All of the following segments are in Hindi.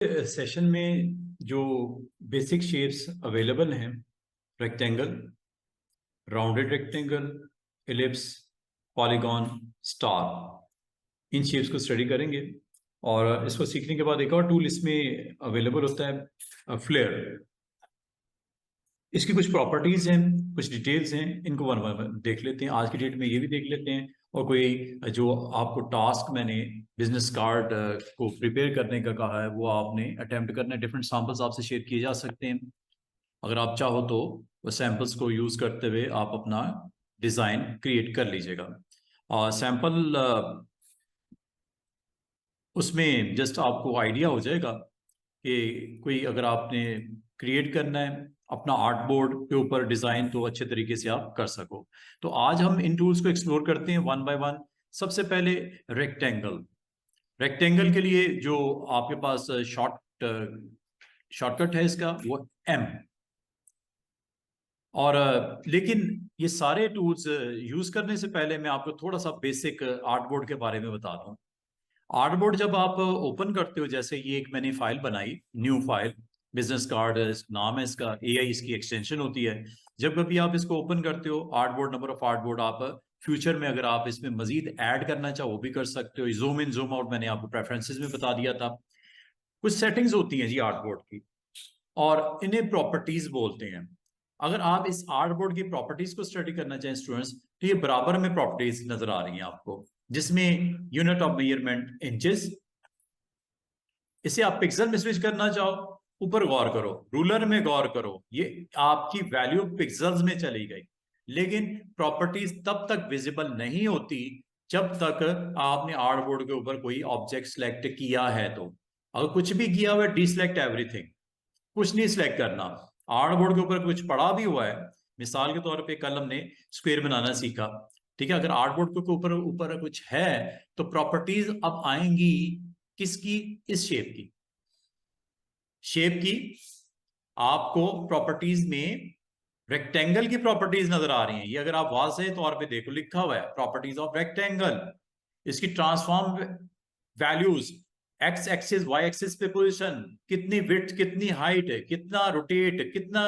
सेशन में जो बेसिक शेप्स अवेलेबल हैं, rectangle, rounded rectangle, ellipse, polygon, star, इन शेप्स को स्टडी करेंगे। और इसको सीखने के बाद एक और टूल इसमें अवेलेबल होता है, फ्लेयर। इसकी कुछ प्रॉपर्टीज हैं, कुछ डिटेल्स हैं, इनको वन वन देख लेते हैं। आज की डेट में ये भी देख लेते हैं। और कोई जो आपको टास्क मैंने बिजनेस कार्ड को प्रिपेयर करने का कहा है वो आपने अटेम्प्ट करना है। डिफरेंट सैम्पल्स आपसे शेयर किए जा सकते हैं। अगर आप चाहो तो वो सैम्पल्स को यूज करते हुए आप अपना डिजाइन क्रिएट कर लीजिएगा। और सैम्पल उसमें जस्ट आपको आइडिया हो जाएगा कि कोई अगर आपने क्रिएट करना है अपना आर्ट बोर्ड के ऊपर डिजाइन, तो अच्छे तरीके से आप कर सको। तो आज हम इन टूल्स को एक्सप्लोर करते हैं वन बाय वन। सबसे पहले रेक्टेंगल। रेक्टेंगल के लिए जो आपके पास शॉर्टकट है इसका, वो एम। और लेकिन ये सारे टूल्स यूज करने से पहले मैं आपको थोड़ा सा बेसिक आर्ट बोर्ड के बारे में बता दूं। आर्ट बोर्ड जब आप ओपन करते हो, जैसे ये एक मैंने फाइल बनाई, न्यू फाइल, बिजनेस कार्ड नाम है इसका, एआई इसकी एक्सटेंशन होती है। जब कभी आप इसको ओपन करते हो, art board, number of art board, आप फ्यूचर में अगर आप इसमें मजीद ऐड करना चाहो वो भी कर सकते हो। जूम इन जूम आउट मैंने आपको प्रेफरेंसेस में बता दिया था। कुछ सेटिंग्स होती हैं जी आर्ट बोर्ड की, और इन्हें प्रॉपर्टीज बोलते हैं। अगर आप इस आर्ट बोर्ड की प्रॉपर्टीज को स्टडी करना चाहें स्टूडेंट्स, तो ये बराबर में प्रॉपर्टीज नजर आ रही हैं आपको, जिसमें यूनिट ऑफ मेजरमेंट इंचेस। इसे आप पिक्सल में स्विच करना चाहो, ऊपर गौर करो, रूलर में गौर करो, ये आपकी वैल्यू पिक्सल्स में चली गई। लेकिन प्रॉपर्टीज तब तक विजिबल नहीं होती जब तक आपने आर्ट बोर्ड के ऊपर कोई ऑब्जेक्ट सिलेक्ट किया है। तो अगर कुछ भी किया हुआ है, डिसलेक्ट एवरीथिंग, कुछ नहीं सिलेक्ट करना। आर्ट बोर्ड के ऊपर कुछ पड़ा भी हुआ है, मिसाल के तौर पे कल हमने स्क्वायर बनाना सीखा, ठीक है। अगर आर्ट बोर्ड के ऊपर ऊपर कुछ है, तो प्रॉपर्टीज अब आएंगी किसकी? इस शेप की आपको प्रॉपर्टीज में रेक्टेंगल की प्रॉपर्टीज नजर आ रही हैं। ये अगर आप वाज़ेह तौर पे देखो, लिखा हुआ है प्रॉपर्टीज ऑफ रेक्टेंगल। इसकी transform values, X axis Y axis पे पोजीशन, कितनी विड्थ, कितनी हाइट, कितना रोटेट, कितना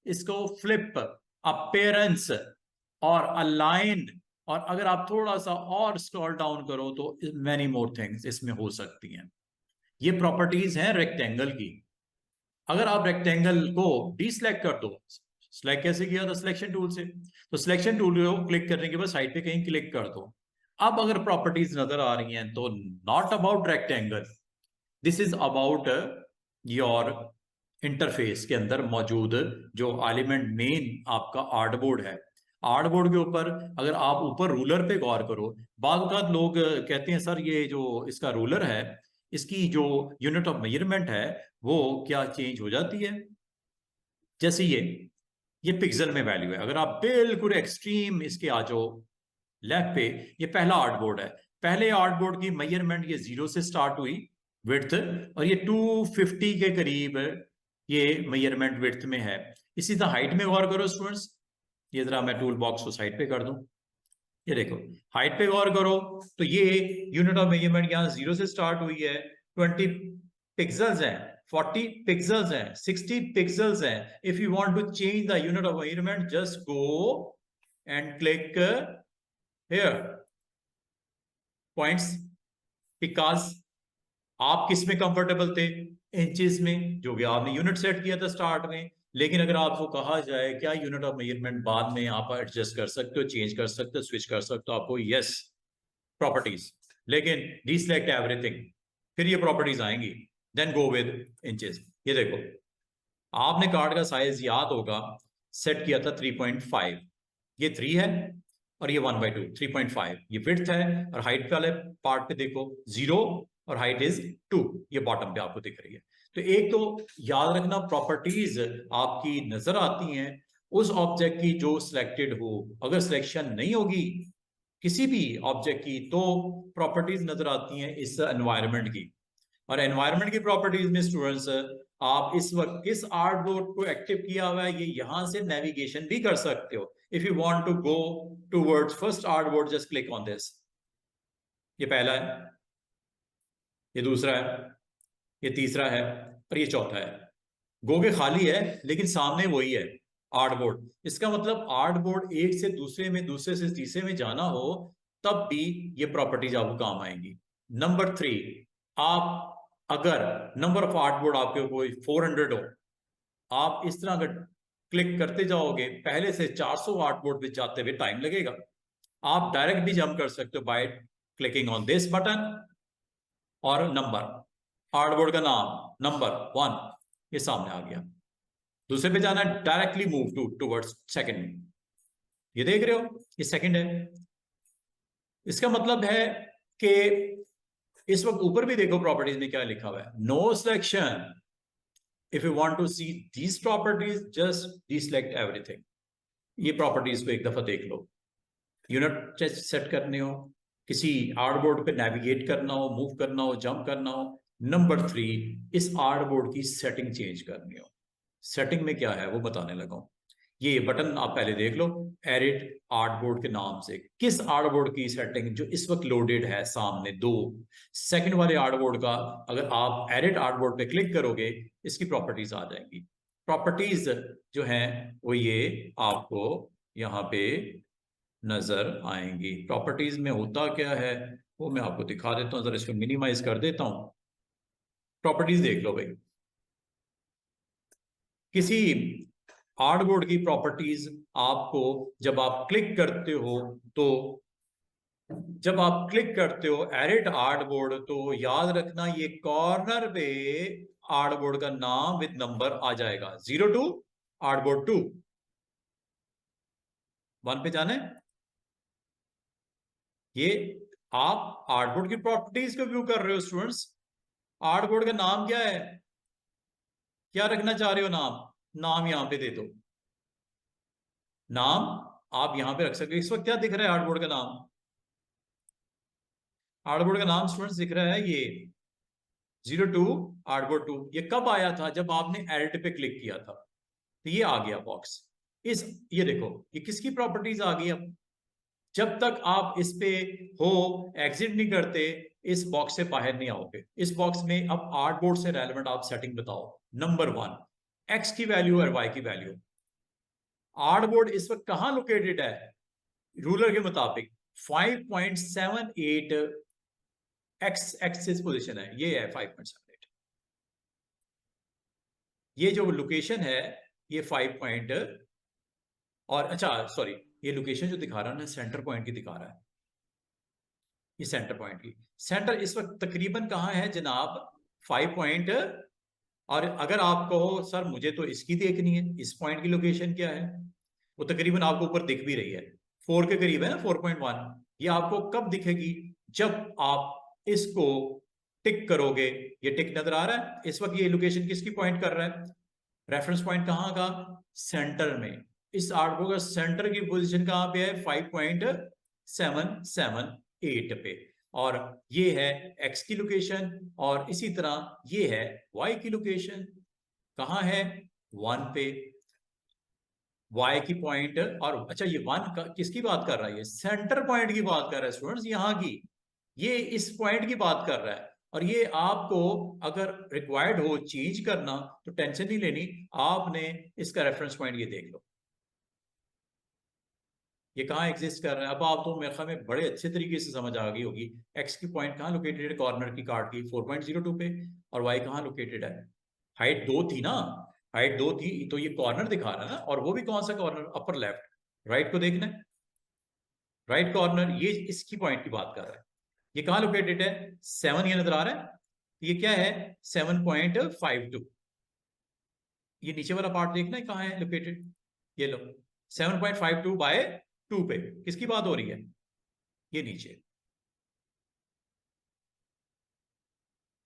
इसको फ्लिप, अपेयरेंस और अलाइन। और अगर आप थोड़ा सा और स्क्रॉल डाउन करो तो मैनी मोर थिंग्स इसमें हो सकती हैं। ये प्रॉपर्टीज हैं रेक्टेंगल की। अगर आप रेक्टेंगल को डीसिलेक्ट कर दो, सिलेक्ट कैसे किया था? सिलेक्शन टूल से। तो सिलेक्शन टूल को क्लिक करने के बाद साइड पे कहीं क्लिक कर दो। अब अगर प्रॉपर्टीज नजर आ रही हैं, तो not about rectangle, this is about your interface के अंदर मौजूद जो एलिमेंट मेन आपका आर्ट बोर्ड है। आर्ट बोर्ड के ऊपर अगर आप ऊपर रूलर पे गौर करो, बाज़ औक़ात लोग कहते हैं सर ये जो इसका रूलर है, इसकी जो यूनिट ऑफ मेजरमेंट है वो क्या चेंज हो जाती है? जैसे ये पिक्सल में वैल्यू है। अगर आप बिल्कुल एक्सट्रीम इसके आ जाओ लेफ्ट पे, ये पहला आर्ट बोर्ड है। पहले आर्ट बोर्ड की मेजरमेंट ये 0 से स्टार्ट हुई विड्थ, और ये 250 के करीब ये मेजरमेंट विड्थ में है। इसी तरह हाइट में गौर करो स्टूडेंट्स। ये जरा मैं टूल बॉक्स को साइड पे कर दूं, ये देखो हाइट पे गौर करो। तो ये यूनिट ऑफ मेजरमेंट यहाँ 0 से स्टार्ट हुई है, 20 पिक्सल्स है, 40 पिक्सल्स है, 60 पिक्सल्स है। If you want to change the unit of measurement, just go and click here points, because आप किस में कंफर्टेबल थे? इंचेस में, जो भी आपने यूनिट सेट किया था स्टार्ट में। लेकिन अगर आपको कहा जाए क्या यूनिट ऑफ मेजरमेंट बाद में आप एडजस्ट कर सकते हो, चेंज कर सकते हो, स्विच कर सकते हो, आपको यस प्रॉपर्टीज, लेकिन डीसिलेक्ट एवरीथिंग, फिर ये प्रॉपर्टीज आएंगी, देन गो विद इंचेस। ये देखो, आपने कार्ड का साइज याद होगा, सेट किया था 3.5, ये 3 है, और ये 1/2, 3.5 ये विड्थ है। और हाइट वाले पार्ट पे देखो 0 और हाइट इज 2, ये बॉटम पे आपको दिख रही है। तो एक तो याद रखना, प्रॉपर्टीज आपकी नजर आती हैं उस ऑब्जेक्ट की जो सिलेक्टेड हो। अगर सिलेक्शन नहीं होगी किसी भी ऑब्जेक्ट की, तो प्रॉपर्टीज नजर आती हैं इस एनवायरनमेंट की। और एनवायरनमेंट की प्रॉपर्टीज में स्टूडेंट्स, आप इस वक्त किस आर्ट बोर्ड को एक्टिव किया हुआ है, ये यहां से नेविगेशन भी कर सकते हो। If you want to go towards first art board, just click on this. ये पहला है, ये दूसरा है, ये तीसरा है और ये चौथा है। गोगे खाली है लेकिन सामने वही है आर्ट बोर्ड। इसका मतलब आर्ट बोर्ड एक से दूसरे में, दूसरे से तीसरे में जाना हो तब भी ये प्रॉपर्टीज आपको काम आएंगी। नंबर 3, आप अगर नंबर ऑफ आर्ट बोर्ड आपके कोई 400 हो, आप इस तरह अगर क्लिक करते जाओगे पहले से 400 आर्ट बोर्ड पे जाते हुए टाइम लगेगा। आप डायरेक्ट भी जंप कर सकते हो by clicking on this button और नंबर, आर्ट बोर्ड का नाम नंबर 1 ये सामने आ गया। दूसरे पे जाना है, डायरेक्टली मूव टूवर्ड्स सेकंड। ये देख रहे हो ये सेकंड है। इसका मतलब है कि इस वक्त ऊपर भी देखो प्रॉपर्टीज में क्या लिखा हुआ है, no selection. If you want to see these properties just deselect everything. ये प्रॉपर्टीज को एक दफा देख लो। यूनिट सेट करने हो, किसी आर्ट बोर्ड पे नेविगेट करना हो, मूव करना हो, जंप करना हो। नंबर 3, इस आर्ट बोर्ड की सेटिंग चेंज करनी हो। सेटिंग में क्या है वो बताने लगा हूं। ये बटन आप पहले देख लो, एडिट आर्ट बोर्ड के नाम से। किस आर्ट बोर्ड की सेटिंग जो इस वक्त लोडेड है सामने 2, सेकंड वाले आर्ट बोर्ड का अगर आप एडिट आर्ट बोर्ड पे क्लिक करोगे इसकी प्रॉपर्टीज आ जाएंगी। प्रॉपर्टीज जो है वो ये आपको यहाँ पे नजर आएंगी। प्रॉपर्टीज में होता क्या है वो मैं आपको दिखा देता हूँ, जरा इसको मिनिमाइज कर देता हूँ। प्रॉपर्टीज देख लो भाई। किसी आर्ट बोर्ड की प्रॉपर्टीज आपको जब आप क्लिक करते हो तो जब आप क्लिक करते हो एडिट आर्ट बोर्ड, तो याद रखना ये कॉर्नर पे आर्ट बोर्ड का नाम विद नंबर आ जाएगा। 02 आर्ट बोर्ड 2, 1 पे जाना है। ये आप आर्ट बोर्ड की प्रॉपर्टीज को व्यू कर रहे हो स्टूडेंट्स। आर्ट बोर्ड का नाम क्या है, क्या रखना चाह रहे हो नाम, नाम यहां पे दे दो। नाम आप यहां पे रख सकते हो। इस वक्त क्या दिख रहा है आर्ट बोर्ड का नाम, आर्ट बोर्ड का नाम स्टूडेंट्स दिख रहा है ये 02 आर्ट बोर्ड 2। ये कब आया था, जब आपने एडिट पे क्लिक किया था तो ये आ गया बॉक्स। इस ये देखो ये किसकी प्रॉपर्टीज आ गई। अब जब तक आप इस पे हो एग्जिट नहीं करते इस बॉक्स से बाहर नहीं आओगे। इस बॉक्स में अब आर्ट बोर्ड से रेलेवेंट आप सेटिंग बताओ। नंबर 1, एक्स की वैल्यू और वाई की वैल्यू। आर्ट बोर्ड इस वक्त कहां लोकेटेड है, रूलर के मुताबिक 5.78 एक्स एक्सिस पोजीशन है, ये है 5.78। ये जो लोकेशन है ये 5 पॉइंट, और अच्छा सॉरी ये लोकेशन जो दिखा रहा है ना सेंटर पॉइंट की दिखा रहा है। ये सेंटर पॉइंट की, सेंटर इस वक्त तकरीबन कहाँ है जनाब, 5 पॉइंट। और अगर आप कहो सर मुझे तो इसकी देखनी है, इस पॉइंट की लोकेशन क्या है, वो तकरीबन आपको ऊपर दिख भी रही है 4 के करीब है ना, 4.1। ये आपको कब दिखेगी, जब आप इसको टिक करोगे। ये टिक नजर आ रहा है इस वक्त, ये लोकेशन किसकी पॉइंट कर रहा है, रेफरेंस पॉइंट कहाँ का, सेंटर में। इस आर्टबुक का सेंटर की पोजीशन कहाँ पे है, 5.778 पे। और ये है एक्स की लोकेशन, और इसी तरह ये है वाई की लोकेशन। कहाँ है, 1 पे वाई की पॉइंट। और अच्छा ये 1 किसकी बात कर रहा है, ये सेंटर पॉइंट की बात कर रहा है स्टूडेंट्स, यहाँ की। ये इस पॉइंट की बात कर रहा है। और ये आपको अगर रिक्वायर्ड हो चेंज करना तो टेंशन नहीं लेनी, आपने इसका रेफरेंस पॉइंट ये देख लो, ये कहाँ एग्जिस्ट कर रहा है। अब आप तो मेरे ख्याल में बड़े अच्छे तरीके से समझ आ गई होगी एक्स की पॉइंट कहाँ लोकेटेड है, कॉर्नर की कार्ड की 4.02 पे, और वाई कहाँ लोकेटेड है, हाइट 2 थी ना, हाइट 2 थी तो ये कॉर्नर दिखा रहा है ना। और वो भी कौन सा कॉर्नर, अपर लेफ्ट, राइट को देखना है, राइट कॉर्नर, ये इसकी पॉइंट की बात कर रहा है। ये कहाँ लोकेटेड है, 7 ये नजर आ रहा है, ये क्या है 7.52। ये नीचे वाला पार्ट देखना है कहाँ है लोकेटेड, ये लो 7.52 बाय 2 पे किसकी बात हो रही है, ये नीचे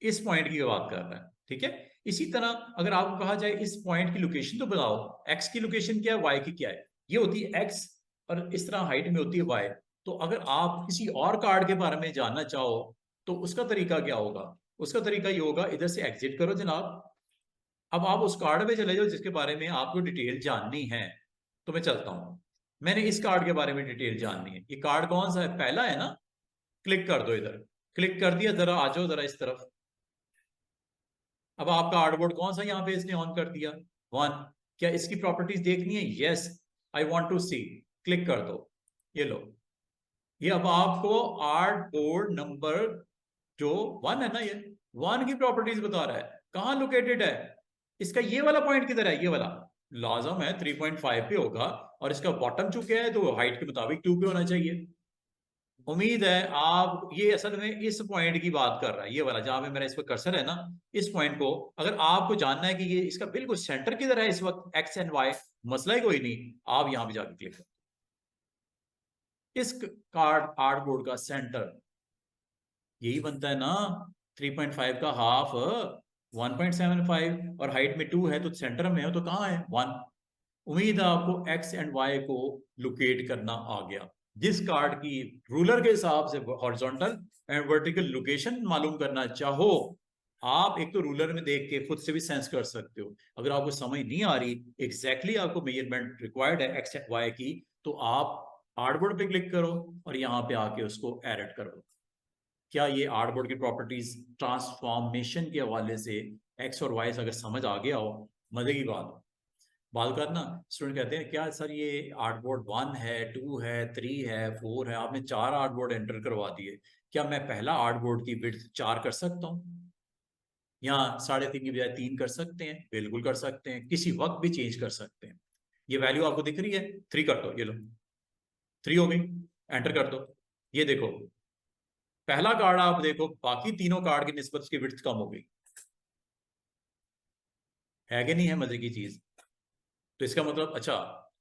इस पॉइंट की बात कर रहा है। ठीक है, इसी तरह अगर आपको कहा जाए इस पॉइंट की लोकेशन तो बताओ, एक्स की लोकेशन क्या है, वाई की क्या है। ये होती है एक्स और इस तरह हाइट में होती है वाई। तो अगर आप किसी और कार्ड के बारे में जानना चाहो तो उसका तरीका क्या होगा, उसका तरीका ये होगा, इधर से एग्जिट करो जनाब। अब आप उस कार्ड पे चले जाओ जिसके बारे में आपको डिटेल जाननी है। तो मैं चलता हूं, मैंने इस कार्ड के बारे में डिटेल जाननी है। ये कार्ड कौन सा है, पहला है ना, क्लिक कर दो इधर, क्लिक कर दिया, जरा आ जाओ जरा इस तरफ। अब आपका आर्टबोर्ड कौन सा यहाँ पे इसने ऑन कर दिया? 1। क्या इसकी प्रॉपर्टीज देखनी है? Yes, I want to see. Click कर दो, ये लो, ये अब आपको आर्टबोर्ड नंबर जो 1 है ना, ये 1 की प्रॉपर्टीज बता रहा है। कहाँ लोकेटेड है इसका? ये वाला पॉइंट किधर है? ये वाला लाजम है 3.5 पे होगा, और इसका बॉटम चुके है तो हाइट के मुताबिक 2 पे होना चाहिए। उम्मीद है आप, ये असल में इस पॉइंट की बात कर रहा है, ये वाला जहां पे मेरा इस पर कर्सर है ना, इस पॉइंट को अगर आपको जानना है कि ये इसका बिल्कुल सेंटर किधर है इस वक्त, एक्स एंड वाई, मसला ही कोई नहीं, आप यहां पे जाके क्लिक करें। इस कार्ड आर्टबोर्ड का सेंटर यही बनता है ना, 3.5 का हाफ 1.75, और हाइट में 2 है तो सेंटर में हो तो कहाँ है? 1। उम्मीद है आपको एक्स एंड वाई को लोकेट करना आ गया। जिस कार्ड की रूलर के हिसाब से हॉरिजॉन्टल एंड वर्टिकल लोकेशन मालूम करना चाहो, आप एक तो रूलर में देख के खुद से भी सेंस कर सकते हो। अगर आपको समझ नहीं आ रही एग्जैक्टली आपको मेजरमेंट रिक्वायर्ड है एक्स एंड वाई की, तो आप आर्टबोर्ड पे क्लिक करो और यहाँ पे आके उसको एडिट करो। क्या ये आर्टबोर्ड की प्रॉपर्टीज ट्रांसफॉर्मेशन के हवाले से एक्स और वाई अगर समझ आ गया हो, मजे की बात हो। बात करना स्टूडेंट कहते हैं क्या सर ये आर्टबोर्ड 1 है, 2 है, 3 है, 4 है, आपने 4 आर्टबोर्ड एंटर करवा दिए, क्या मैं पहला आर्टबोर्ड की विड्थ 4 कर सकता हूँ? यहाँ 3.5 की बजाय 3 कर सकते हैं? बिल्कुल कर सकते हैं, किसी वक्त भी चेंज कर सकते हैं। ये वैल्यू आपको दिख रही है? 3 कर दो, ये लो 3 हो गई, एंटर कर दो। ये देखो पहला कार्ड आप देखो बाकी तीनों कार्ड की निस्बत उसकी विड्थ कम हो गई है कि नहीं है? मजे की चीज। तो इसका मतलब अच्छा,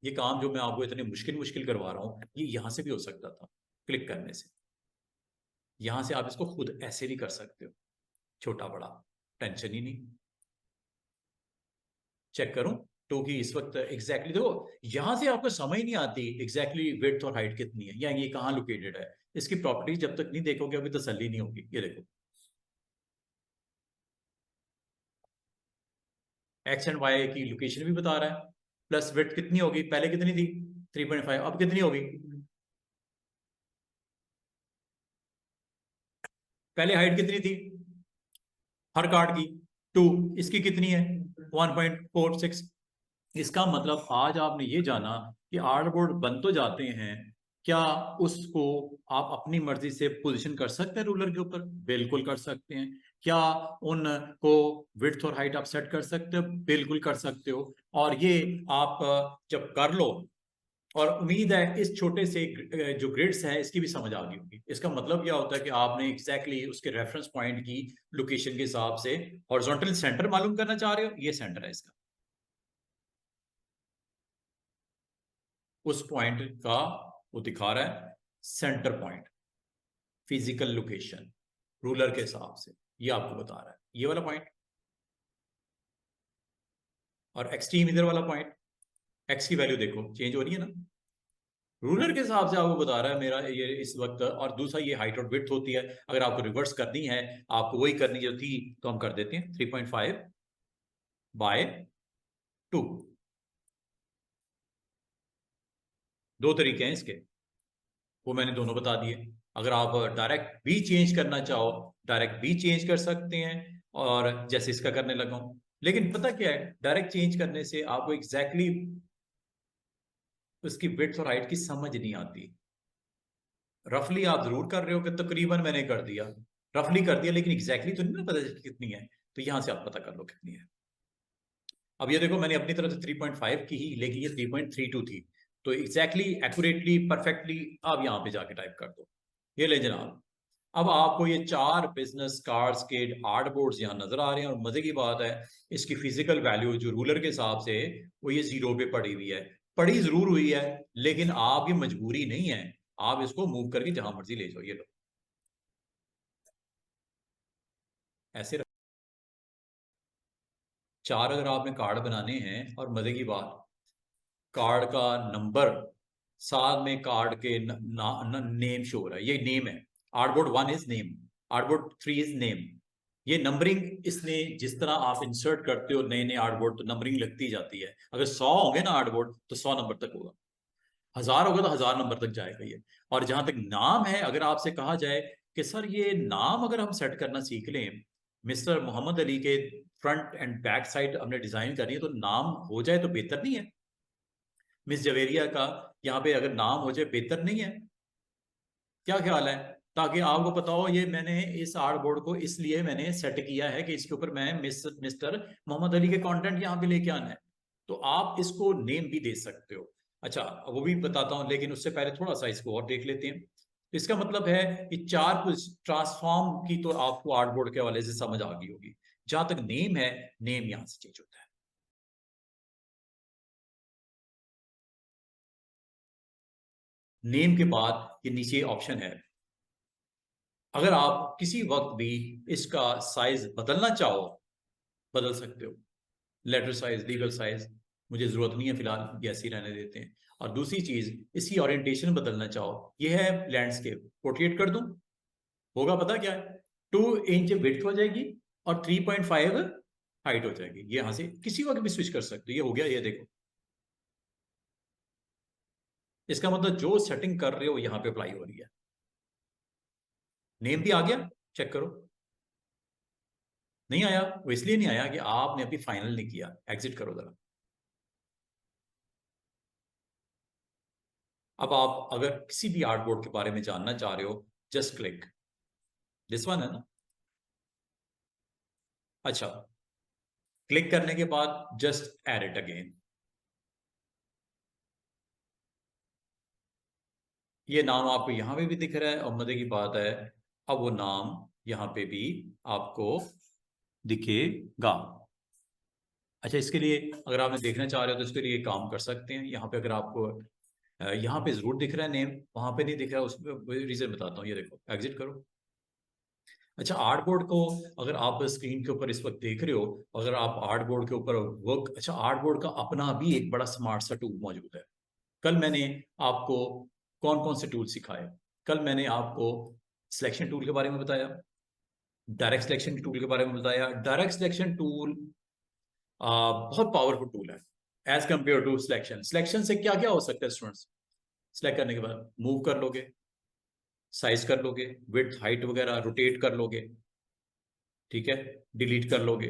ये काम जो मैं आपको इतने मुश्किल मुश्किल करवा रहा हूं ये यहां से भी हो सकता था क्लिक करने से। यहां से आप इसको खुद ऐसे भी कर सकते हो, छोटा बड़ा टेंशन ही नहीं। चेक करूं तो कि इस वक्त एग्जैक्टली देखो, यहां से आपको समझ नहीं आती एग्जैक्टली विड्थ और हाइट कितनी है या ये कहां लोकेटेड है। इसकी प्रॉपर्टीज जब तक नहीं देखोगे अभी तसल्ली नहीं होगी। ये देखो एक्स एंड वाई की लोकेशन भी बता रहा है, प्लस विड्थ कितनी होगी, पहले कितनी थी 3.5, अब कितनी होगी? पहले हाइट कितनी थी हर कार्ड की? 2। इसकी कितनी है? 1.46। इसका मतलब आज आपने ये जाना कि आर्टबोर्ड बन तो जाते हैं, क्या उसको आप अपनी मर्जी से पोजीशन कर सकते हैं रूलर के ऊपर? बिल्कुल कर सकते हैं। क्या उनको विड्थ और हाइट आप सेट कर सकते हो? बिल्कुल कर सकते हो। और ये आप जब कर लो, और उम्मीद है इस छोटे से जो ग्रिड्स है इसकी भी समझ आ गई होगी। इसका मतलब क्या होता है कि आपने एग्जैक्टली उसके रेफरेंस पॉइंट की लोकेशन के हिसाब से हॉरिजॉन्टल सेंटर मालूम करना चाह रहे हो, ये सेंटर है इसका, उस पॉइंट का वो दिखा रहा है centre point, physical location ruler के हिसाब से ये आपको बता रहा है, ये वाला पॉइंट। और एक्सट्रीम इधर वाला पॉइंट, एक्स की वैल्यू देखो चेंज हो रही है ना, रूलर के हिसाब से आपको बता रहा है मेरा ये इस वक्त। और दूसरा ये हाइट और विड्थ होती है, अगर आपको रिवर्स करनी है, आपको वही करनी जो थी तो हम कर देते हैं 3.5/2। दो तरीके हैं इसके, वो मैंने दोनों बता दिए। अगर आप डायरेक्ट भी चेंज करना चाहो डायरेक्ट भी चेंज कर सकते हैं, और जैसे इसका करने लगा हूं। लेकिन पता क्या है, डायरेक्ट चेंज करने से आपको एग्जैक्टली उसकी विड्थ और हाइट की समझ नहीं आती। रफली आप जरूर कर रहे हो कि तकरीबन मैंने कर दिया, रफली कर दिया, लेकिन एग्जैक्टली तो नहीं ना पता कितनी है। तो यहां से आप पता कर लो कितनी है। अब ये देखो मैंने अपनी तरफ से 3.5 की ही, लेकिन ये 3.32 थी। तो एग्जैक्टली एक्यूरेटली परफेक्टली आप यहाँ पे जाके टाइप कर दो। ये ले जनाब, अब आपको ये 4 बिजनेस कार्ड्स के आर्ट बोर्ड्स यहाँ नजर आ रहे हैं। और मजे की बात है इसकी फिजिकल वैल्यू जो रूलर के हिसाब से वो ये 0 पे पड़ी हुई है। पड़ी जरूर हुई है, लेकिन आपकी मजबूरी नहीं है, आप इसको मूव करके जहां मर्जी ले जाओ। ये लो ऐसे 4 अगर आपने कार्ड बनाने हैं, और मजे की बात कार्ड का नंबर साथ में कार्ड के नेम शो हो रहा है, ये नेम है। Artboard 1 is name, artboard 3 is name. ये नंबरिंग इसने जिस तरह आप इंसर्ट करते हो नए नए आर्टबोर्ड, तो नंबरिंग लगती जाती है। अगर 100 होंगे ना आर्टबोर्ड तो 100 नंबर तक होगा, 1000 होगा तो 1000 नंबर तक जाएगा ये। और जहां तक नाम है, अगर आपसे कहा जाए कि सर ये नाम अगर हम सेट करना सीख लें मिस्टर मोहम्मद अली के फ्रंट एंड बैक साइड हमने डिजाइन करनी है, तो नाम हो जाए तो बेहतर नहीं है? मिस जवेरिया का यहाँ पे अगर नाम हो जाए बेहतर नहीं है? क्या ख्याल है? ताकि आपको पता हो ये मैंने इस आर्ट बोर्ड को इसलिए मैंने सेट किया है कि इसके ऊपर मैं मिस्टर मोहम्मद अली के कंटेंट यहाँ पे लेके आना है, तो आप इसको नेम भी दे सकते हो। अच्छा, वो भी बताता हूँ, लेकिन उससे पहले थोड़ा सा इसको और देख लेते हैं। तो इसका मतलब है कि चार कुछ ट्रांसफॉर्म की तो आपको आर्ट बोर्ड के हवाले से समझ आ गई होगी। जहां तक नेम है, नेम यहां से चेंज होता है। नेम के बाद ये नीचे ऑप्शन है, अगर आप किसी वक्त भी इसका साइज बदलना चाहो, बदल सकते हो। लेटर साइज, लीगल साइज, मुझे जरूरत नहीं है फिलहाल, ये ऐसे ही रहने देते हैं। और दूसरी चीज, इसकी ओरिएंटेशन बदलना चाहो, ये है लैंडस्केप, पोर्ट्रेट कर दूं, होगा पता क्या है, 2 इंच विड्थ हो जाएगी और 3.5 हाइट हो जाएगी। ये यहां से किसी वक्त भी स्विच कर सकते हो। ये हो गया, ये देखो। इसका मतलब जो सेटिंग कर रहे हो यहां पे अप्लाई हो रही है। नेम भी आ गया, चेक करो। नहीं आया, वो इसलिए नहीं आया कि आपने अभी फाइनल नहीं किया। एग्जिट करो जरा। अब आप अगर किसी भी आर्ट बोर्ड के बारे में जानना चाह रहे हो, जस्ट क्लिक दिस वन, है ना? अच्छा, क्लिक करने के बाद जस्ट एड इट अगेन। ये नाम आपको यहां पे भी दिख रहा है, और मजे की बात है, अब वो नाम यहां पे भी आपको दिखेगा। अच्छा, इसके लिए अगर आपने देखना चाह रहे हो तो इसके लिए काम कर सकते हैं। यहाँ पे अगर आपको यहाँ पे जरूर दिख रहा है नेम, वहां पे नहीं दिख रहा है, उसमें रीजन बताता हूँ। ये देखो, एग्जिट करो। अच्छा, आर्ट बोर्ड को अगर आप स्क्रीन के ऊपर इस वक्त देख रहे हो, अगर आप आर्ट बोर्ड के ऊपर वर्क, अच्छा, आर्ट बोर्ड का अपना भी एक बड़ा स्मार्ट सा टूल मौजूद है। कल मैंने आपको कौन कौन से टूल सिखाए? कल मैंने आपको सिलेक्शन टूल के बारे में बताया, डायरेक्ट सिलेक्शन टूल के बारे में बताया। डायरेक्ट सिलेक्शन टूल बहुत पावरफुल टूल है as compare to selection. Selection से क्या क्या हो सकता है स्टूडेंट्स? सिलेक्ट करने के बाद मूव कर लोगे, साइज कर लोगे, विड्थ हाइट वगैरह रोटेट कर लोगे, ठीक है, डिलीट कर लोगे,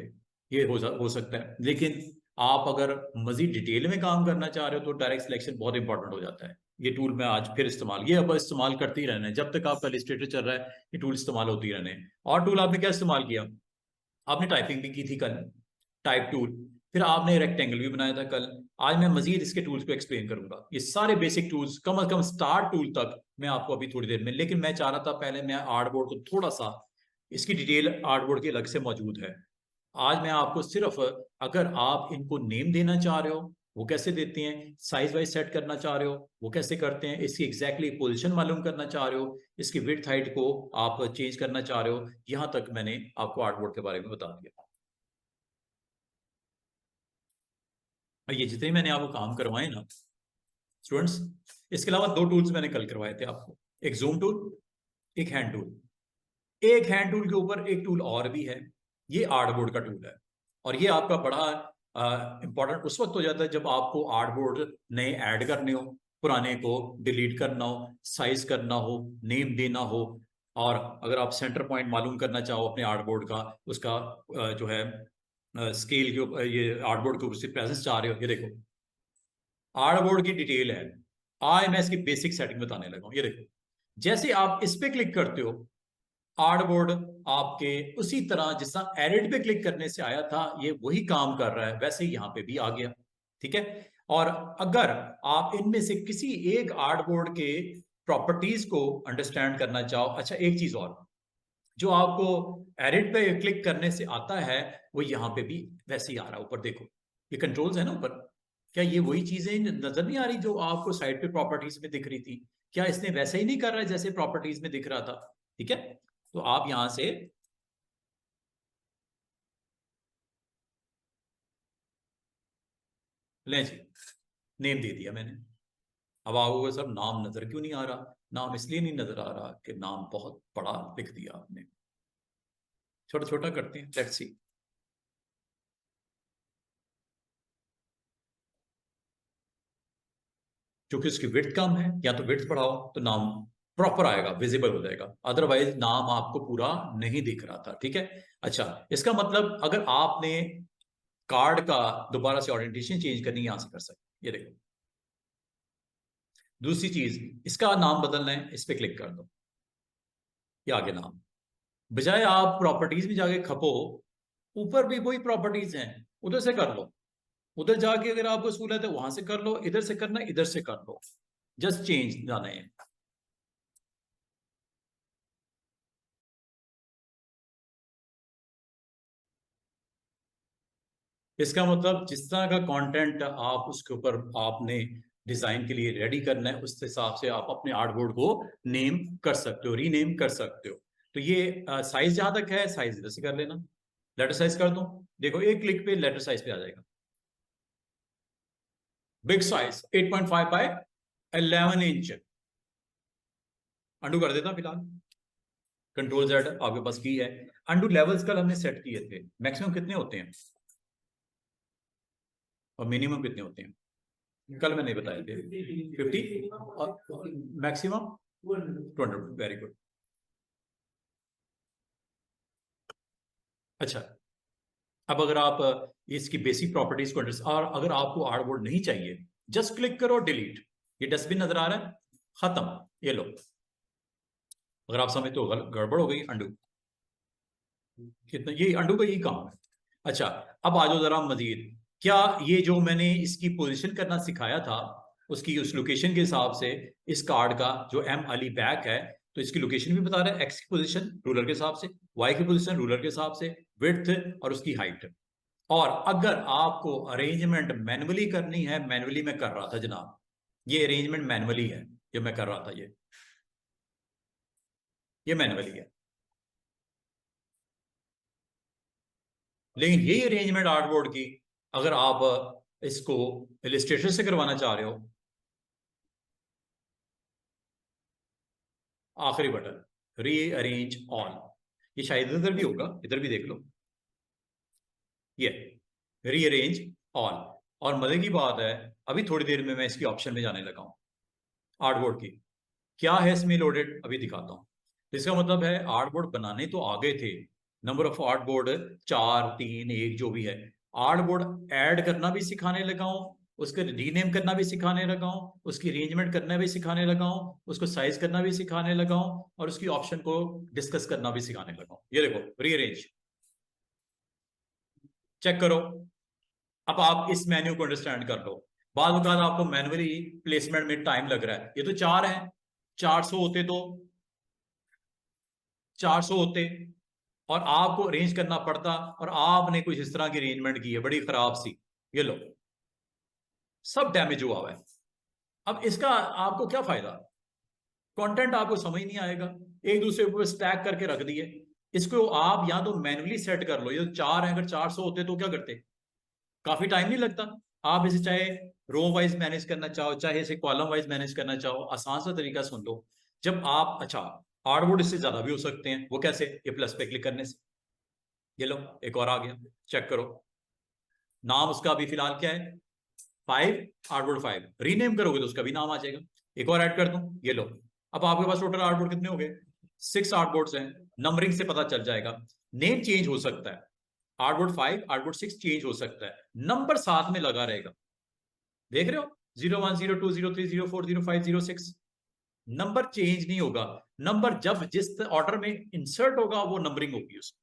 ये हो सकता है। लेकिन आप अगर मजीद डिटेल में काम करना चाह रहे हो तो डायरेक्ट सिलेक्शन बहुत इंपॉर्टेंट हो जाता है। ये टूल मैं आज फिर इस्तेमाल, ये अब इस्तेमाल करते ही रहना है जब तक आपका इलस्ट्रेटर चल रहा है, ये टूल इस्तेमाल होती ही रहने हैं। और टूल आपने क्या इस्तेमाल किया? आपने टाइपिंग भी की थी कल, टाइप टूल। फिर आपने रेक्टेंगल भी बनाया था कल। आज मैं मजीद इसके टूल्स को एक्सप्लेन करूंगा, ये सारे बेसिक टूल्स, कम से कम स्टार टूल तक मैं आपको अभी थोड़ी देर में। लेकिन मैं चाह रहा था पहले मैं आर्ट बोर्ड को थोड़ा सा, इसकी डिटेल आर्ट बोर्ड की अलग से मौजूद है। आज मैं आपको सिर्फ, अगर आप इनको नेम देना चाह रहे हो वो कैसे देते हैं, साइज वाइज सेट करना चाह रहे हो वो कैसे करते हैं, इसकी एग्जैक्टली पोजीशन मालूम करना चाह रहे हो, इसकी विड्थ हाइट को आप चेंज करना चाह रहे हो, यहां तक मैंने आपको आर्ट बोर्ड के बारे में बता दिया। और ये जितने मैंने आपको काम करवाए ना स्टूडेंट्स, इसके अलावा 2 टूल्स मैंने कल करवाए थे आपको, एक जूम टूल, एक हैंड टूल। एक हैंड टूल के ऊपर एक टूल और भी है, ये आर्ट बोर्ड का टूल है। और ये आपका बड़ा इंपॉर्टेंट उस वक्त हो जाता है जब आपको आर्ट बोर्ड नए ऐड करने हो, पुराने को डिलीट करना हो, साइज करना हो, नेम देना हो। और अगर आप सेंटर पॉइंट मालूम करना चाहो अपने आर्ट बोर्ड का, उसका जो है स्केल के ऊपर, ये आर्ट बोर्ड के ऊपर से प्रेजेंस चाह रहे हो, ये देखो आर्ट बोर्ड की डिटेल है। आज मैं इसकी बेसिक सेटिंग बताने लगा हूं। ये देखो, जैसे आप इस पे क्लिक करते हो, आर्ट बोर्ड आपके उसी तरह जिस तरह एडिट पे क्लिक करने से आया था, ये वही काम कर रहा है, वैसे ही यहां पे भी आ गया। ठीक है। और अगर आप इनमें से किसी एक आर्ट बोर्ड के प्रॉपर्टीज को अंडरस्टैंड करना चाहो, अच्छा एक चीज और, जो आपको एडिट पे क्लिक करने से आता है वो यहां पे भी वैसे ही आ रहा है। ऊपर देखो, ये कंट्रोल्स है ना ऊपर, क्या ये वही चीजें नजर नहीं आ रही जो आपको साइड पे प्रॉपर्टीज में दिख रही थी? क्या इसने वैसे ही नहीं कर रहा है जैसे प्रॉपर्टीज में दिख रहा था? ठीक है। तो आप यहां से लें जी, नेम दे दिया मैंने। अब आपको सब नाम नजर क्यों नहीं आ रहा? नाम इसलिए नहीं नजर आ रहा कि नाम बहुत बड़ा लिख दिया आपने। छोटा छोटा करते हैं, लेट्स सी। क्योंकि उसकी विड्थ कम है, या तो विड्थ बढ़ाओ तो नाम प्रॉपर आएगा, विजिबल हो जाएगा, अदरवाइज नाम आपको पूरा नहीं दिख रहा था। ठीक है, अच्छा, इसका मतलब अगर आपने कार्ड का दोबारा से ऑरिएंटेशन चेंज करनी, यहां से कर सकते, ये देखो। दूसरी चीज, इसका नाम बदलना है, इस पे क्लिक कर दो, ये आगे नाम, बजाय आप प्रॉपर्टीज में जाके खपो, ऊपर भी वही प्रॉपर्टीज हैं, उधर से कर लो। उधर जाके अगर आपको सहूलत है वहां से कर लो, इधर से करना इधर से कर लो, जस्ट चेंज जाना है। इसका मतलब जिस तरह का कंटेंट आप उसके ऊपर आपने डिजाइन के लिए रेडी करना है, उस हिसाब से आप अपने आर्टबोर्ड को नेम कर सकते हो, रीनेम कर सकते हो। तो ये साइज जहां तक है, साइज इधर से कर लेना, लेटर साइज कर दो, देखो एक क्लिक पे लेटर साइज पे आ जाएगा। Big size 8.5 by 11 inch. Undo कर देता फिलहाल, कंट्रोल जेड, आपके पास की है। अंडू लेवल्स कल हमने सेट किए थे, मैक्सिमम कितने होते हैं और मिनिमम कितने होते हैं, कल मैंने बताए थे 50 और मैक्सिमम 200। Very good. अच्छा, अब अगर आप इसकी बेसिक प्रॉपर्टीज को और अगर आपको आर्टबोर्ड नहीं चाहिए, जस्ट क्लिक करो डिलीट, ये डस्टबिन नजर आ रहा है, खत्म, ये लो। अगर आप समझते हो गड़बड़ हो गई, अंडू, कितना ये अंडू का यही काम है। अच्छा, अब आ जाओ जरा मजीद, क्या ये जो मैंने इसकी पोजीशन करना सिखाया था, उसकी उस लोकेशन के हिसाब से, इस कार्ड का जो एम अली बैक है, तो इसकी लोकेशन भी बता रहा है, एक्स की पोजीशन रूलर के हिसाब से, वाई की पोजीशन रूलर के हिसाब से, विड्थ और उसकी हाइट। और अगर आपको अरेंजमेंट मैनुअली करनी है, मैनुअली मैं कर रहा था जनाब, ये अरेंजमेंट मैनुअली है, जो मैं कर रहा था, ये मैनुअली है। लेकिन यही अरेंजमेंट आर्टबोर्ड की अगर आप इसको इलिस्ट्रेटर से करवाना चाह रहे हो, आखिरी बटन रीअरेंज ऑल, ये शायद इधर भी होगा, इधर भी देख लो, ये रीअरेंज ऑल। और मजे की बात है, अभी थोड़ी देर में मैं इसकी ऑप्शन में जाने लगा हूं, आर्टबोर्ड की क्या है इसमें लोडेड, अभी दिखाता हूं। इसका मतलब है आर्टबोर्ड बनाने तो आ गए थे, नंबर ऑफ आर्टबोर्ड 4 3 1 जो भी है, आर्टबोर्ड ऐड करना भी सिखाने लगा हूं, उसके रीनेम करना भी सिखाने लगा हूं, उसकी अरेंजमेंट करना भी सिखाने लगा हूं, उसको साइज करना भी सिखाने लगा हूं, और उसकी ऑप्शन को डिस्कस करना भी सिखाने लगा हूं। ये देखो रीअरेंज, चेक करो। अब आप इस मेन्यू को अंडरस्टैंड कर लो। बाद में आपको मैनुअली प्लेसमेंट में टाइम लग रहा है, ये तो 4 है, 400 होते तो 400 होते, और आपको अरेंज करना पड़ता, और आपने कुछ इस तरह की अरेंजमेंट की है बड़ी खराब सी, ये लो, सब डैमेज हुआ हुआ है। अब इसका आपको क्या फायदा, कंटेंट आपको समझ नहीं आएगा, एक दूसरे के ऊपर स्टैक करके रख दिए। इसको आप या तो मैनुअली सेट कर लो, ये तो 4 है, अगर 400 होते तो क्या करते, काफी टाइम नहीं लगता। आप इसे चाहे रो वाइज मैनेज करना चाहो, चाहे इसे कॉलम वाइज मैनेज करना चाहो, आसान सा तरीका सुन लो। जब आप, अच्छा, आर्टबोर्ड इससे ज्यादा भी हो सकते हैं, वो कैसे, ये प्लस पे क्लिक करने से, ये लो एक और आ गया, चेक करो। नाम उसका अभी फिलहाल क्या है, 5, आर्टबोर्ड 5, रीनेम करोगे तो उसका भी नाम आ जाएगा। एक और ऐड कर दूं, ये लो। अब आपके पास टोटल आर्टबोर्ड कितने हो गए, 6 आर्टबोर्ड्स हैं। नंबरिंग से पता चल जाएगा, नेम चेंज हो सकता है, आर्टबोर्ड 5 आर्टबोर्ड 6 चेंज हो सकता है, नंबर साथ में लगा रहेगा, देख रहे हो, 01 02 03 04 05 06, नंबर चेंज नहीं होगा। नंबर जब जिस ऑर्डर में इंसर्ट होगा वो नंबरिंग होगी, उस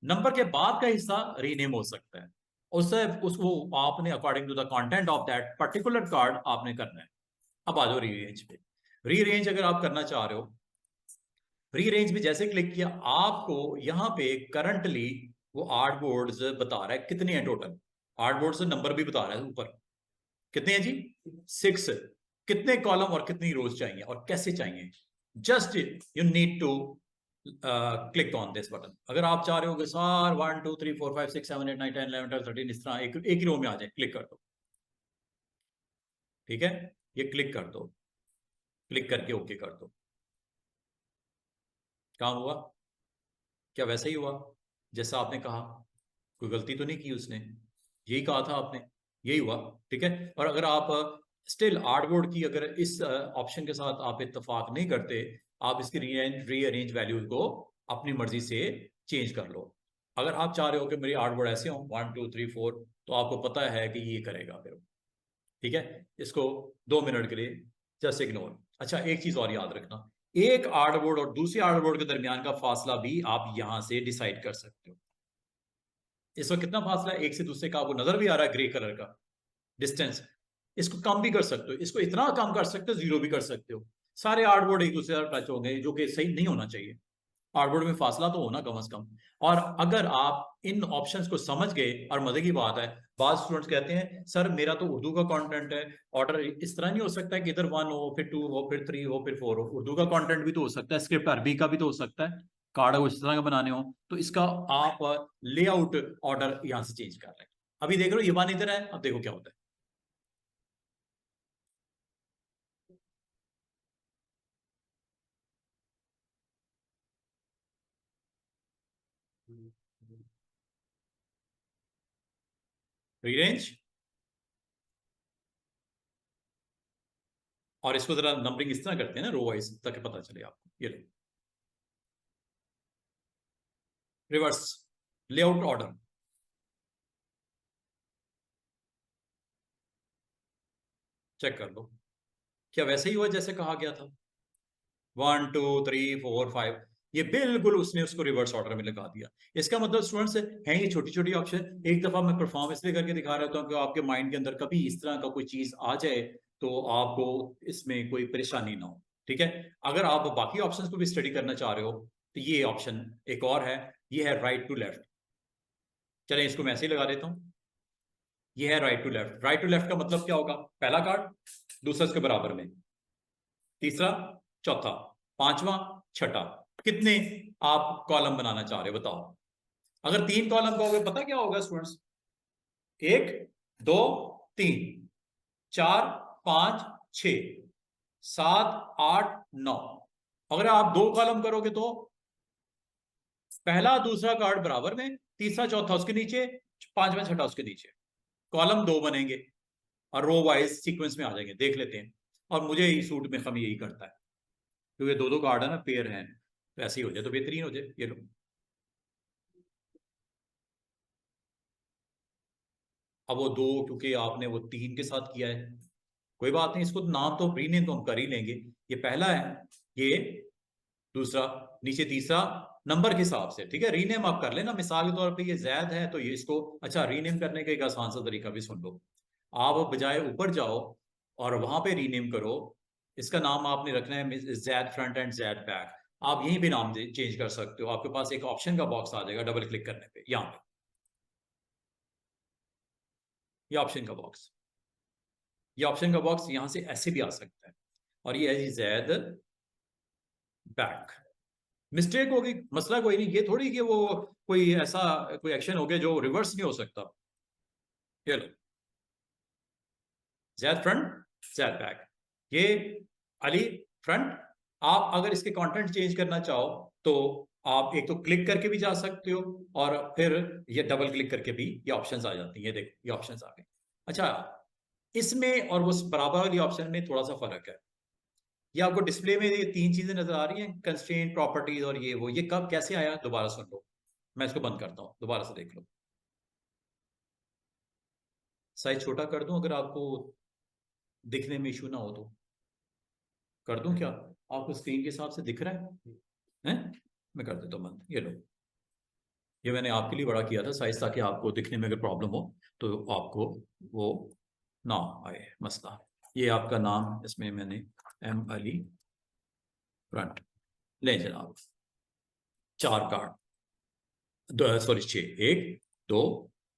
नंबर के बाद का हिस्सा रीनेम हो सकता है, उससे उसको आपने according to the content of that particular card आपने करना है। अब आ जाओ रीरेंज पे। रीरेंज अगर आप करना चाह रहे हो, रीरेंज में जैसे क्लिक किया, आपको यहां पे करंटली वो आर्ट बोर्ड्स बता रहा है कितने हैं टोटल, आर्ट बोर्ड्स नंबर भी बता रहा है ऊपर, कितने हैं जी, 6। कितने कॉलम और कितनी रोज चाहिए और कैसे चाहिए, just you need to click on this button. अगर आप चाह रहे हो कि सर 1 2 3 4 5 6 7 8 9 10 11 12 13 इस तरह एक ही रो में आ जाए, क्लिक कर दो, ठीक है, ये क्लिक कर दो, क्लिक करके ओके कर दो, काम हुआ, क्या वैसा ही हुआ जैसा आपने कहा, कोई गलती तो नहीं की उसने, यही कहा था आपने, यही हुआ, ठीक है। और अगर आप स्टिल आर्टबोर्ड की अगर इस ऑप्शन के साथ आप इत्तेफाक नहीं करते, आप इसकी रीअरेंज वैल्यू को अपनी मर्जी से चेंज कर लो। अगर आप चाह रहे हो कि मेरी आर्टबोर्ड ऐसे हो 1 2 3 4, तो आपको पता है कि ये करेगा फिर। ठीक है, इसको 2 मिनट के लिए जस्ट इग्नोर। अच्छा, एक चीज और याद रखना, एक आर्टबोर्ड और दूसरी आर्टबोर्ड के दरमियान का फासला भी आप यहां से डिसाइड कर सकते हो। इस वक्त कितना फासला है एक से दूसरे का, आपको नजर भी आ रहा है ग्रे कलर का डिस्टेंस। इसको कम भी कर सकते हो, इसको इतना कम कर सकते हो, जीरो भी कर सकते हो। सारे आर्टबोर्ड एक दूसरे से टच हो गए, जो कि सही नहीं होना चाहिए। आर्टबोर्ड में फासला तो होना कम से कम। और अगर आप इन ऑप्शंस को समझ गए, और मजे की बात है, बाद स्टूडेंट्स कहते हैं सर मेरा तो उर्दू का कंटेंट है, ऑर्डर इस तरह नहीं हो सकता है कि इधर 1 हो फिर 2 हो फिर 3 हो फिर 4 हो। उर्दू का कंटेंट भी तो हो सकता है, स्क्रिप्ट अरबी का भी तो हो सकता है, कार्ड को इस तरह का बनाने हो, तो इसका आप लेआउट ऑर्डर यहां से चेंज कर रहे हैं। अभी देख रहे हो ये 1 इधर है, अब देखो क्या होता है। रीरेंज, और इसको जरा नंबरिंग इस तरह करते हैं ना, रो वाइज, ताकि पता चले आपको। ये लो, रिवर्स लेआउट ऑर्डर। चेक कर लो, क्या वैसे ही हुआ जैसे कहा गया था? 1 2 3 4 5, ये बिल्कुल उसने उसको रिवर्स ऑर्डर में लगा दिया। इसका मतलब स्टूडेंट्स हैं ये छोटी छोटी ऑप्शन, एक दफा मैं परफॉर्म इसलिए करके दिखा रहा हूँ कि आपके माइंड के अंदर कभी इस तरह का कोई चीज आ जाए तो आपको इसमें कोई परेशानी ना हो। ठीक है, अगर आप बाकी ऑप्शंस को भी स्टडी करना चाह रहे हो, तो ये ऑप्शन एक और है, ये है राइट टू लेफ्ट। चलें इसको मैं ऐसे ही लगा देता हूँ, ये है right to left. Right to left का मतलब क्या होगा? पहला कार्ड दूसरा इसके बराबर में, तीसरा, चौथा, पांचवा, छठा। कितने आप कॉलम बनाना चाह रहे हो बताओ? अगर 3 कॉलम का होगा, पता क्या होगा स्टूडेंट्स? 1 2 3 4 5 6 7 8 9। अगर आप 2 कॉलम करोगे तो पहला दूसरा कार्ड बराबर में, तीसरा चौथा उसके नीचे, पांचवा छठा उसके नीचे, कॉलम 2 बनेंगे और रो वाइज सीक्वेंस में आ जाएंगे। देख लेते हैं। और मुझे ही सूट में हम यही करता है, क्योंकि 2 2 कार्ड है ना, पेयर हैं, तो ऐसे ही हो जाए तो बेहतरीन हो जाए। ये लो, अब वो 2 क्योंकि आपने वो 3 के साथ किया है, कोई बात नहीं, इसको नाम तो रीनेम तो हम कर ही लेंगे। ये पहला है, ये दूसरा, नीचे तीसरा, नंबर के हिसाब से। ठीक है, रीनेम आप कर लेना, मिसाल के तौर पे ये जैद है तो ये इसको, अच्छा रीनेम करने का एक आसान सा तरीका भी सुन लो। आप बजाय ऊपर जाओ और वहां पे रीनेम करो। इसका नाम आपने रखना है Zaid front end Zaid back. आप यहीं भी नाम चेंज कर सकते हो, आपके पास एक ऑप्शन का बॉक्स आ जाएगा डबल क्लिक करने पे, यहाँ पे ये ऑप्शन का बॉक्स, ये ऑप्शन का बॉक्स यहां से ऐसे भी आ सकता है। और ये है जी जैद बैक। मिस्टेक होगी, मसला कोई नहीं, ये थोड़ी कि वो कोई ऐसा कोई एक्शन हो गया जो रिवर्स नहीं हो सकता। ये लो, जैद फ्रंट जैद बैक, ये अली फ्रंट। आप अगर इसके कंटेंट चेंज करना चाहो तो आप एक तो क्लिक करके भी जा सकते हो, और फिर ये डबल क्लिक करके भी ये ऑप्शंस आ जाती हैं। ये देखो ये ऑप्शंस आ गए। अच्छा, इसमें और उस बराबर वाली ऑप्शन में थोड़ा सा फर्क है। ये आपको डिस्प्ले में ये 3 चीजें नजर आ रही हैं, कंस्ट्रेंट, प्रॉपर्टीज और ये वो, ये कब कैसे आया दोबारा सुन लो। मैं इसको बंद करता हूँ, दोबारा से देख लो। साइज छोटा कर दूं अगर आपको दिखने में इशू ना हो तो? कर दूं क्या? आपको स्क्रीन के हिसाब से दिख रहा है? मैं कर देता हूँ बंद। ये लो, ये मैंने आपके लिए बड़ा किया था साइज, ताकि आपको दिखने में अगर प्रॉब्लम हो तो आपको वो ना आए मसला। ये आपका नाम इसमें मैंने एम अली फ्रंट, ले जनाब, 4 कार्ड, सॉरी 6, 1 2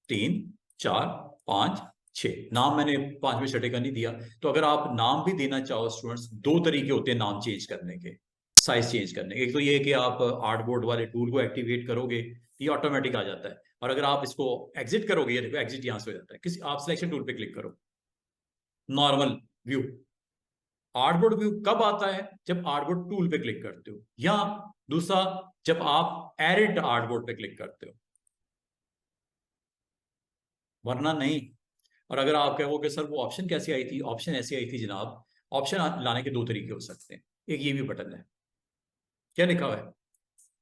3 4 5 6 नाम मैंने 5वें छठे का नहीं दिया। तो अगर आप नाम भी देना चाहो स्टूडेंट्स, 2 तरीके होते हैं नाम चेंज करने के, साइज चेंज करने के। एक तो ये है कि आप आर्टबोर्ड वाले टूल को एक्टिवेट करोगे, ये ऑटोमेटिक आ जाता है। और अगर आप इसको एग्जिट करोगे, ये देखो एग्जिट यहां से हो जाता है, किसी आप सिलेक्शन टूल पे क्लिक करो, नॉर्मल व्यू। आर्टबोर्ड व्यू कब आता है? जब आर्टबोर्ड टूल पे क्लिक करते हो, या दूसरा जब आप एडिट आर्टबोर्ड पे क्लिक करते हो, वरना नहीं। और अगर आप कहोगे सर वो ऑप्शन कैसे आई थी, ऑप्शन ऐसी आई थी जनाब, ऑप्शन लाने के 2 तरीके हो सकते हैं। एक ये भी बटन है, क्या लिखा हुआ है,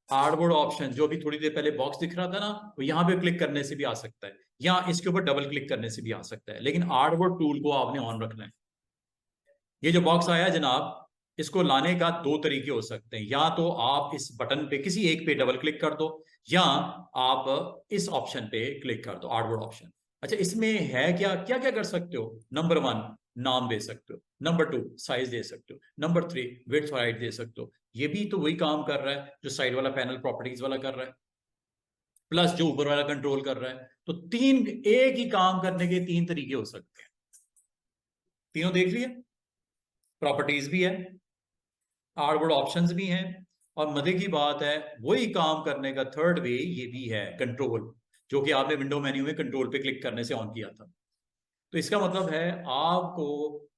हार्डबोर्ड ऑप्शन, जो भी थोड़ी देर पहले बॉक्स दिख रहा था ना, वो यहाँ पे क्लिक करने से भी आ सकता है, या इसके ऊपर डबल क्लिक करने से भी आ सकता है, लेकिन हार्डबोर्ड टूल को आपने ऑन रखना है। ये जो बॉक्स आया जनाब, इसको लाने का 2 तरीके हो सकते हैं, या तो आप इस बटन पे किसी एक पे डबल क्लिक कर दो, या आप इस ऑप्शन पे क्लिक कर दो, हार्डबोर्ड ऑप्शन। अच्छा, इसमें है क्या क्या क्या कर सकते हो? नंबर 1 नाम दे सकते हो, नंबर 2 साइज दे सकते हो, नंबर 3 विड्थ और हाइट दे सकते हो। ये भी तो वही काम कर रहा है जो साइड वाला पैनल प्रॉपर्टीज वाला कर रहा है, प्लस जो ऊपर वाला कंट्रोल कर रहा है। तो एक ही काम करने के 3 तरीके हो सकते हैं। तीनों देख लिए, प्रॉपर्टीज भी है, हार्डबोर्ड ऑप्शंस भी हैं, और मजे की बात है वही काम करने का थर्ड वे ये भी है, कंट्रोल, जो कि आपने विंडो मेन्यू में कंट्रोल पे क्लिक करने से ऑन किया था। तो इसका मतलब है आपको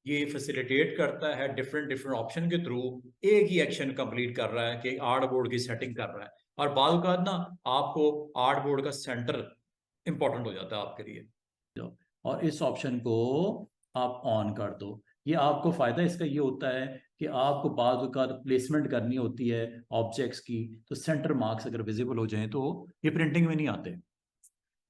ये फैसिलिटेट करता है डिफरेंट डिफरेंट ऑप्शन के थ्रू एक ही एक्शन कंप्लीट कर रहा है कि हार्डबोर्ड की सेटिंग कर रहा है। और बाद का ना आपको हार्डबोर्ड का सेंटर इंपॉर्टेंट हो जाता है आपके लिए, और इस ऑप्शन को आप ऑन कर दो। ये आपको फायदा इसका ये होता है कि आपको बाद का प्लेसमेंट करनी होती है ऑब्जेक्ट्स की, तो सेंटर मार्क्स अगर विजिबल हो जाए तो ये प्रिंटिंग में नहीं आते,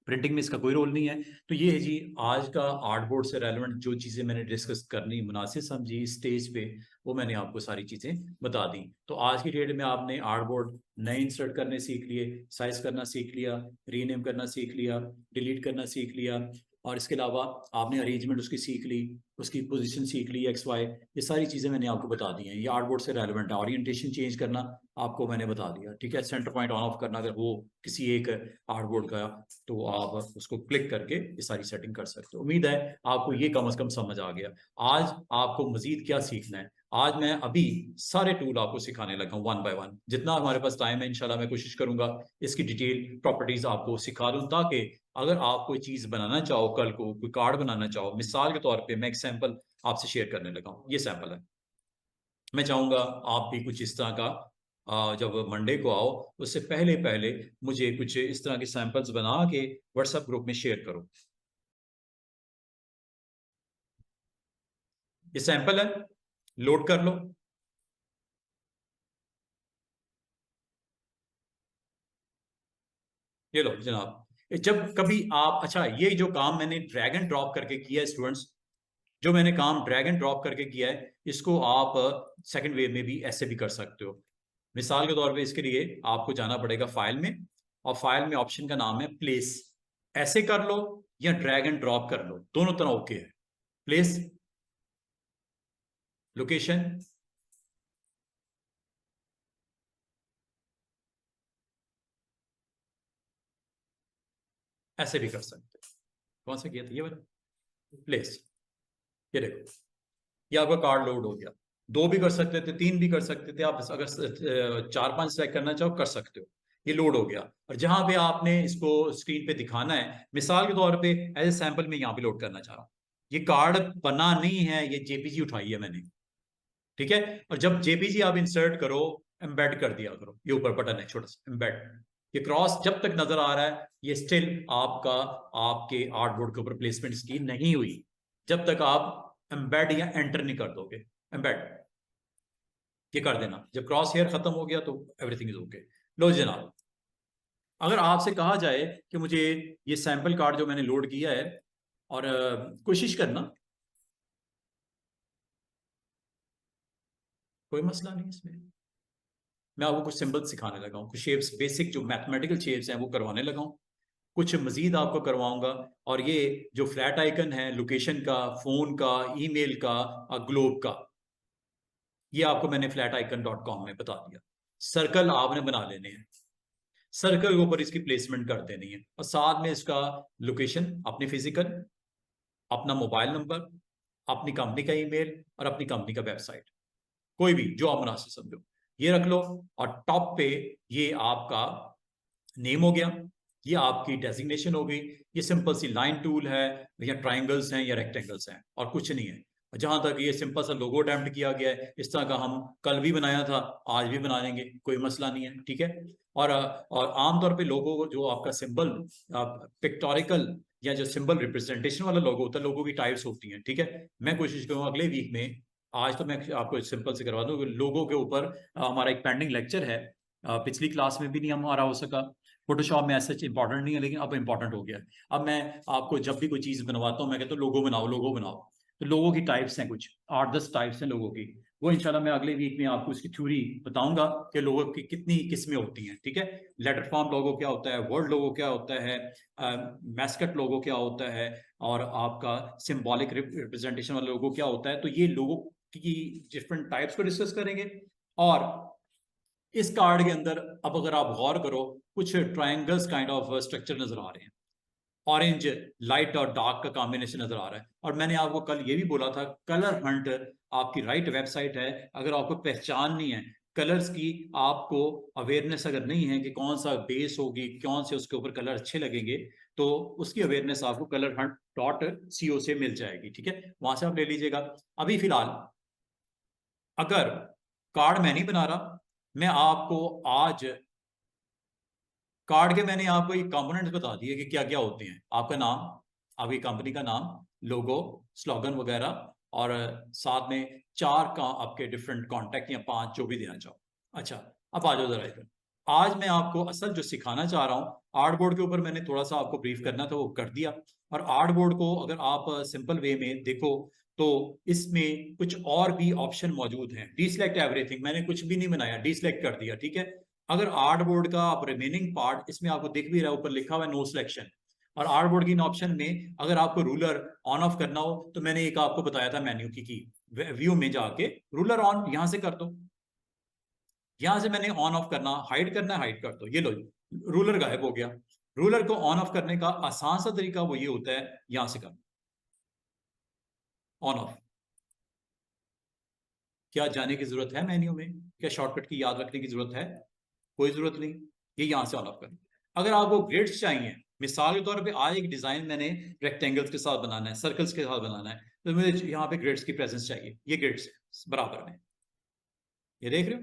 प्रिंटिंग में इसका कोई रोल नहीं है। तो ये है जी आज का आर्टबोर्ड से रेलेवेंट जो चीज़ें मैंने डिस्कस करनी मुनासिब समझी स्टेज पे, वो मैंने आपको सारी चीज़ें बता दी। तो आज की डेट में आपने आर्टबोर्ड नए इंसर्ट करने सीख लिए, साइज करना सीख लिया, रीनेम करना सीख लिया, डिलीट करना सीख लिया, और इसके अलावा आपने अरेंजमेंट उसकी सीख ली, उसकी पोजीशन सीख ली, एक्स वाई, ये सारी चीज़ें मैंने आपको बता दी हैं। ये आर्टबोर्ड से रेलेवेंट है। ओरिएंटेशन चेंज करना आपको मैंने बता दिया, ठीक है। सेंटर पॉइंट ऑन ऑफ करना अगर वो किसी एक आर्टबोर्ड का, तो आप उसको क्लिक करके ये सारी सेटिंग कर सकते हो। उम्मीद है आपको ये कम से कम समझ आ गया। आज आपको मजीद क्या सीखना है, आज मैं अभी सारे टूल आपको सिखाने लगा हूँ 1 बाय 1। जितना हमारे पास टाइम है इंशाल्लाह मैं कोशिश करूंगा इसकी डिटेल प्रॉपर्टीज आपको सिखा दूं, ताकि अगर आप कोई चीज बनाना चाहो, कल को कोई कार्ड बनाना चाहो, मिसाल के तौर पर मैं एक सैंपल आपसे शेयर करने लगा हूँ। ये सैंपल है, मैं चाहूंगा आप भी कुछ इस तरह का जब मंडे को आओ उससे पहले पहले मुझे कुछ इस तरह के सैंपल्स बना के व्हाट्सएप ग्रुप में शेयर करो। ये सैंपल है, लोड कर लो। ये लो जनाब, जब कभी आप, अच्छा ये जो काम मैंने ड्रैग एंड ड्रॉप करके किया है स्टूडेंट्स, जो मैंने काम ड्रैग एंड ड्रॉप करके किया है, इसको आप सेकंड वे में भी ऐसे भी कर सकते हो। मिसाल के तौर पे इसके लिए आपको जाना पड़ेगा फाइल में, और फाइल में ऑप्शन का नाम है प्लेस। ऐसे कर लो या ड्रैग एंड ड्रॉप कर लो, दोनों तरह ओके है। प्लेस, लोकेशन, ऐसे भी कर सकते हो। कौन सा किया था, ये वाला प्लेस। ये देखो, ये आपका कार्ड लोड हो गया। 2 भी कर सकते थे, 3 भी कर सकते थे आप, अगर 4-5 सेलेक्ट करना चाहो कर सकते हो। ये लोड हो गया, और जहां पे आपने इसको स्क्रीन पे दिखाना है, मिसाल के तौर पे एज ए सैंपल में यहाँ पे लोड करना चाह रहा हूँ। ये कार्ड बना नहीं है, ये जेपीजी उठाई है मैंने, ठीक है। और जब जेपीजी आप इंसर्ट करो, एम्बेड कर दिया करो, ये ऊपर बटन है छोटा सा एम्बेड। ये क्रॉस जब तक नजर आ रहा है ये स्टिल आपका, आपके आर्टबोर्ड के ऊपर प्लेसमेंट इसकी नहीं हुई, जब तक आप एम्बेड या एंटर नहीं कर दोगे। एम्बेड ये कर देना, जब क्रॉस हेयर खत्म हो गया तो एवरीथिंग इज ओके। लो जनाब, अगर आपसे कहा जाए कि मुझे ये सैंपल कार्ड जो मैंने लोड किया है, और कोशिश करना, कोई मसला नहीं इसमें, मैं आपको कुछ सिंबल सिखाने लगा हूँ, कुछ शेप्स, बेसिक जो मैथमेटिकल शेप्स हैं वो करवाने लगा हूँ, कुछ मजीद आपको करवाऊंगा। और ये जो फ्लैट आइकन है लोकेशन का, फोन का, ईमेल का, ग्लोब का, ये आपको मैंने flaticon.com में बता दिया। सर्कल आपने बना लेने हैं, सर्कल के ऊपर इसकी प्लेसमेंट कर देनी है, और साथ में इसका लोकेशन, अपनी फिजिकल, अपना मोबाइल नंबर, अपनी कंपनी का ईमेल, और अपनी कंपनी का वेबसाइट, कोई भी जो आप मुनासिब समझो ये रख लो। और टॉप पे ये आपका नेम हो गया, ये आपकी डेजिग्नेशन हो गई। ये सिंपल सी लाइन टूल है, या ट्राइंगल्स हैं या रेक्टेंगल्स हैं, और कुछ नहीं है। जहां तक ये सिंपल सा लोगो अटेम्प्ट किया गया है, इस तरह का हम कल भी बनाया था, आज भी बना लेंगे, कोई मसला नहीं है, ठीक है। और आमतौर पे लोगो जो आपका सिंबल पिक्टोरिकल या जो सिंबल रिप्रेजेंटेशन वाला लोगो होता है, लोगो की टाइप्स होती हैं, ठीक है। मैं कोशिश करूंगा अगले वीक में, आज तो मैं आपको सिंपल से करवा दूं, लोगो के ऊपर हमारा एक पेंडिंग लेक्चर है, पिछली क्लास में भी नहीं हमारा हो सका। फोटोशॉप में ऐसा इंपॉर्टेंट नहीं है, लेकिन अब इंपॉर्टेंट हो गया। अब मैं आपको जब भी कोई चीज बनवाता हूँ, मैं कहता हूँ लोगो बनाओ, लोगो बनाओ। तो लोगों की टाइप्स हैं, कुछ 8-10 टाइप्स हैं लोगों की। वो इंशाल्लाह मैं अगले वीक में आपको इसकी थ्योरी बताऊंगा कि लोगों की कितनी किस्में होती हैं, ठीक है। लेटर फॉर्म लोगो क्या होता है, वर्ड लोगो क्या होता है, मैस्कट लोगो क्या होता है, और आपका सिंबॉलिक रिप्रेजेंटेशन वाला लोगो क्या होता है। तो ये लोगो की डिफरेंट टाइप्स को डिस्कस करेंगे। और इस कार्ड के अंदर अब अगर आप गौर करो, कुछ ट्रायंगल्स काइंड ऑफ स्ट्रक्चर नजर आ रहे हैं, ऑरेंज लाइट और डार्क का कॉम्बिनेशन नजर आ रहा है। और मैंने आपको कल ये भी बोला था, कलर हंट आपकी राइट वेबसाइट है। अगर आपको पहचान नहीं है कलर्स की, आपको अवेयरनेस अगर नहीं है कि कौन सा बेस होगी, कौन से उसके ऊपर कलर अच्छे लगेंगे, तो उसकी अवेयरनेस आपको colorhunt.co से मिल जाएगी, ठीक है। वहां से आप ले लीजिएगा। अभी फिलहाल अगर कार्ड मैं नहीं बना रहा, मैं आपको आज कार्ड के मैंने आपको ये कंपोनेंट्स बता दिए कि क्या क्या होते हैं। आपका नाम, आपकी कंपनी का नाम, लोगो, स्लोगन वगैरह, और साथ में 4 का आपके डिफरेंट कॉन्टेक्ट या 5 जो भी देना चाहो। अच्छा, अब आ जाओ जरा इधर। आज मैं आपको असल जो सिखाना चाह रहा हूँ, आर्ट बोर्ड के ऊपर मैंने थोड़ा सा आपको ब्रीफ करना था, वो कर दिया। और आर्ट बोर्ड को अगर आप सिंपल वे में देखो, तो इसमें कुछ और भी ऑप्शन मौजूद हैं। डीसिलेक्ट एवरीथिंग, मैंने कुछ भी नहीं बनाया, डीसिलेक्ट कर दिया, ठीक है। अगर आर्ट बोर्ड का आप रिमेनिंग पार्ट, इसमें आपको दिख भी रहा है ऊपर लिखा हुआ है नो सिलेक्शन। और आर्ट बोर्ड की इन ऑप्शन में अगर आपको रूलर ऑन ऑफ करना हो, तो मैंने एक आपको बताया था मेन्यू की व्यू में जाके रूलर ऑन यहां से कर दो। यहां से मैंने ऑन ऑफ करना, हाइड करना, हाइड कर दो, ये लो रूलर गायब हो गया। रूलर को ऑन ऑफ करने का आसान सा तरीका वो ये होता है, यहां से कर ऑन ऑफ। क्या जाने की जरूरत है मेन्यू में? क्या शॉर्टकट की याद रखने की जरूरत है? कोई जरूरत नहीं, ये यहां से ऑन ऑफ कर। अगर आपको ग्रिड्स चाहिए, मिसाल के तौर पे आज एक डिजाइन मैंने रेक्टेंगल्स के साथ बनाना है, सर्कल्स के साथ बनाना है, तो मुझे यहाँ पे ग्रिड्स की प्रेजेंस चाहिए। ये ग्रिड्स बराबर में, ये देख रहे हो,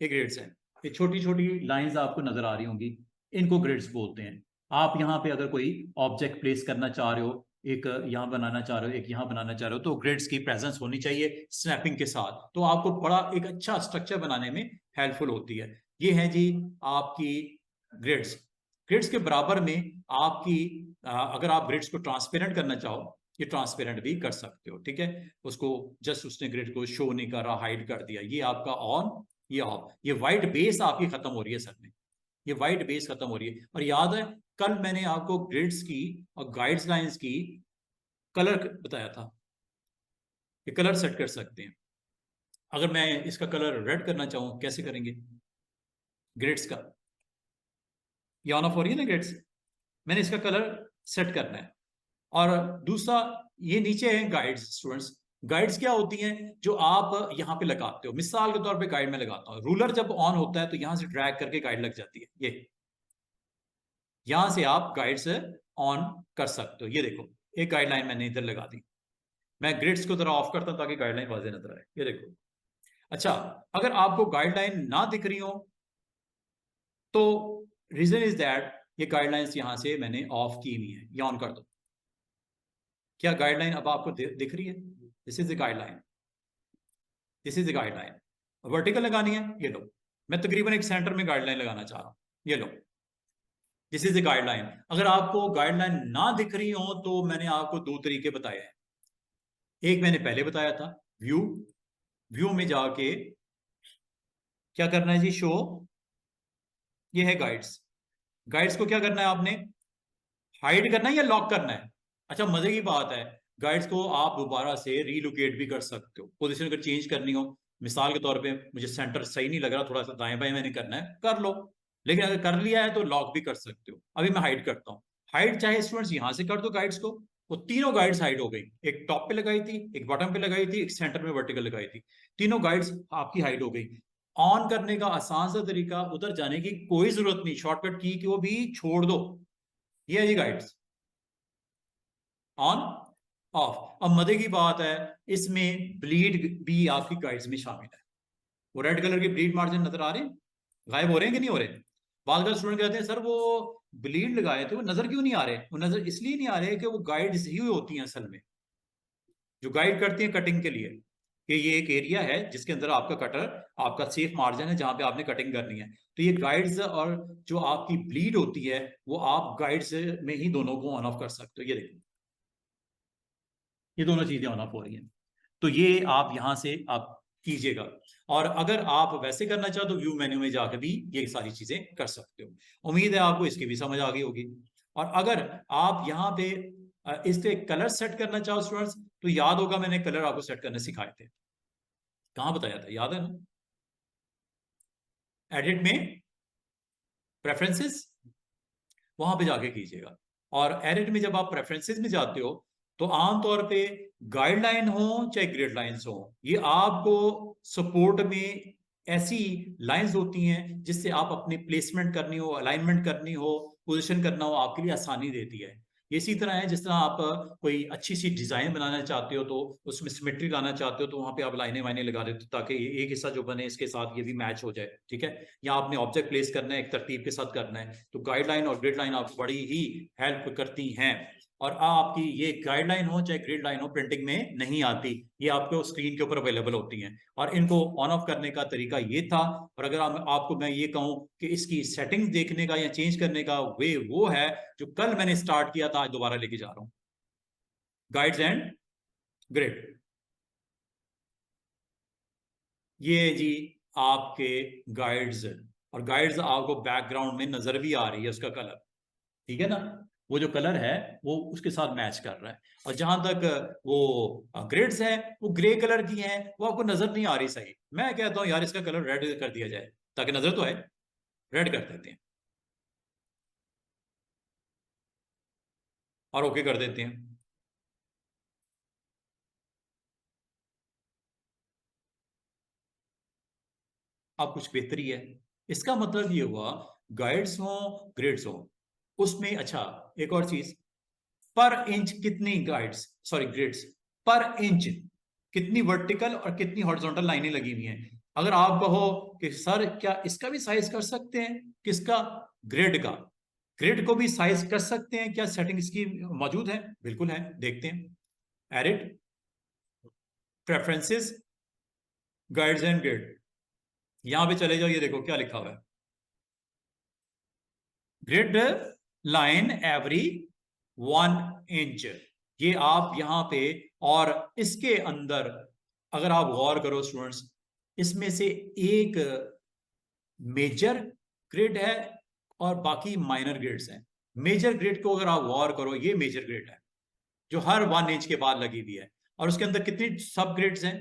ये ग्रिड्स है। ये छोटी छोटी लाइंस आपको नजर आ रही होंगी, इनको ग्रिड्स बोलते हैं। आप यहाँ पे अगर कोई ऑब्जेक्ट प्लेस करना चाह रहे हो, एक यहाँ बनाना चाह रहे हो, एक यहाँ बनाना चाह रहे हो, तो ग्रिड्स की प्रेजेंस होनी चाहिए स्नैपिंग के साथ, तो आपको बड़ा एक अच्छा स्ट्रक्चर बनाने में हेल्पफुल होती है। ये है जी आपकी ग्रिड्स। ग्रिड्स के बराबर में आपकी अगर आप ग्रिड्स को ट्रांसपेरेंट करना चाहो, ये ट्रांसपेरेंट भी कर सकते हो, ठीक है। उसको जस्ट उसने ग्रिड को शो नहीं कर रहा, हाइड कर दिया, ये आपका ऑन, ये ऑफ। ये व्हाइट बेस आपकी खत्म हो रही है सर में, ये व्हाइट बेस खत्म हो रही है। और याद है कल मैंने आपको ग्रिड्स की और गाइडलाइंस की कलर बताया था, ये कलर सेट कर सकते हैं। अगर मैं इसका कलर रेड करना चाहूं, कैसे करेंगे? ग्रिड्स का, ये ऑन ऑफ हो रही है ना ग्रिड्स, मैंने इसका कलर सेट करना है। और दूसरा, ये नीचे है गाइड्स। स्टूडेंट्स, गाइड्स क्या होती हैं? जो आप यहाँ पे लगाते हो। मिसाल के तौर पे गाइड में लगाता हूँ, रूलर जब ऑन होता है तो यहां से ड्रैग करके गाइड लग जाती है, ये यहां से आप गाइड्स ऑन कर सकते हो। ये देखो, एक गाइडलाइन मैंने इधर लगा दी। मैं ग्रिड्स को जरा ऑफ करता हूं ताकि गाइडलाइन वाजे नजर आए, ये देखो। अच्छा, अगर आपको गाइडलाइन ना दिख रही हो, तो रीजन इज दैट ये गाइडलाइंस यहां से मैंने ऑफ की हुई है, ये ऑन कर दो। क्या गाइडलाइन अब आपको दिख रही है? This is the guideline, this is the guideline. Vertical लगानी है, ये लो। मैं तकरीबन एक सेंटर में गाइडलाइन लगाना चाह रहा हूं, ये लो, दिस इज द गाइडलाइन। अगर आपको गाइडलाइन ना दिख रही हो, तो मैंने आपको 2 तरीके बताए हैं। एक मैंने पहले बताया था, व्यू, व्यू में जाके क्या करना है जी, शो, ये है गाइड्स। गाइड्स को क्या करना है आपने? हाइड करना है या लॉक करना है? अच्छा, मजे की बात है, गाइड्स को आप दोबारा से रीलोकेट भी कर सकते हो। पोजीशन अगर चेंज करनी हो, मिसाल के तौर पे मुझे सेंटर सही नहीं लग रहा, थोड़ा सा दाएं बाएं मैंने करना है, कर लो। लेकिन अगर कर लिया है तो लॉक भी कर सकते हो। अभी मैं हाइड करता हूँ। हाइड चाहे स्टूडेंट्स यहां से कर दो गाइड्स को, वो तीनों गाइड्स हाइड हो गई। एक टॉप पे लगाई थी, एक बॉटम पे लगाई थी, एक सेंटर में वर्टिकल लगाई थी, तीनों गाइड्स आपकी हाइड हो गई। ऑन करने का आसान सा तरीका, उधर जाने की कोई जरूरत नहीं, शॉर्टकट की वो भी छोड़ दो। ये है जी गाइड्स, ऑन ऑफ। अब मजे की बात है, इसमें ब्लीड भी आपकी गाइड्स में शामिल है। वो रेड कलर के ब्लीड मार्जिन नजर आ रहे हैं, गायब हो रहे हैं कि नहीं हो रहे? बाद का स्टूडेंट कहते हैं सर वो ब्लीड लगाए थे वो नजर क्यों नहीं आ रहे? वो नजर इसलिए नहीं आ रहे कि वो गाइड्स ही होती हैं असल में, जो गाइड करती हैं कटिंग के लिए, कि ये एक एरिया है जिसके अंदर आपका कटर, आपका सेफ मार्जिन है जहां पे आपने कटिंग करनी है। तो ये गाइड्स और जो आपकी ब्लीड होती है वो आप गाइड्स में ही दोनों को ऑन ऑफ कर सकते हो। ये देखिए, ये दोनों चीजें ऑन ऑफ हो रही हैं। तो ये आप यहां से आप कीजिएगा। और अगर आप वैसे करना चाहो तो व्यू मेन्यू में जाकर भी ये सारी चीजें कर सकते हो। उम्मीद है आपको इसकी भी समझ आ गई होगी। और अगर आप यहाँ पे इसके कलर सेट करना चाहो स्टूडेंट्स, तो याद होगा मैंने कलर आपको सेट करने सिखाए थे, कहाँ बताया था, याद है ना? एडिट में प्रेफरेंसेस, वहां पे जाके कीजिएगा। और एडिट में जब आप प्रेफरेंसेस में जाते हो तो आमतौर पे गाइडलाइन हो चाहे ग्रिड लाइंस हो, ये आपको सपोर्ट में ऐसी लाइंस होती हैं जिससे आप अपनी प्लेसमेंट करनी हो, अलाइनमेंट करनी हो, पोजीशन करना हो, आपके लिए आसानी देती है। ये इसी तरह है जिस तरह आप कोई अच्छी सी डिजाइन बनाना चाहते हो तो उसमें सिमेट्री लाना चाहते हो तो वहां पे आप लाइनें वाइनें लगा देते हो ताकि एक हिस्सा जो बने इसके साथ ये भी मैच हो जाए, ठीक है? या आपने ऑब्जेक्ट प्लेस करना है एक तरतीब के साथ करना है, तो गाइडलाइन और ग्रिड लाइन आपको बड़ी ही हेल्प करती हैं। और आपकी ये गाइडलाइन हो चाहे ग्रिड लाइन हो प्रिंटिंग में नहीं आती, ये आपको स्क्रीन के ऊपर अवेलेबल होती हैं। और इनको ऑन ऑफ करने का तरीका ये था। और अगर आपको मैं ये कहूं कि इसकी सेटिंग्स देखने का या चेंज करने का वे वो है जो कल मैंने स्टार्ट किया था, आज दोबारा लेके जा रहा हूं, गाइड्स एंड ग्रिड। ये जी आपके गाइड्स, और गाइड्स आपको बैकग्राउंड में नजर भी आ रही है उसका कलर, ठीक है ना? वो जो कलर है वो उसके साथ मैच कर रहा है। और जहां तक वो ग्रिड्स है वो ग्रे कलर की हैं, वो आपको नजर नहीं आ रही सही। मैं कहता हूं यार इसका कलर रेड कर दिया जाए ताकि नजर तो आए, रेड कर देते हैं और ओके कर देते हैं। अब कुछ बेहतरी है। इसका मतलब ये हुआ गाइड्स हो ग्रिड्स हो उसमें, अच्छा एक और चीज, पर इंच कितनी गाइड्स, सॉरी ग्रिड्स, पर इंच कितनी वर्टिकल और कितनी हॉरिजॉन्टल लाइनें लगी हुई हैं। अगर आप कहो कि सर क्या इसका भी साइज कर सकते हैं, किसका, ग्रिड का, ग्रिड को भी साइज कर सकते हैं क्या, सेटिंग इसकी मौजूद है? बिल्कुल है, देखते हैं। Edit, preferences, guides and grid, यहां पे चले जाओ, ये देखो क्या लिखा हुआ है, ग्रिड लाइन एवरी 1 इंच। ये आप यहां पे, और इसके अंदर अगर आप गौर करो स्टूडेंट्स, इसमें से एक मेजर ग्रिड है और बाकी माइनर ग्रिड्स हैं। मेजर ग्रिड को अगर आप गौर करो, ये मेजर ग्रिड है जो हर 1 इंच के बाद लगी हुई है। और उसके अंदर कितनी सब ग्रिड्स हैं,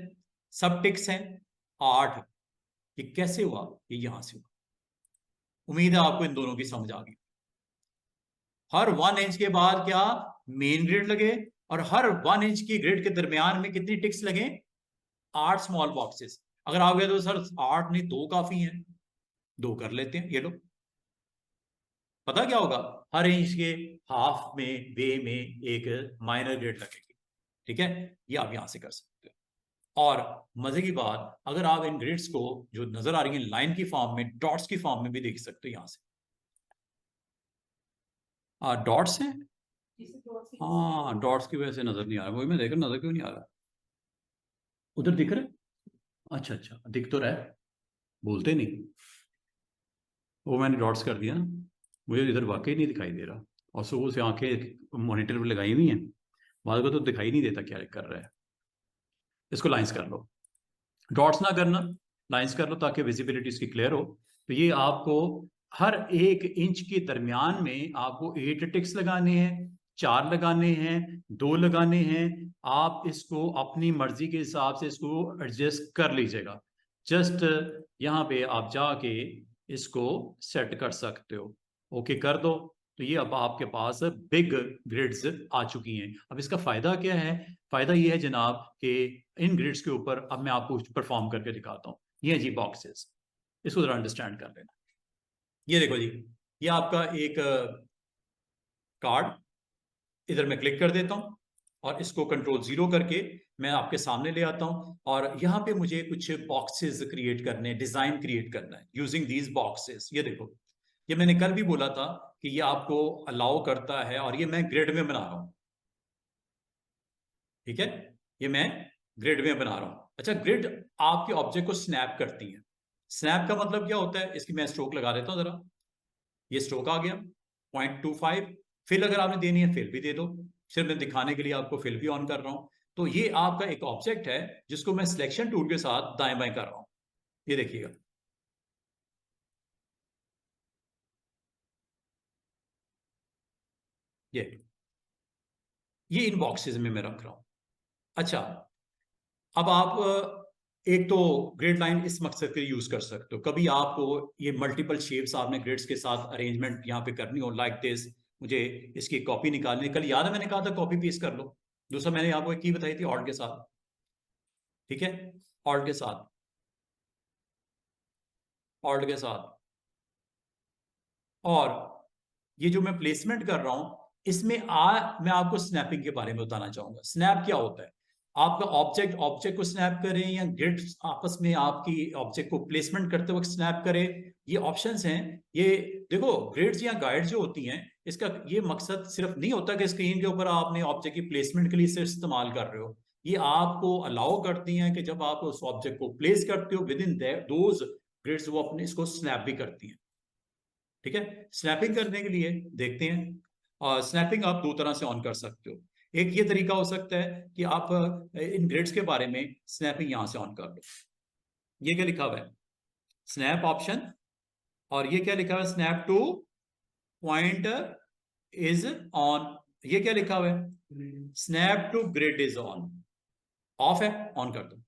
सब टिक्स हैं, 8। ये कैसे हुआ? ये यहां से हुआ। उम्मीद है आपको इन दोनों की समझ आ गई। हर 1 इंच के बाद क्या मेन ग्रिड लगे, और हर 1 इंच की ग्रिड के दरमियान में कितनी टिक्स लगे, 8 स्मॉल बॉक्सेस। अगर आप कहे तो सर 8 नहीं 2 काफी हैं, 2 कर लेते हैं, ये लो। पता क्या होगा, हर इंच के हाफ में वे में एक माइनर ग्रिड लगेगी, ठीक है? ये आप यहां से कर सकते हो। और मजे की बात, अगर आप इन ग्रिड्स को जो नजर आ रही है लाइन की फॉर्म में, डॉट्स की फॉर्म में भी देख सकते हो यहां से। डॉट्स हैं, हाँ डॉट्स की वजह से नजर नहीं आ रहा, वही मैं देख रहा हूं, नजर क्यों नहीं आ रहा? उधर दिख रहा है, अच्छा अच्छा दिख तो रहा है, बोलते नहीं। वो मैंने डॉट्स कर दिया ना, मुझे इधर वाकई नहीं दिखाई दे रहा। और सुबह से आंखें मॉनिटर पर लगाई हुई हैं, बाद को तो दिखाई नहीं देता क्या कर रहा है। इसको लाइंस कर लो, डॉट्स ना करना, लाइंस कर लो ताकि विजिबिलिटी इसकी क्लियर हो। तो ये आपको हर 1 इंच के दरमियान में आपको 8 टिक्स लगाने हैं, 4 लगाने हैं, 2 लगाने हैं। आप इसको अपनी मर्जी के हिसाब से इसको एडजस्ट कर लीजिएगा। जस्ट यहाँ पे आप जाके इसको सेट कर सकते हो, ओके कर दो। तो ये अब आपके पास बिग ग्रिड्स आ चुकी हैं। अब इसका फायदा क्या है? फायदा ये है जनाब कि इन ग्रिड्स के ऊपर अब मैं आपको परफॉर्म करके दिखाता हूँ। ये जी बॉक्सेस, इसको जरा अंडरस्टैंड कर लेना। ये देखो जी, ये आपका एक कार्ड, इधर मैं क्लिक कर देता हूं और इसको कंट्रोल 0 करके मैं आपके सामने ले आता हूं। और यहां पे मुझे कुछ बॉक्सेस क्रिएट करने, डिजाइन क्रिएट करना है यूजिंग दीज बॉक्सेस। ये देखो, ये मैंने कल भी बोला था कि ये आपको अलाउ करता है, और ये मैं ग्रिड में बना रहा हूं, ठीक है, ये मैं ग्रिड में बना रहा हूं। अच्छा, ग्रिड आपके ऑब्जेक्ट को स्नैप करती है। स्नैप का मतलब क्या होता है, इसकी मैं स्ट्रोक लगा देता हूं जरा। ये स्ट्रोक आ गया 0.25। फिल अगर आपने देनी है फिल भी दे दो, सिर्फ मैं दिखाने के लिए आपको फिल भी ऑन कर रहा हूं। तो ये आपका एक ऑब्जेक्ट है जिसको मैं सिलेक्शन टूल के साथ दाएं बाएं कर रहा हूं। ये देखिएगा, ये इन बॉक्सेस में मैं रख रहा हूं। अच्छा, अब आप एक तो ग्रिड लाइन इस मकसद के लिए यूज कर सकते हो। कभी आपको ये मल्टीपल शेप्स आपने ग्रिड्स के साथ अरेंजमेंट यहाँ पे करनी हो, लाइक दिस, मुझे इसकी कॉपी निकालनी, कल याद है मैंने कहा था कॉपी पेस्ट कर लो। दूसरा मैंने आपको एक की बताई थी, ऑल्ट के साथ, ठीक है, ऑल्ट के साथ, ऑल्ट के साथ। और ये जो मैं प्लेसमेंट कर रहा हूं, इसमें मैं आपको स्नैपिंग के बारे में बताना चाहूंगा। स्नैप क्या होता है, आपका ऑब्जेक्ट ऑब्जेक्ट को स्नैप करे या ग्रिड आपस में आपकी ऑब्जेक्ट को प्लेसमेंट करते वक्त स्नैप करे, ये ऑप्शंस हैं। ये देखो, ग्रिड्स या गाइड जो होती हैं, इसका ये मकसद सिर्फ नहीं होता कि स्क्रीन के ऊपर आपने ऑब्जेक्ट की प्लेसमेंट के लिए सिर्फ इस्तेमाल कर रहे हो। ये आपको अलाउ करती हैं कि जब आप उस ऑब्जेक्ट को प्लेस करते हो विद इन दोज ग्रिड्स, वो अपने इसको स्नैप भी करती हैं, ठीक है। स्नैपिंग करने के लिए देखते हैं, और स्नैपिंग आप दो तरह से ऑन कर सकते हो। एक ये तरीका हो सकता है कि आप इन ग्रिड्स के बारे में स्नैपिंग यहां से ऑन कर लो। ये क्या लिखा हुआ है, स्नैप ऑप्शन, और ये क्या लिखा हुआ है, snap to point is on. ये क्या लिखा हुआ है, snap to grid is on. Off है, ऑन कर दो।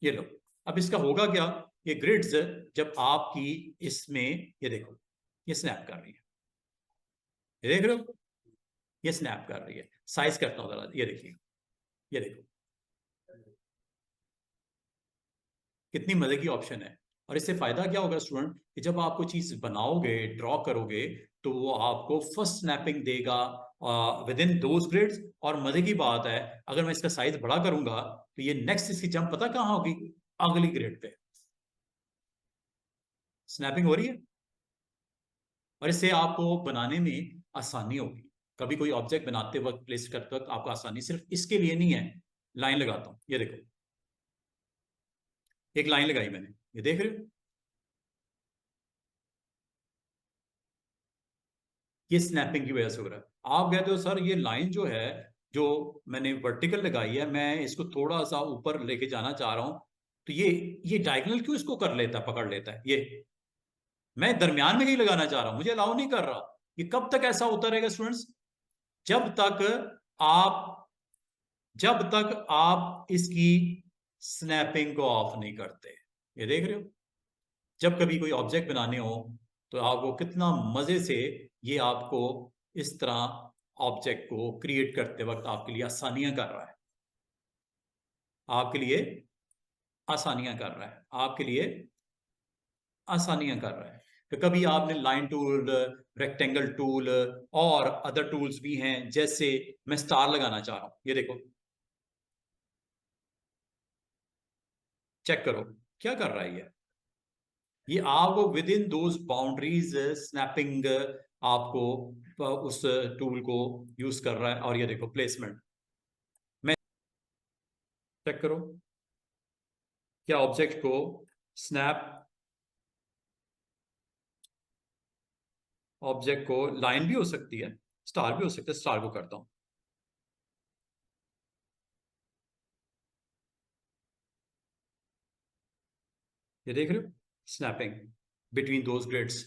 ये लो, अब इसका होगा क्या, ये ग्रिड्स जब आपकी इसमें, ये देखो, ये स्नैप कर रही है, ये देख रहे हो, ये स्नैप कर रही है। साइज करता हूं जरा, ये देखिए, ये देखो कितनी मजे की ऑप्शन है। और इससे फायदा क्या होगा स्टूडेंट, कि जब आप कोई चीज बनाओगे, ड्रॉ करोगे, तो वो आपको फर्स्ट स्नैपिंग देगा विद इन दोज ग्रिड्स। और मजे की बात है, अगर मैं इसका साइज बड़ा करूंगा, तो ये नेक्स्ट इसकी जंप पता कहां होगी, अगली ग्रिड पे स्नैपिंग हो रही है। और इससे आपको बनाने में आसानी होगी। कभी कोई ऑब्जेक्ट बनाते वक्त, प्लेस करते वक्त आपको आसानी, सिर्फ इसके लिए नहीं है। लाइन लगाता हूं, ये देखो, एक लाइन लगाई मैंने, ये देख रहे हो, ये स्नैपिंग की वजह से हो रहा है। आप कहते हो सर ये लाइन जो है, जो मैंने वर्टिकल लगाई है, मैं इसको थोड़ा सा ऊपर लेके जाना चाह रहा हूं, तो ये डायगोनल क्यों इसको कर लेता है, पकड़ लेता है। ये मैं दरमियान में कहीं लगाना चाह रहा हूं, मुझे अलाउ नहीं कर रहा। ये कब तक ऐसा होता रहेगा स्टूडेंट्स, जब तक आप जब तक आप इसकी स्नैपिंग को ऑफ नहीं करते। ये देख रहे हो, जब कभी कोई ऑब्जेक्ट बनाने हो, तो आपको कितना मजे से ये आपको इस तरह ऑब्जेक्ट को क्रिएट करते वक्त आपके लिए आसानियां कर रहा है, आपके लिए आसानियां कर रहा है, आपके लिए आसानियां कर रहा है। तो कभी आपने लाइन टूल, रेक्टेंगल टूल, और अदर टूल्स भी हैं, जैसे मैं स्टार लगाना चाह रहा हूं, ये देखो, चेक करो क्या कर रहा है ये आपको with in those boundaries snapping आपको उस टूल को यूज कर रहा है। और ये देखो प्लेसमेंट, मैं चेक करो क्या ऑब्जेक्ट को स्नैप, ऑब्जेक्ट को लाइन भी हो सकती है, स्टार भी हो सकता है, स्टार को करता हूं, ये देख रहे हो, स्नैपिंग बिटवीन दोज ग्रिड्स।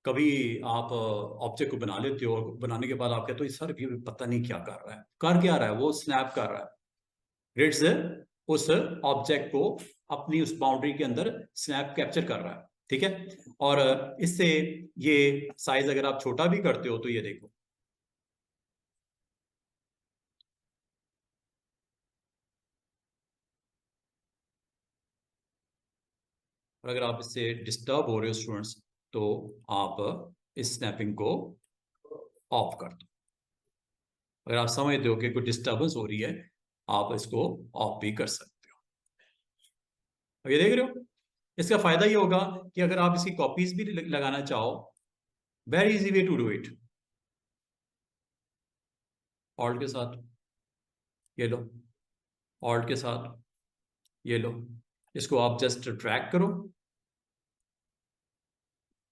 कभी आप ऑब्जेक्ट को बना लेते हो, और बनाने के बाद आप कहते हो सर ये पता नहीं क्या कर रहा है, कर क्या रहा है, वो स्नैप कर रहा है। ग्रिड्स उस ऑब्जेक्ट को अपनी उस बाउंड्री के अंदर स्नैप कैप्चर कर रहा है, ठीक है। और इससे ये साइज अगर आप छोटा भी करते हो, तो ये देखो, और अगर आप इससे डिस्टर्ब हो रहे हो स्टूडेंट्स, तो आप इस स्नैपिंग को ऑफ कर दो। अगर आप समझते हो कि कोई डिस्टर्बेंस हो रही है, आप इसको ऑफ भी कर सकते हो। ये देख रहे हो, इसका फायदा ये होगा कि अगर आप इसकी कॉपीज भी लगाना चाहो, very easy way to do it. Alt के साथ ये लो, ऑल्ट के साथ ये लो, इसको आप जस्ट ड्रैग करो,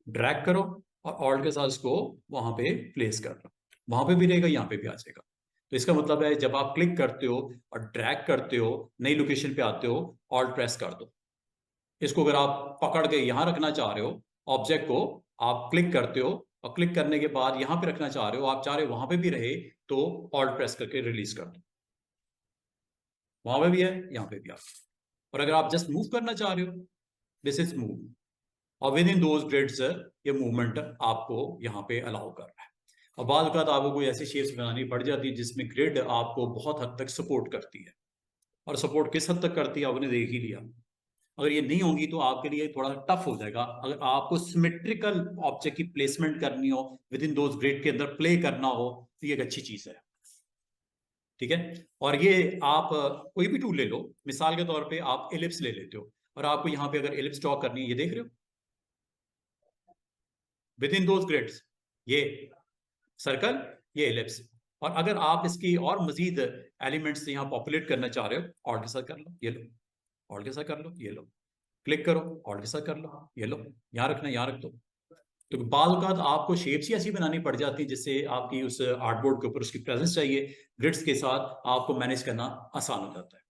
ड्रैग करो, और ऑल्ट के साथ इसको वहां पे प्लेस कर लो, वहां पे भी रहेगा, यहाँ पे भी आ जाएगा। तो इसका मतलब है जब आप क्लिक करते हो और ड्रैग करते हो, नई लोकेशन पे आते हो, ऑल्ट प्रेस कर दो। इसको अगर आप पकड़ के यहां रखना चाह रहे हो, ऑब्जेक्ट को आप क्लिक करते हो, और क्लिक करने के बाद यहां पे रखना चाह रहे हो, आप चाह रहे हो वहां पे भी रहे, तो ऑल्ट प्रेस करके रिलीज कर दो, वहां पे भी है, यहाँ पे भी आ गया। और अगर आप जस्ट मूव करना चाह रहे हो, दिस इज मूव, और विद इन दोज ग्रिड्स ये मूवमेंट आपको यहाँ पे अलाउ कर रहा है। और बाद में आपको कोई ऐसी शेप्स बनानी पड़ जाती है जिसमें ग्रिड आपको बहुत हद तक सपोर्ट करती है, और सपोर्ट किस हद तक करती है आपने देख ही लिया। अगर ये नहीं होगी तो आपके लिए थोड़ा टफ हो जाएगा। अगर आपको सिमेट्रिकल ऑब्जेक्ट की प्लेसमेंट करनी हो, विद इन दोज ग्रिड के अंदर प्ले करना हो, तो ये एक अच्छी चीज है। ठीक है। और ये आप कोई भी टूल ले लो, मिसाल के तौर पे आप एलिप्स ले लेते हो, और आपको यहाँ पे अगर एलिप्स ड्रॉ करनी है, ये देख रहे हो, विद इन दोज ग्रिड्स ये सर्कल, ये एलिप्स। और अगर आप इसकी और मजीद एलिमेंट्स यहाँ पॉपुलेट करना चाह रहे हो, ऑल्ट के साथ कर लो, ये लो, ऑल्ट के साथ कर लो, ये लो, क्लिक करो, ऑल्ट के साथ कर लो, ये लो, यहाँ रखना, यहाँ रख दो। तो बाल का आपको शेप्स ही ऐसी बनानी पड़ जाती है जिससे आपकी उस आर्टबोर्ड के ऊपर उसकी प्रेजेंस चाहिए, ग्रिड्स के साथ आपको मैनेज करना आसान हो जाता है।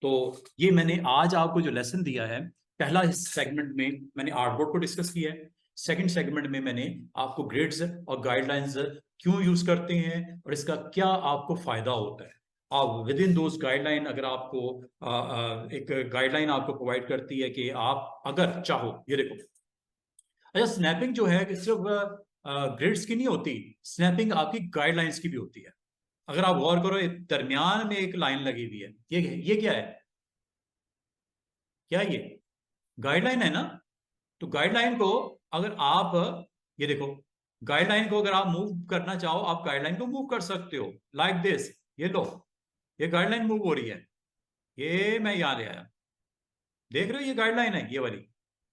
तो ये मैंने आज आपको जो लेसन दिया है, पहला इस सेगमेंट में मैंने आर्टबोर्ड को डिस्कस किया है, सेकंड सेगमेंट में मैंने आपको ग्रिड्स और गाइडलाइंस क्यों यूज करते हैं और इसका क्या आपको फायदा होता है। आप विद इन दोज गाइडलाइन, अगर आपको एक गाइडलाइन आपको प्रोवाइड करती है कि आप अगर चाहो, ये देखो, अच्छा स्नैपिंग जो है कि सिर्फ ग्रिड्स की नहीं होती, स्नैपिंग आपकी गाइडलाइंस की भी होती है। अगर आप गौर करो, दरमियान में एक लाइन लगी हुई है, ये क्या है, क्या ये गाइडलाइन है ना। तो गाइडलाइन को अगर आप, ये देखो, गाइडलाइन को अगर आप मूव करना चाहो, आप गाइडलाइन को मूव कर सकते हो, लाइक दिस, ये लो, ये गाइडलाइन मूव हो रही है, ये मैं यहां ले आया, देख रहे हो, ये गाइडलाइन है, ये वाली,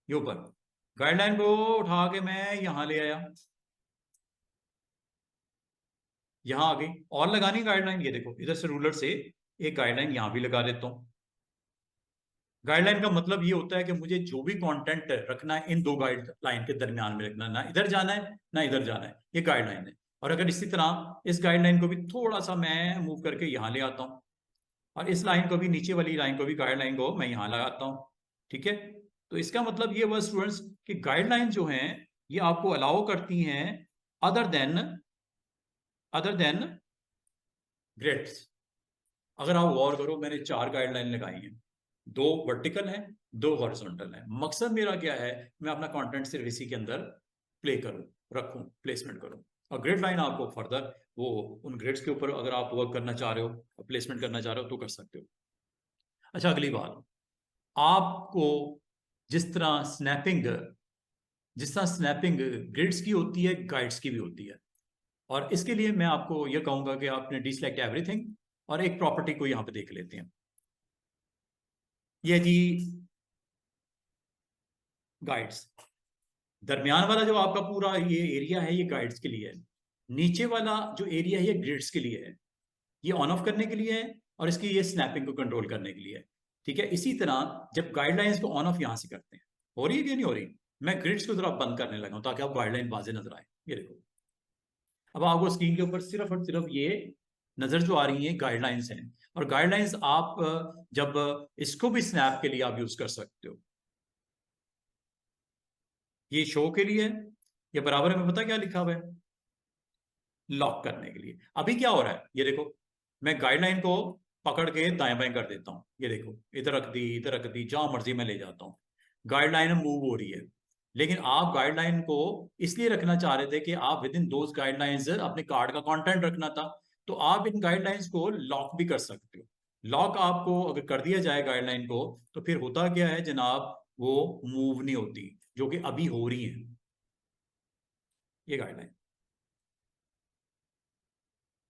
ये ऊपर गाइडलाइन को उठा के मैं यहां ले आया, यहां आ गई। और लगानी गाइडलाइन, ये देखो, इधर से रूलर से एक गाइडलाइन यहां भी लगा देता हूं। गाइडलाइन का मतलब ये होता है कि मुझे जो भी कंटेंट रखना है इन दो गाइडलाइन के दरमियान में रखना, ना इधर जाना है ना इधर जाना है, ये गाइडलाइन है। और अगर इसी तरह इस गाइडलाइन को भी थोड़ा सा मैं मूव करके यहाँ ले आता हूँ, और इस लाइन को भी, नीचे वाली लाइन को भी, गाइडलाइन को मैं यहाँ लगाता हूँ। ठीक है। तो इसका मतलब ये हुआ स्टूडेंट्स कि गाइडलाइन जो है ये आपको अलाउ करती हैं other than, other than grids. अगर आप गौर करो, मैंने 4 गाइडलाइन लगाई हैं, 2 वर्टिकल हैं, 2 हॉरिजॉन्टल हैं। मकसद मेरा क्या है, मैं अपना कंटेंट सिर्फ इसी के अंदर प्ले करूं, रखूं, प्लेसमेंट करूं। और ग्रिड लाइन आपको फर्दर वो उन ग्रिड्स के ऊपर अगर आप वर्क करना चाह रहे हो, प्लेसमेंट करना चाह रहे हो, तो कर सकते हो। अच्छा, अगली बात, आपको जिस तरह स्नैपिंग, जिस तरह स्नैपिंग ग्रिड्स की होती है, गाइड्स की भी होती है। और इसके लिए मैं आपको यह कहूंगा कि आपने डिसलाइक एवरीथिंग और एक प्रॉपर्टी को यहां पे देख लेते हैं। ये जी गाइड्स, दरमियान वाला जो आपका पूरा ये एरिया है, ये गाइड्स के लिए है। नीचे वाला जो एरिया है, ये ग्रिड्स के लिए है, ये ऑन ऑफ करने के लिए है, और इसकी ये स्नैपिंग को कंट्रोल करने के लिए है। ठीक है। इसी तरह जब गाइडलाइंस को ऑन ऑफ यहां से करते हैं, हो रही है कि नहीं हो रही, मैं ग्रिड्स को जरा बंद करने लगा हूं ताकि आप गाइडलाइन वाजे नजर आए। ये देखो, अब आपको स्क्रीन के ऊपर सिर्फ और सिर्फ ये नजर जो आ रही है गाइडलाइंस हैं। और गाइडलाइंस आप जब इसको भी स्नैप के लिए आप यूज कर सकते हो, ये शो के लिए, ये बराबर में पता क्या लिखा हुआ है, लॉक करने के लिए। अभी क्या हो रहा है, ये देखो, मैं गाइडलाइन को पकड़ के दाएं बाएं कर देता हूं, ये देखो, इधर रख दी, इधर रख दी, जहां मर्जी में ले जाता हूं, गाइडलाइन मूव हो रही है। लेकिन आप गाइडलाइन को इसलिए रखना चाह रहे थे कि आप विद इन दोज गाइडलाइंस अपने कार्ड का कंटेंट रखना था, तो आप इन गाइडलाइंस को लॉक भी कर सकते हो। लॉक आपको अगर कर दिया जाए गाइडलाइन को, तो फिर होता क्या है जनाब, वो मूव नहीं होती, जो कि अभी हो रही है। ये गाइडलाइन,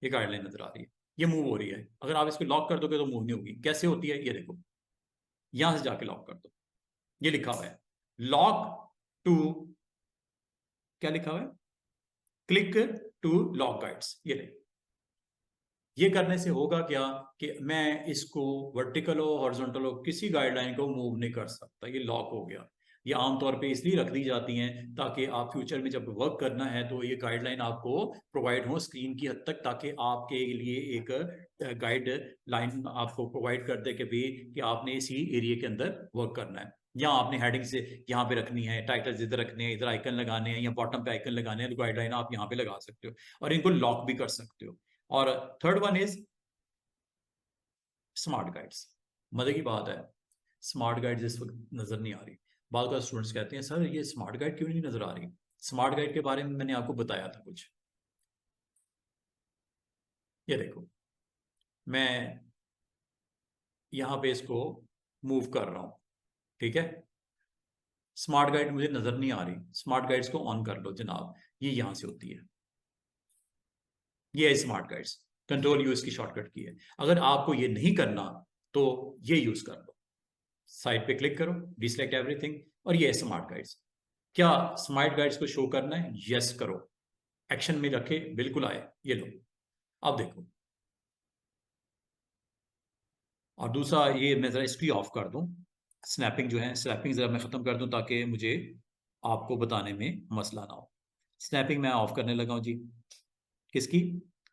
ये गाइडलाइन नजर आ रही है, ये मूव हो रही है। अगर आप इसको लॉक कर दोगे तो मूव नहीं होगी। कैसे होती है, ये देखो, यहां से जाके लॉक कर दो, ये लिखा हुआ है लॉक टू, क्या लिखा हुआ है, क्लिक टू लॉक गाइड्स, ये ले। ये करने से होगा क्या कि मैं इसको वर्टिकल हो हॉरिजॉन्टल हो किसी गाइडलाइन को मूव नहीं कर सकता, ये लॉक हो गया। ये आमतौर पे इसलिए रख दी जाती हैं ताकि आप फ्यूचर में जब वर्क करना है तो ये गाइडलाइन आपको प्रोवाइड हो स्क्रीन की हद तक, ताकि आपके लिए एक गाइड लाइन आपको प्रोवाइड कर दे कि भी कि आपने इसी एरिया के अंदर वर्क करना है। या आपने हेडिंग से यहाँ पे रखनी है, टाइटल्स इधर रखने हैं, इधर आइकन लगाने हैं या बॉटम पे आइकन लगाने हैं, तो गाइडलाइन आप यहाँ पे लगा सकते हो और इनको लॉक भी कर सकते हो। और third one is smart guides. मजे की बात है, स्मार्ट गाइड्स इस वक्त नजर नहीं आ रही। बाद का स्टूडेंट्स कहते हैं सर ये स्मार्ट गाइड क्यों नहीं नजर आ रही। स्मार्ट गाइड के बारे में मैंने आपको बताया था कुछ, ये देखो मैं यहां पे इसको मूव कर रहा हूं, ठीक है। स्मार्ट गाइड मुझे नजर नहीं आ रही, स्मार्ट गाइड्स को ऑन कर लो जनाब, ये यहां से होती है, ये है स्मार्ट गाइड्स। कंट्रोल यूज की शॉर्टकट की है। अगर आपको ये नहीं करना तो ये यूज कर लो, साइड पे क्लिक करो, डिसलेक्ट एवरीथिंग, और ये है स्मार्ट गाइड्स। क्या स्मार्ट गाइड्स को शो करना है? यस करो, एक्शन में रखे, बिल्कुल आए, ये लो। अब देखो, और दूसरा ये मैं जरा इसकी ऑफ कर दूं, स्नैपिंग जो है, स्नैपिंग जरा मैं खत्म कर दूं ताकि मुझे आपको बताने में मसला ना हो। स्नैपिंग मैं ऑफ करने लगा हूं जी, किसकी?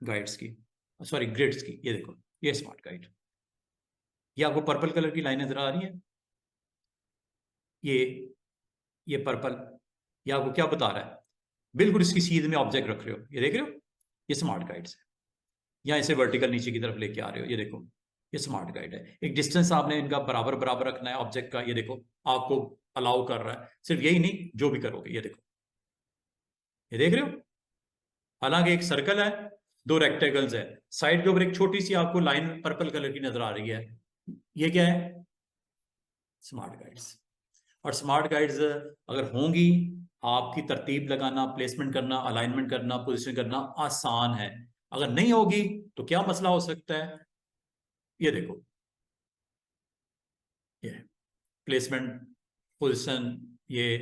गाइड्स की, सॉरी ग्रिड्स की। ये देखो, ये स्मार्ट गाइड, ये आपको पर्पल कलर की लाइन नजर आ रही है, ये ये पर्पल, ये आपको क्या बता रहा है? बिल्कुल इसकी सीध में ऑब्जेक्ट रख रहे हो, ये देख रहे हो, ये स्मार्ट गाइड्स है। या इसे वर्टिकल नीचे की तरफ लेके आ रहे हो, ये देखो, ये स्मार्ट गाइड है। एक डिस्टेंस आपने इनका बराबर बराबर रखना है ऑब्जेक्ट का, ये देखो आपको अलाउ कर रहा है। सिर्फ यही नहीं, जो भी करोगे, ये देखो, ये देख रहे हो। हालांकि एक सर्कल है, दो रेक्टेगल्स है, साइड के ऊपर एक छोटी सी आपको लाइन पर्पल कलर की नजर आ रही है, ये क्या है? Smart guides. और स्मार्ट गाइड्स अगर होंगी, आपकी तरतीब लगाना, प्लेसमेंट करना, अलाइनमेंट करना, पोजीशन करना आसान है। अगर नहीं होगी तो क्या मसला हो सकता है? ये देखो, ये प्लेसमेंट, पोजीशन, ये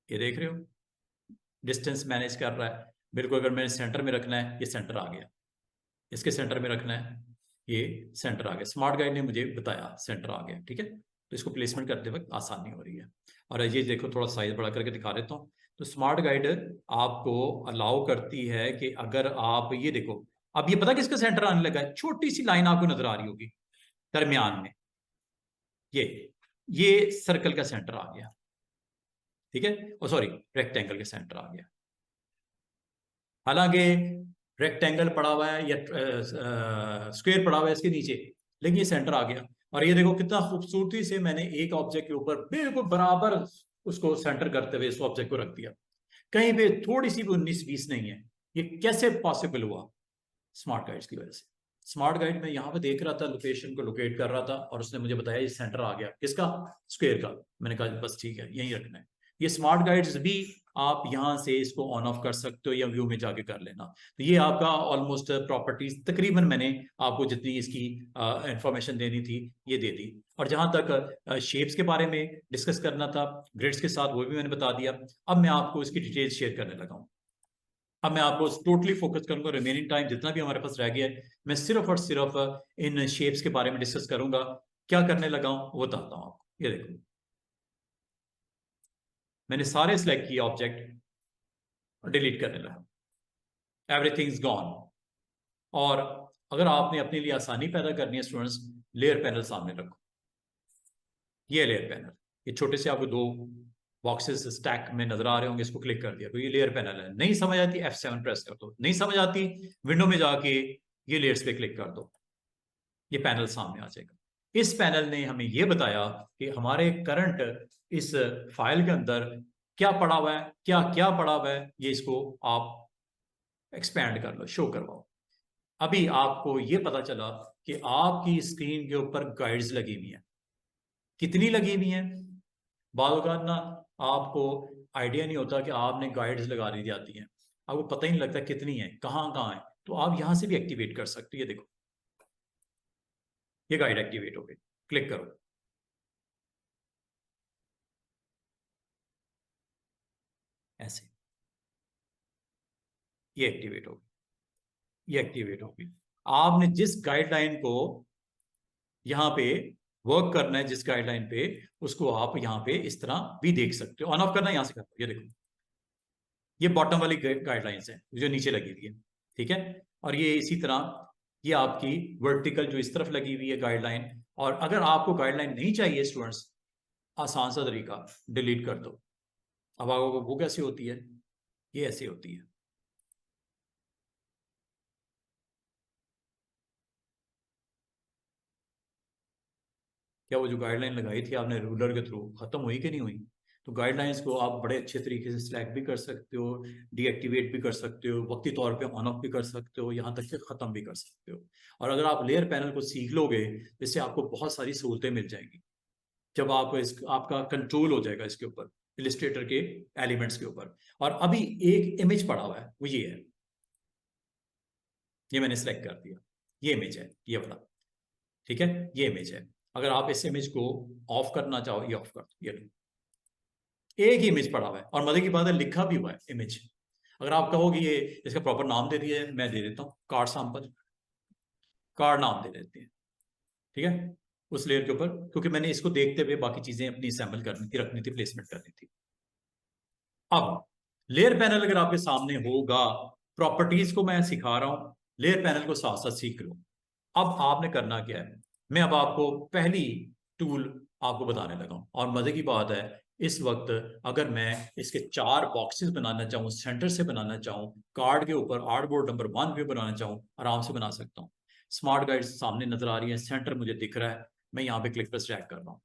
देख रहे हो, डिस्टेंस मैनेज कर रहा है बिल्कुल। अगर मैंने सेंटर में रखना है, ये सेंटर आ गया, इसके सेंटर में रखना है, ये सेंटर आ गया, स्मार्ट गाइड ने मुझे बताया सेंटर आ गया, ठीक है। तो इसको प्लेसमेंट करते वक्त आसानी हो रही है। और ये देखो, थोड़ा साइज बड़ा करके दिखा देता हूँ। तो स्मार्ट गाइड आपको अलाउ करती है कि अगर आप, ये देखो, अब ये पता किसका सेंटर आने लगा है? छोटी सी लाइन आपको नजर आ रही होगी दरमियान में, ये ये सर्कल का सेंटर आ गया, ठीक है, और सॉरी रेक्टेंगल के सेंटर आ गया। हालांकि रेक्टेंगल पड़ा हुआ है या स्क्वायर पड़ा हुआ है इसके नीचे, लेकिन ये सेंटर आ गया। और ये देखो कितना खूबसूरती से मैंने एक ऑब्जेक्ट के ऊपर बिल्कुल बराबर उसको सेंटर करते हुए इस ऑब्जेक्ट को रख दिया, कहीं पे थोड़ी सी भी 19-20 नहीं है। ये कैसे पॉसिबल हुआ? स्मार्ट गाइड्स की वजह से। स्मार्ट गाइड में यहाँ पे देख रहा था, लोकेशन को लोकेट कर रहा था, और उसने मुझे बताया ये सेंटर आ गया, किसका? स्क्वायर का। मैंने कहा बस ठीक है, यहीं रखना है। ये स्मार्ट गाइड्स भी आप यहाँ से इसको ऑन ऑफ कर सकते हो या व्यू में जाके कर लेना। तो ये आपका ऑलमोस्ट प्रॉपर्टीज तकरीबन मैंने आपको जितनी इसकी इंफॉर्मेशन देनी थी ये दे दी। और जहां तक शेप्स के बारे में डिस्कस करना था ग्रिड्स के साथ, वो भी मैंने बता दिया। अब मैं आपको इसकी डिटेल्स शेयर करने लगा हूँ। अब मैं आपको टोटली फोकस करूंगा, रिमेनिंग टाइम जितना भी हमारे पास रह गया है मैं सिर्फ और सिर्फ इन शेप्स के बारे में डिस्कस करूंगा। क्या करने लगा हूं वो बताता हूं आपको। ये देखो, मैंने सारे सिलेक्ट किए ऑब्जेक्ट और डिलीट करने लगा, एवरीथिंग इज गॉन। और अगर आपने अपने लिए आसानी पैदा करनी है स्टूडेंट्स, लेयर पैनल सामने रखो, ये लेयर पैनल, ये छोटे से आपको दो बॉक्सेस स्टैक में नजर आ रहे होंगे, इसको क्लिक कर दिया तो ये लेयर पैनल है। नहीं समझ आती F7 प्रेस कर दो, नहीं समझ आती विंडो में जाके ये लेयर्स पे क्लिक कर दो, ये पैनल सामने आ जाएगा। इस पैनल ने हमें ये बताया कि हमारे करंट इस फाइल के अंदर क्या पड़ा हुआ है, क्या क्या पड़ा हुआ है, ये इसको आप एक्सपैंड कर लो, शो करवाओ। अभी आपको ये पता चला कि आपकी स्क्रीन के ऊपर गाइड्स लगी हुई हैं। कितनी लगी हुई हैं? बालगान ना, आपको आइडिया नहीं होता कि आपने गाइड्स लगा दी जाती हैं, आपको पता ही नहीं लगता कितनी है, कहाँ कहाँ है। तो आप यहां से भी एक्टिवेट कर सकते हो। ये देखो, ये गाइड एक्टिवेट हो गई, क्लिक करो, ऐसे। ये एक्टिवेट होगी, ये एक्टिवेट होगी। आपने जिस गाइडलाइन को यहाँ पे वर्क करना है, जिस गाइडलाइन पे, उसको आप यहाँ पे इस तरह भी देख सकते हो। ऑन ऑफ करना है, यहाँ से करना, ये देखो, ये बॉटम वाली गाइडलाइंस है जो नीचे लगी हुई है, ठीक है। और ये इसी तरह ये आपकी वर्टिकल जो इस तरफ लगी हुई है गाइडलाइन। और अगर आपको गाइडलाइन नहीं चाहिए स्टूडेंट्स, आसान सा तरीका, डिलीट कर दो। अब आपको वो कैसे होती है, ये ऐसे होती है। क्या वो जो गाइडलाइन लगाई थी आपने रूलर के थ्रू, खत्म हुई कि नहीं हुई? तो गाइडलाइंस को आप बड़े अच्छे तरीके से सिलेक्ट भी कर सकते हो, डीएक्टिवेट भी कर सकते हो, वक्ती तौर पे ऑन ऑफ भी कर सकते हो, यहाँ तक कि खत्म भी कर सकते हो। और अगर आप लेयर पैनल को सीख लोगे, इससे आपको बहुत सारी सहूलतें मिल जाएंगी। जब आप आपका कंट्रोल हो जाएगा इसके ऊपर, इलिस्ट्रेटर के एलिमेंट्स के ऊपर। और अभी एक इमेज पड़ा हुआ है, वो ये है, ये मैंने सेलेक्ट कर दिया, ये इमेज है, ये वाला, ठीक है, ये इमेज है। अगर आप इस इमेज को ऑफ करना चाहो, ये ऑफ कर दो, ये लो, एक ही इमेज पड़ा हुआ है। और मजे की बात है, लिखा भी हुआ है इमेज। अगर आप कहोगे ये इसका प्रॉपर नाम दे दिया है, मैं दे देता हूँ, कार्ड सैंपल, कार्ड नाम दे देते हैं, ठीक है, उस लेयर के ऊपर, क्योंकि मैंने इसको देखते हुए बाकी चीजें अपनी सैंपल करनी थी, रखनी थी, प्लेसमेंट करनी थी। अब लेयर पैनल अगर आपके सामने होगा, प्रॉपर्टीज को मैं सिखा रहा हूं, लेयर पैनल को साथ साथ सीख लो। अब आपने करना क्या है, मैं अब आपको पहली टूल आपको बताने लगा हूं। और मजे की बात है, इस वक्त अगर मैं इसके 4 बॉक्सेस बनाना चाहूँ, सेंटर से बनाना चाहूँ, कार्ड के ऊपर आर्ट बोर्ड नंबर 1 पे बनाना चाहूँ, आराम से बना सकता हूँ। स्मार्ट गाइड सामने नजर आ रही है, सेंटर मुझे दिख रहा है, मैं यहाँ पे क्लिक पर ड्रैग कर रहा हूँ।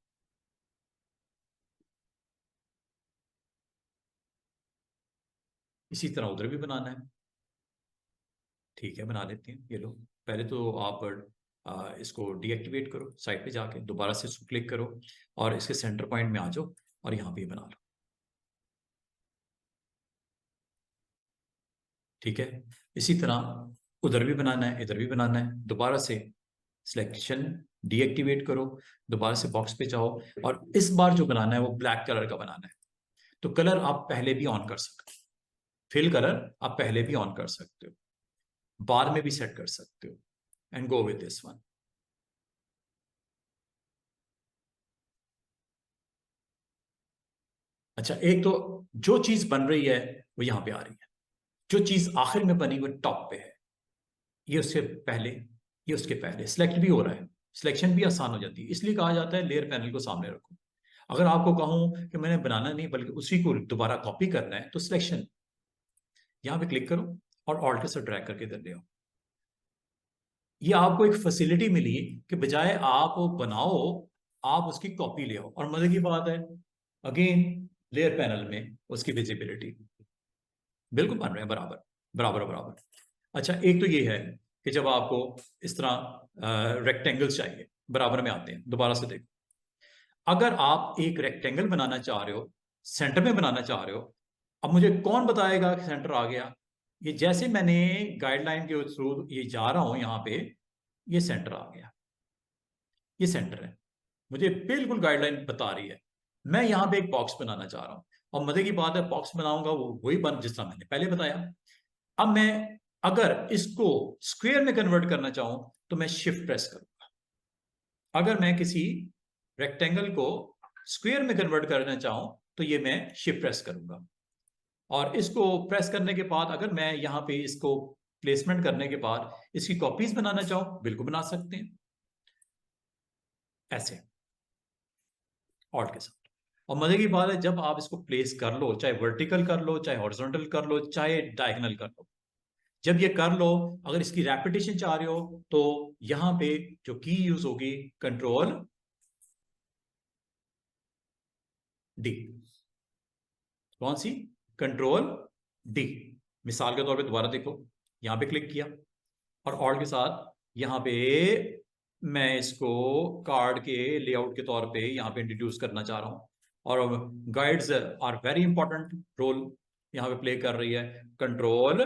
इसी तरह उधर भी बनाना है, ठीक है, बना लेते हैं, ये लो। पहले तो आप इसको डीएक्टिवेट करो, साइड पे जाके दोबारा से इसको क्लिक करो, और इसके सेंटर पॉइंट में आ जाओ, और यहाँ पे बना लो, ठीक है। इसी तरह उधर भी बनाना है, इधर भी बनाना है। दोबारा से सिलेक्शन डीएक्टिवेट करो, दोबारा से बॉक्स पे जाओ, और इस बार जो बनाना है वो ब्लैक कलर का बनाना है। तो कलर आप पहले भी ऑन कर सकते हो, फिल कलर आप पहले भी ऑन कर सकते हो, बाद में भी सेट कर सकते हो, and go with this one. अच्छा, एक तो जो चीज बन रही है वो यहां पे आ रही है, जो चीज आखिर में बनी वो टॉप पे है, ये उससे पहले, ये उसके पहले सिलेक्ट भी हो रहा है। सिलेक्शन भी आसान हो जाती है, इसलिए कहा जाता है लेयर पैनल को सामने रखो। अगर आपको कहूं कि मैंने बनाना नहीं बल्कि उसी को दोबारा कॉपी करना है, तो सिलेक्शन यहां पे क्लिक करो, और ऑल्ट से ड्रैग करके इधर ले आओ। ये आपको एक फैसिलिटी मिली कि बजाय आप बनाओ, आप उसकी कॉपी ले आओ। और मजे की बात है, अगेन लेयर पैनल में उसकी विजिबिलिटी बिल्कुल बन रहे हैं, बराबर बराबर बराबर। अच्छा, एक तो ये है कि जब आपको इस तरह रेक्टेंगल्स चाहिए, बराबर में आते हैं, दोबारा से देखो, अगर आप एक रेक्टेंगल बनाना चाह रहे हो, सेंटर में बनाना चाह रहे हो, अब मुझे कौन बताएगा कि सेंटर आ गया? ये जैसे मैंने गाइडलाइन के थ्रू ये जा रहा हूं यहाँ पे, ये सेंटर आ गया, ये सेंटर है, मुझे बिल्कुल गाइडलाइन बता रही है। मैं यहाँ पे एक बॉक्स बनाना चाह रहा हूँ, और मजे की बात है, बॉक्स बनाऊंगा वो वही बन जिस तरह मैंने पहले बताया। अब मैं अगर इसको स्क्वायर में कन्वर्ट करना चाहूं, तो मैं शिफ्ट प्रेस करूंगा। अगर मैं किसी रेक्टेंगल को स्क्वायर में कन्वर्ट करना चाहूं, तो ये मैं शिफ्ट प्रेस करूंगा। और इसको प्रेस करने के बाद अगर मैं यहाँ पे इसको प्लेसमेंट करने के बाद इसकी कॉपीज बनाना चाहूं, बिल्कुल बना सकते हैं, ऐसे ऑल्ट के साथ। और मजे की बात है, जब आप इसको प्लेस कर लो, चाहे वर्टिकल कर लो, चाहे हॉरिजॉन्टल कर लो, चाहे डायगोनल कर लो, जब ये कर लो, अगर इसकी रेपिटेशन चाह रहे हो, तो यहां पे जो की यूज होगी, कंट्रोल डी। कौन सी? Control D. मिसाल के तौर पे दोबारा देखो, यहां पे क्लिक किया, और ऑल्ट के साथ यहां पे मैं इसको कार्ड के लेआउट के तौर पे यहां पे इंट्रोड्यूस करना चाह रहा हूं। और guides are very important role यहां पे प्ले कर रही है, कंट्रोल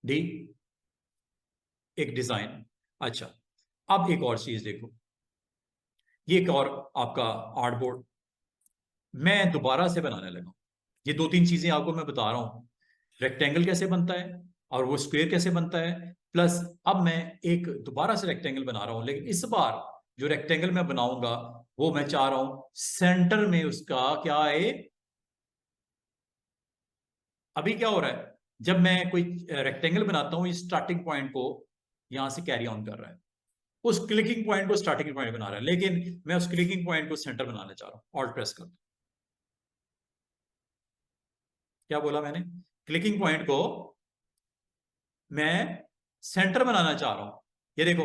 डी, एक डिजाइन। अच्छा, अब एक और चीज देखो, ये एक और आपका आर्ट बोर्ड मैं दोबारा से बनाने लगा हूं। ये 2-3 चीजें आपको मैं बता रहा हूं, रेक्टेंगल कैसे बनता है और वो स्क्वायर कैसे बनता है, प्लस अब मैं एक दोबारा से रेक्टेंगल बना रहा हूं, लेकिन इस बार जो रेक्टेंगल मैं बनाऊंगा वो मैं चाह रहा हूं सेंटर में उसका क्या है। अभी क्या हो रहा है, जब मैं कोई रेक्टेंगल बनाता हूं, इस स्टार्टिंग पॉइंट को यहां से कैरी ऑन कर रहा है, उस क्लिकिंग पॉइंट को स्टार्टिंग पॉइंट बना रहा है, लेकिन मैं उस क्लिकिंग पॉइंट को सेंटर बनाना चाह रहा हूं। ऑल्ट प्रेस कर, क्या बोला मैंने, क्लिकिंग पॉइंट को मैं सेंटर बनाना चाह रहा हूं, ये देखो।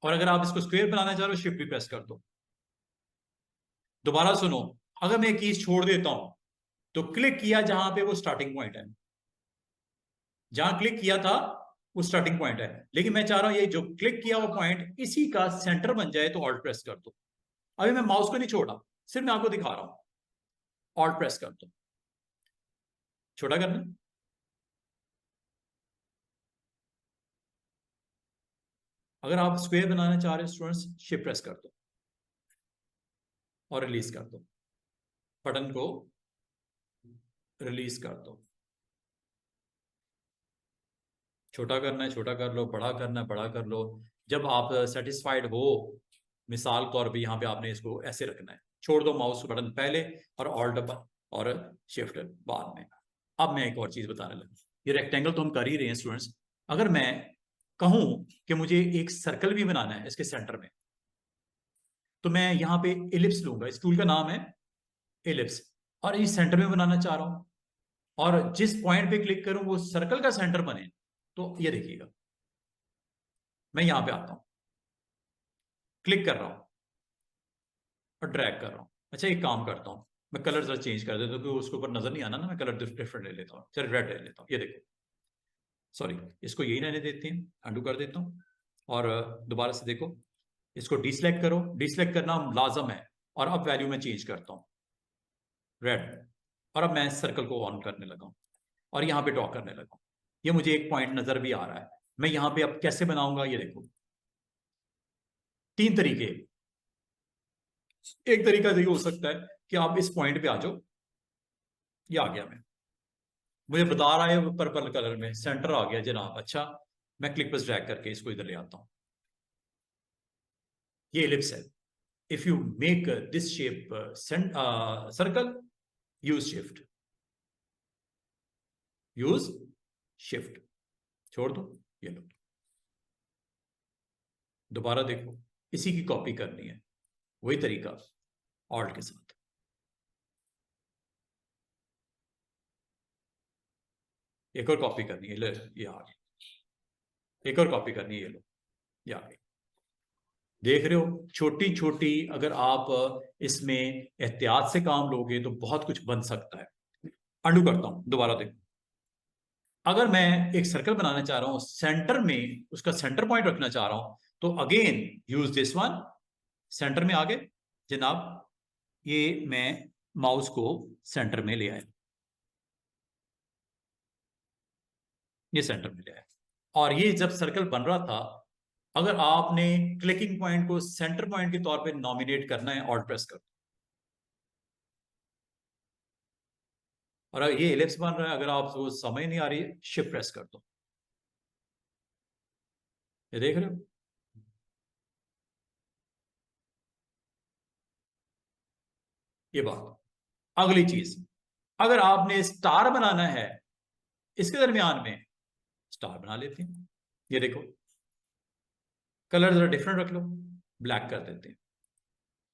और अगर आप इसको स्क्वायर बनाना चाह रहे हो, शिफ्ट भी प्रेस कर दो। दोबारा सुनो, अगर मैं कीज छोड़ देता हूं तो क्लिक किया जहां पे वो स्टार्टिंग पॉइंट है, जहां क्लिक किया था वो स्टार्टिंग पॉइंट है, लेकिन मैं चाह रहा हूं ये जो क्लिक किया वो पॉइंट इसी का सेंटर बन जाए, तो ऑल्ट प्रेस कर दो। अभी मैं माउस को नहीं छोड़ा, सिर्फ मैं आपको दिखा रहा हूं। ऑल्ट प्रेस कर दो, छोटा करना। अगर आप स्क्वायर बनाना चाह रहे हो स्टूडेंट्स, शिफ्ट प्रेस कर दो और रिलीज कर दो, बटन को रिलीज कर दो। छोटा करना है छोटा कर लो, बड़ा करना है बड़ा कर लो, जब आप सेटिस्फाइड हो। मिसाल तौर पे यहाँ पे आपने इसको ऐसे रखना है, छोड़ दो माउस बटन पहले और ऑल्ट और शिफ्ट बाद में। अब मैं एक और चीज बताने लगा, ये रेक्टेंगल तो हम कर ही रहे हैं स्टूडेंट्स, अगर मैं कहूं कि मुझे एक सर्कल भी बनाना है इसके सेंटर में, तो मैं यहाँ पे एलिप्स लूंगा, इस टूल का नाम है एलिप्स, और इस सेंटर में बनाना चाह रहा हूं, और जिस पॉइंट पे क्लिक करूं वो सर्कल का सेंटर बने। तो ये देखिएगा, मैं यहां पे आता हूं, क्लिक कर रहा हूं और ड्रैग कर रहा हूं। अच्छा एक काम करता हूं, मैं कलर जरा चेंज कर देता हूं क्योंकि उसके ऊपर नजर नहीं आना ना, मैं कलर डिफरेंट ले लेता हूं, चल रेड ले लेता हूं, ये देखो। सॉरी, इसको यही रहने देते हैं, अंडू कर देता हूं और दोबारा से देखो, इसको डिसलेक्ट करो, डिसलेक्ट करना लाजम है, और अब वैल्यू में चेंज करता हूं रेड, और अब मैं सर्कल को ऑन करने लगा हूं और यहां पे ड्रॉ करने लगा हूं। ये मुझे एक पॉइंट नजर भी आ रहा है, मैं यहां पे अब कैसे बनाऊंगा ये देखो। तीन तरीके, एक तरीका ये हो सकता है कि आप इस पॉइंट पे आ जाओ, ये आ गया, मैं मुझे बता रहा है पर्पल कलर में सेंटर आ गया जनाब। अच्छा, मैं क्लिक पर ड्रैग करके इसको इधर ले आता हूं, ये एलिप्स है। If you make this shape circle, use shift, use shift, छोड़ दो, ये लो, दोबारा देखो, इसी की कॉपी करनी है, वही तरीका ऑल्ट के साथ। एक और कॉपी करनी है, ले ये आ गई, एक और कॉपी करनी है, ये लो, ये आ गई। देख रहे हो, छोटी छोटी अगर आप इसमें एहतियात से काम लोगे तो बहुत कुछ बन सकता है। अंडू करता हूं, दोबारा देखो, अगर मैं एक सर्कल बनाना चाह रहा हूं, सेंटर में उसका सेंटर पॉइंट रखना चाह रहा हूं, तो again use this one, centre में आ गए जनाब, ये मैं माउस को सेंटर में ले आया, ये सेंटर में ले आया। और ये जब सर्कल बन रहा था, अगर आपने क्लिकिंग पॉइंट को सेंटर पॉइंट के तौर पे नॉमिनेट करना है, ऑल्ट प्रेस कर, और अगर ये एलिप्स बन रहा है, अगर आपको समझ नहीं आ रही, शिफ्ट प्रेस कर दो, ये देख रहे हो। ये बात, अगली चीज, अगर आपने स्टार बनाना है इसके दरमियान में, स्टार बना लेते हैं, ये देखो, कलर जरा डिफरेंट रख लो, ब्लैक कर देते हैं,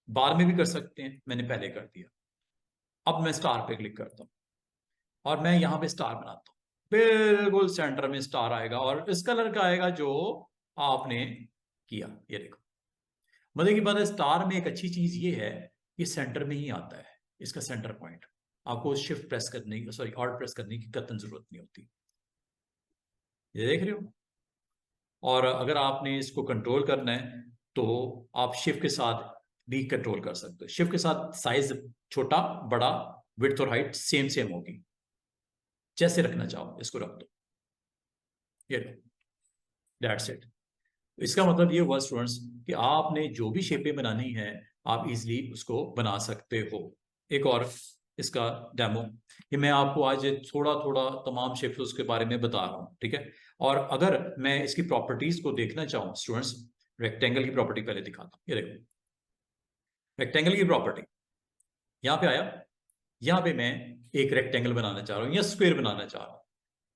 बाद में भी कर सकते हैं, मैंने पहले कर दिया। अब मैं स्टार पे क्लिक करता हूं और मैं यहां पे स्टार बनाता हूं, बिल्कुल सेंटर में स्टार आएगा और इस कलर का आएगा जो आपने किया, ये देखो। मजे की बात है, स्टार में एक अच्छी चीज ये है, ये सेंटर में ही आता है, इसका सेंटर पॉइंट, आपको शिफ्ट प्रेस करने की, सॉरी ऑल्ट प्रेस करने की कतई जरूरत नहीं होती, ये देख रहे हो। और अगर आपने इसको कंट्रोल करना है तो आप शिफ्ट के साथ भी कंट्रोल कर सकते हो, शिफ्ट के साथ साइज छोटा बड़ा, विड्थ और हाइट सेम सेम होगी, जैसे रखना चाहो इसको रख दो, ये लो, दैट्स इट। इसका मतलब ये हुआ स्टूडेंट्स कि आपने जो भी शेपें बनानी है आप इजीली उसको बना सकते हो। एक और इसका डेमो, कि मैं आपको आज थोड़ा थोड़ा तमाम शेप्स के बारे में बता रहा हूँ, ठीक है। और अगर मैं इसकी प्रॉपर्टीज को देखना चाहूँ स्टूडेंट्स, रेक्टेंगल की प्रॉपर्टी पहले दिखाता हूँ। ये देखो रेक्टेंगल की प्रॉपर्टी, यहाँ पे आया, यहाँ पे मैं एक रेक्टेंगल बनाना चाह रहा हूँ या स्क्वायर बनाना चाह रहा हूँ।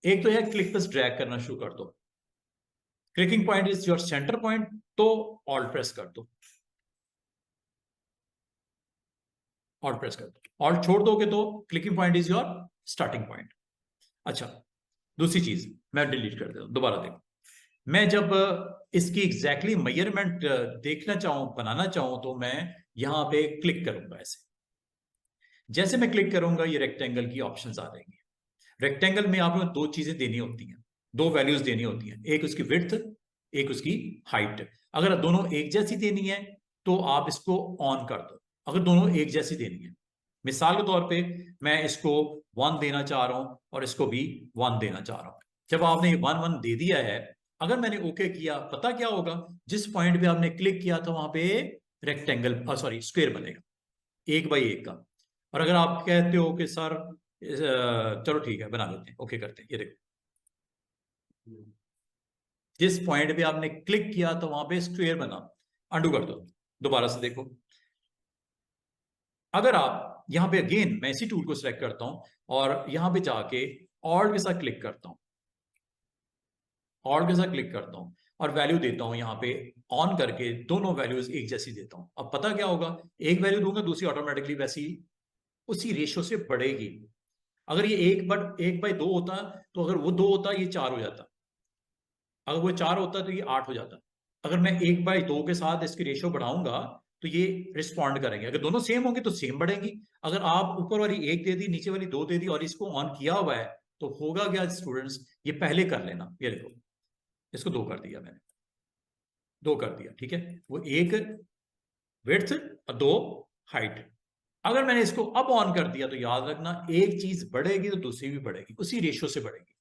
एक तो है क्लिक प्लस ड्रैग करना शुरू कर दो, clicking point is your centre point, तो ऑल्ट प्रेस कर दो, ऑल्ट प्रेस कर दो, ऑल्ट छोड़ दोगे तो clicking point is your starting point. अच्छा, दूसरी चीज मैं डिलीट कर देता हूं, दोबारा देखो, मैं जब इसकी एग्जैक्टली मेजरमेंट देखना चाहूं, बनाना चाहूं, तो मैं यहां पे क्लिक करूंगा ऐसे। जैसे मैं क्लिक करूंगा ये रेक्टेंगल की ऑप्शंस आ जाएंगी। रेक्टेंगल में आपको दो चीजें देनी होती हैं, दो वैल्यूज देनी होती हैं, एक उसकी विड्थ, एक उसकी हाइट। अगर दोनों एक जैसी देनी है तो आप इसको ऑन कर दो, अगर दोनों एक जैसी देनी है। मिसाल के तौर पे मैं इसको 1 देना चाह रहा हूं और इसको भी 1 देना चाह रहा हूं। जब आपने 1 1 दे दिया है, अगर मैंने ओके किया, पता क्या होगा, जिस पॉइंट पे आपने क्लिक किया था वहां पे रेक्टेंगल सॉरी स्क्वायर बनेगा 1 बाई 1 का। और अगर आप कहते हो कि सर चलो ठीक है बना लेते हैं, ओके करते हैं, ये देखो जिस पॉइंट पे आपने क्लिक किया तो वहां पे स्क्वायर बना, अंडू कर दो, दोबारा से देखो। अगर आप यहां पे अगेन मैं इसी टूल को सिलेक्ट करता हूं और यहां पे जाके ऑल्ट के साथ क्लिक करता हूं, ऑल्ट के साथ क्लिक करता हूं और वैल्यू देता हूं यहां पे ऑन करके, दोनों वैल्यूज एक जैसी देता हूं। अब पता क्या होगा, एक वैल्यू दूंगा दूसरी ऑटोमेटिकली वैसी उसी रेशियो से बढ़ेगी। अगर ये 1/2 होता तो अगर वो 2 होता ये 4 हो जाता, अगर वो 4 होता तो ये 8 हो जाता। अगर मैं 1/2 के साथ इसकी रेशियो बढ़ाऊंगा तो ये रिस्पॉन्ड करेंगे, अगर दोनों सेम होंगे तो सेम बढ़ेंगी। अगर आप ऊपर वाली 1 दे दी, नीचे वाली 2 दे दी और इसको ऑन किया हुआ है, तो होगा क्या स्टूडेंट्स, ये पहले कर लेना। ये देखो इसको 2 कर दिया मैंने, 2 कर दिया, ठीक है, वो 1 विड्थ और 2 हाइट। अगर मैंने इसको अब ऑन कर दिया तो याद रखना एक चीज बढ़ेगी तो दूसरी भी बढ़ेगी, उसी रेशियो से बढ़ेगी।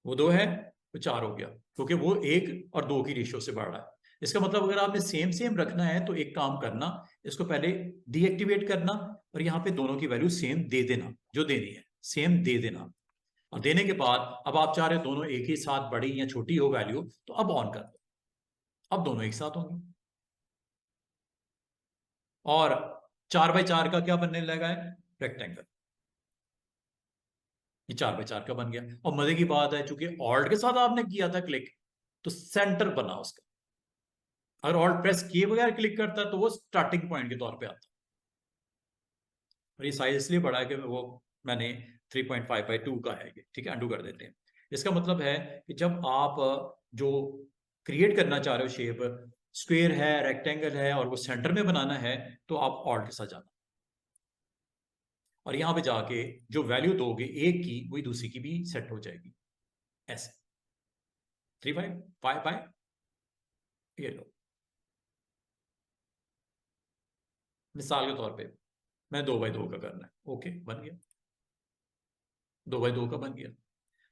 वो 2 है, वो 4 हो गया, क्योंकि वो 1 और 2 की रेशियो से बढ़ रहा है। इसका मतलब अगर आपने सेम सेम रखना है तो एक काम करना, इसको पहले डीएक्टिवेट करना और यहाँ पे दोनों की वैल्यू सेम दे देना, जो देनी है सेम दे देना। और देने के बाद अब आप चाह रहे हो दोनों एक ही साथ बड़ी या छोटी हो वैल्यू, तो अब ऑन कर दो, अब दोनों एक साथ होंगे। और 4/4 का क्या बनने लगा है, रेक्टेंगल। ये 4/4 का बन गया। और मजे की बात है, चूंकि ऑल्ट के साथ आपने किया था क्लिक, तो सेंटर बना उसका। अगर ऑल्ट प्रेस किए बगैर क्लिक करता है तो वो स्टार्टिंग पॉइंट के तौर पे आता। और ये साइज इसलिए बड़ा है कि वो मैंने 3.5/2 का है ये, ठीक है, अंडू कर देते हैं। इसका मतलब है कि जब आप जो क्रिएट करना चाह रहे हो शेप, स्क्वायर है, रेक्टेंगल है और वो सेंटर में बनाना है, तो आप ऑल्ट के साथ जाना और यहां पे जाके जो वैल्यू दोगे एक की, वही दूसरी की भी सेट हो जाएगी ऐसे। 3/5 ये लो, मिसाल के तौर पे मैं 2/2 का करना है, ओके बन गया, 2/2 का बन गया।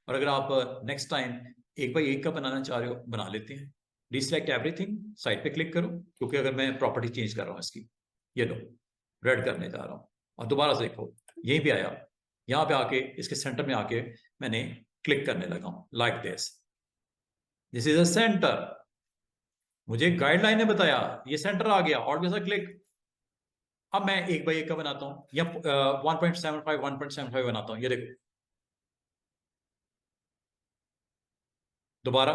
और अगर आप नेक्स्ट टाइम 1/1 का बनाना चाह रहे हो, बना लेते हैं। डिसलेक्ट एवरीथिंग, साइड पे क्लिक करो, क्योंकि अगर मैं प्रॉपर्टी चेंज कर रहा हूँ इसकी, ये लो रेड करने जा रहा हूँ, और दोबारा से देखो यहीं पे आया, यहाँ पे आके इसके सेंटर में आके मैंने क्लिक करने लगा हूँ like this, this is a centre. मुझे गाइडलाइन ने बताया ये सेंटर आ गया, और जैसा क्लिक। अब मैं 1/1 का बनाता हूँ या 1.75 बनाता हूँ, ये देखो दोबारा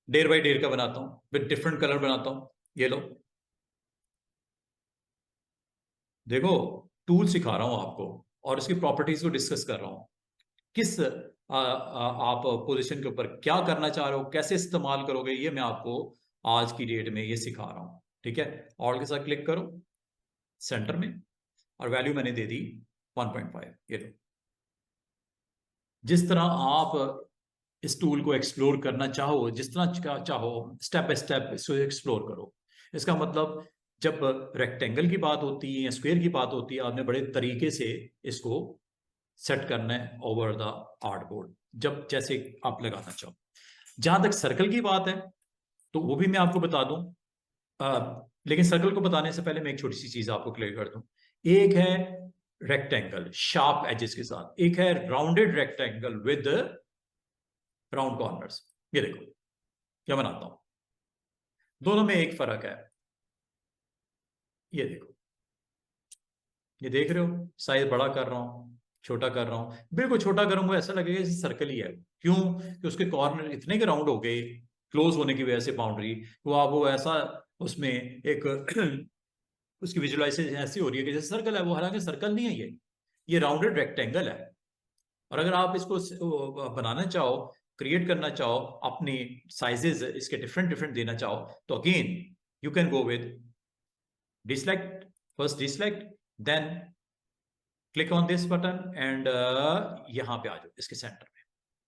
1.5 बाई 1.5 का बनाता हूँ, विद डिफरेंट कलर बनाता हूँ, ये लो देखो, टूल सिखा रहा हूं आपको और इसकी प्रॉपर्टीज को डिस्कस कर रहा हूं। किस आप पोजीशन के ऊपर क्या करना चाह रहे हो, कैसे इस्तेमाल करोगे, ये मैं आपको आज की डेट में ये सिखा रहा हूं, ठीक है। ऑल के साथ क्लिक करो सेंटर में और वैल्यू मैंने दे दी 1.5, ये लो। जिस तरह आप इस टूल को एक्सप्लोर करना चाहो, जिस तरह चाहो स्टेप बाय स्टेप इसको एक्सप्लोर करो। इसका मतलब जब रेक्टेंगल की बात होती है या स्क्वायर की बात होती है, आपने बड़े तरीके से इसको सेट करना है ओवर द आर्टबोर्ड, जब जैसे आप लगाना चाहो। जहां तक सर्कल की बात है, तो वो भी मैं आपको बता दूं। लेकिन सर्कल को बताने से पहले मैं एक छोटी सी चीज आपको क्लियर कर दूं। एक है रेक्टेंगल शार्प एजेस के साथ, एक है rounded rectangle with round corners. ये देखो क्या बनाता हूं, दोनों में एक फर्क है। ये देखो, ये देख रहे हो, साइज बड़ा कर रहा हूं, छोटा कर रहा हूं, बिल्कुल छोटा करूंगा ऐसा लगेगा जैसे सर्कल ही है। क्यों? कि उसके कॉर्नर इतने के राउंड हो गए क्लोज होने की वजह से बाउंड्री, वो आप वो ऐसा उसमें एक उसकी विजुअलाइजेशन ऐसी हो रही है कि जैसे सर्कल है, वो हालांकि सर्कल नहीं है, ये राउंडेड रेक्टेंगल है। और अगर आप इसको बनाना चाहो, क्रिएट करना चाहो, अपनी साइजेस इसके डिफरेंट डिफरेंट देना चाहो, तो again you can go with deselect, first deselect, then click on this button and यहां पे आ जाओ इसके सेंटर में।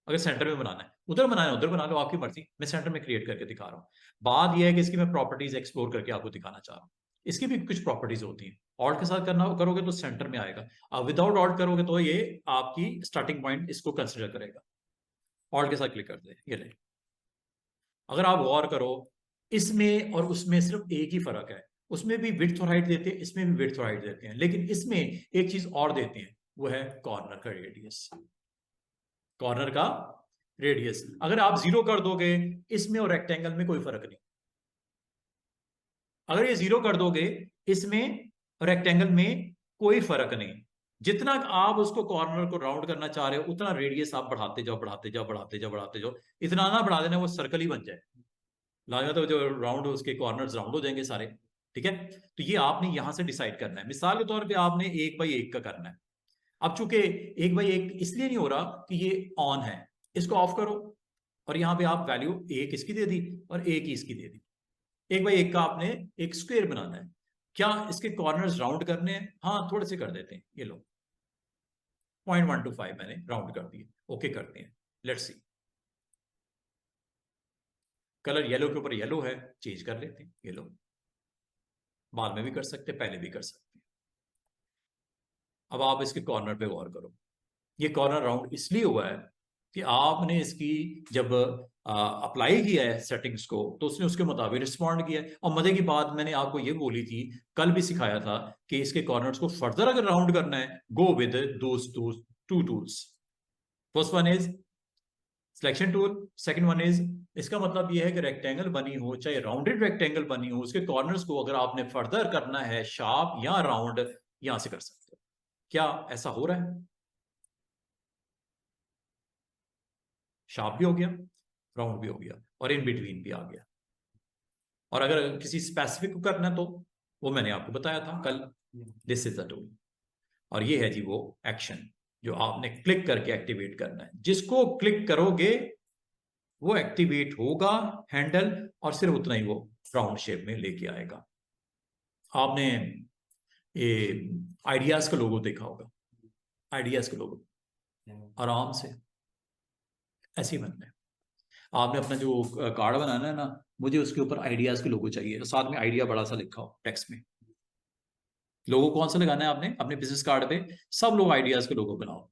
अगर सेंटर में बनाना है, उधर बनाना है उधर बना लो, आपकी मर्जी। मैं सेंटर में क्रिएट करके दिखा रहा हूं। बात यह है कि इसकी मैं प्रॉपर्टीज एक्सप्लोर करके आपको दिखाना चाह रहा हूं। इसकी भी कुछ प्रॉपर्टीज होती हैं। ऑल्ट के साथ करना करोगे तो सेंटर में आएगा, विदाउट ऑल्ट करोगे तो ये आपकी स्टार्टिंग पॉइंट इसको कंसिडर करेगा। ऑल्ट के साथ क्लिक कर दे, ये ले। अगर आप गौर करो, इसमें और उसमें सिर्फ एक ही फर्क है। उसमें भी विड्थ और हाइट देते हैं, इसमें भी विड्थ और हाइट देते हैं, लेकिन इसमें एक चीज और देते हैं, वो है कॉर्नर का रेडियस। कॉर्नर का रेडियस अगर आप 0 कर दोगे, इसमें और रेक्टेंगल में कोई फर्क नहीं। अगर ये 0 कर दोगे, इसमें रेक्टेंगल में कोई फर्क नहीं। जितना आप उसको कॉर्नर को राउंड करना चाह रहे हो, उतना रेडियस आप बढ़ाते जाओ, बढ़ाते जाओ, बढ़ाते जाओ, बढ़ाते जाओ। इतना ना बढ़ा देना वो सर्कल ही बन जाए, लागत तो जो राउंड उसके कॉर्नर्स राउंड हो जाएंगे सारे। ठीक है, तो ये आपने यहां से डिसाइड करना है। मिसाल के तौर पे आपने 1 बाई 1 का करना है। अब चूंकि 1 बाई 1 इसलिए नहीं हो रहा कि ये ऑन है, इसको ऑफ करो और यहां पे आप वैल्यू 1 इसकी दे दी और 1 ही इसकी दे दी। 1 बाई 1 का आपने एक स्क्वायर बनाना है। क्या इसके कॉर्नर्स राउंड करने हैं? हाँ, थोड़े से कर देते हैं। ये लो 0.125 मैंने राउंड कर दिए, ओके करते हैं। लेट्स सी, कलर येलो के ऊपर येलो है, चेंज कर लेते हैं। ये लो, बाद में भी कर सकते, पहले भी कर सकते हैं। अब आप इसके कॉर्नर पे गौर करो। ये कॉर्नर राउंड इसलिए हुआ है कि आपने इसकी जब अप्लाई किया है सेटिंग्स को, तो उसने उसके मुताबिक रिस्पॉन्ड किया है। और मजे की बात मैंने आपको ये बोली थी, कल भी सिखाया था, कि इसके कॉर्नर्स को फर्दर अगर राउंड करना है, go with those two tools. First one is selection tool, second one is, इसका मतलब यह है कि रेक्टेंगल बनी हो, चाहे राउंडेड रेक्टेंगल बनी हो, उसके कॉर्नर्स को अगर आपने फर्दर करना है शार्प या राउंड, यहां से कर सकते हो। क्या ऐसा हो रहा है? शार्प भी हो गया, राउंड भी हो गया, और इन बिटवीन भी आ गया। और अगर किसी स्पेसिफिक को करना है तो वो मैंने आपको बताया था कल, दिस इज द टूल। और ये है जी वो एक्शन जो आपने क्लिक करके एक्टिवेट करना है। जिसको क्लिक करोगे वो एक्टिवेट होगा हैंडल, और सिर्फ उतना ही वो राउंड शेप में लेके आएगा। आपने ये आइडियाज का लोगो देखा होगा, आइडियाज का लोगो आराम से ऐसे ही बनना है। आपने अपना जो कार्ड बनाना है ना, मुझे उसके ऊपर आइडियाज के लोगो चाहिए, तो साथ में आइडिया बड़ा सा लिखा हो टेक्स्ट में। लोगो कौन सा लगाना है आपने अपने बिजनेस कार्ड पे? सब लोग आइडियाज के लोगो बनाओ।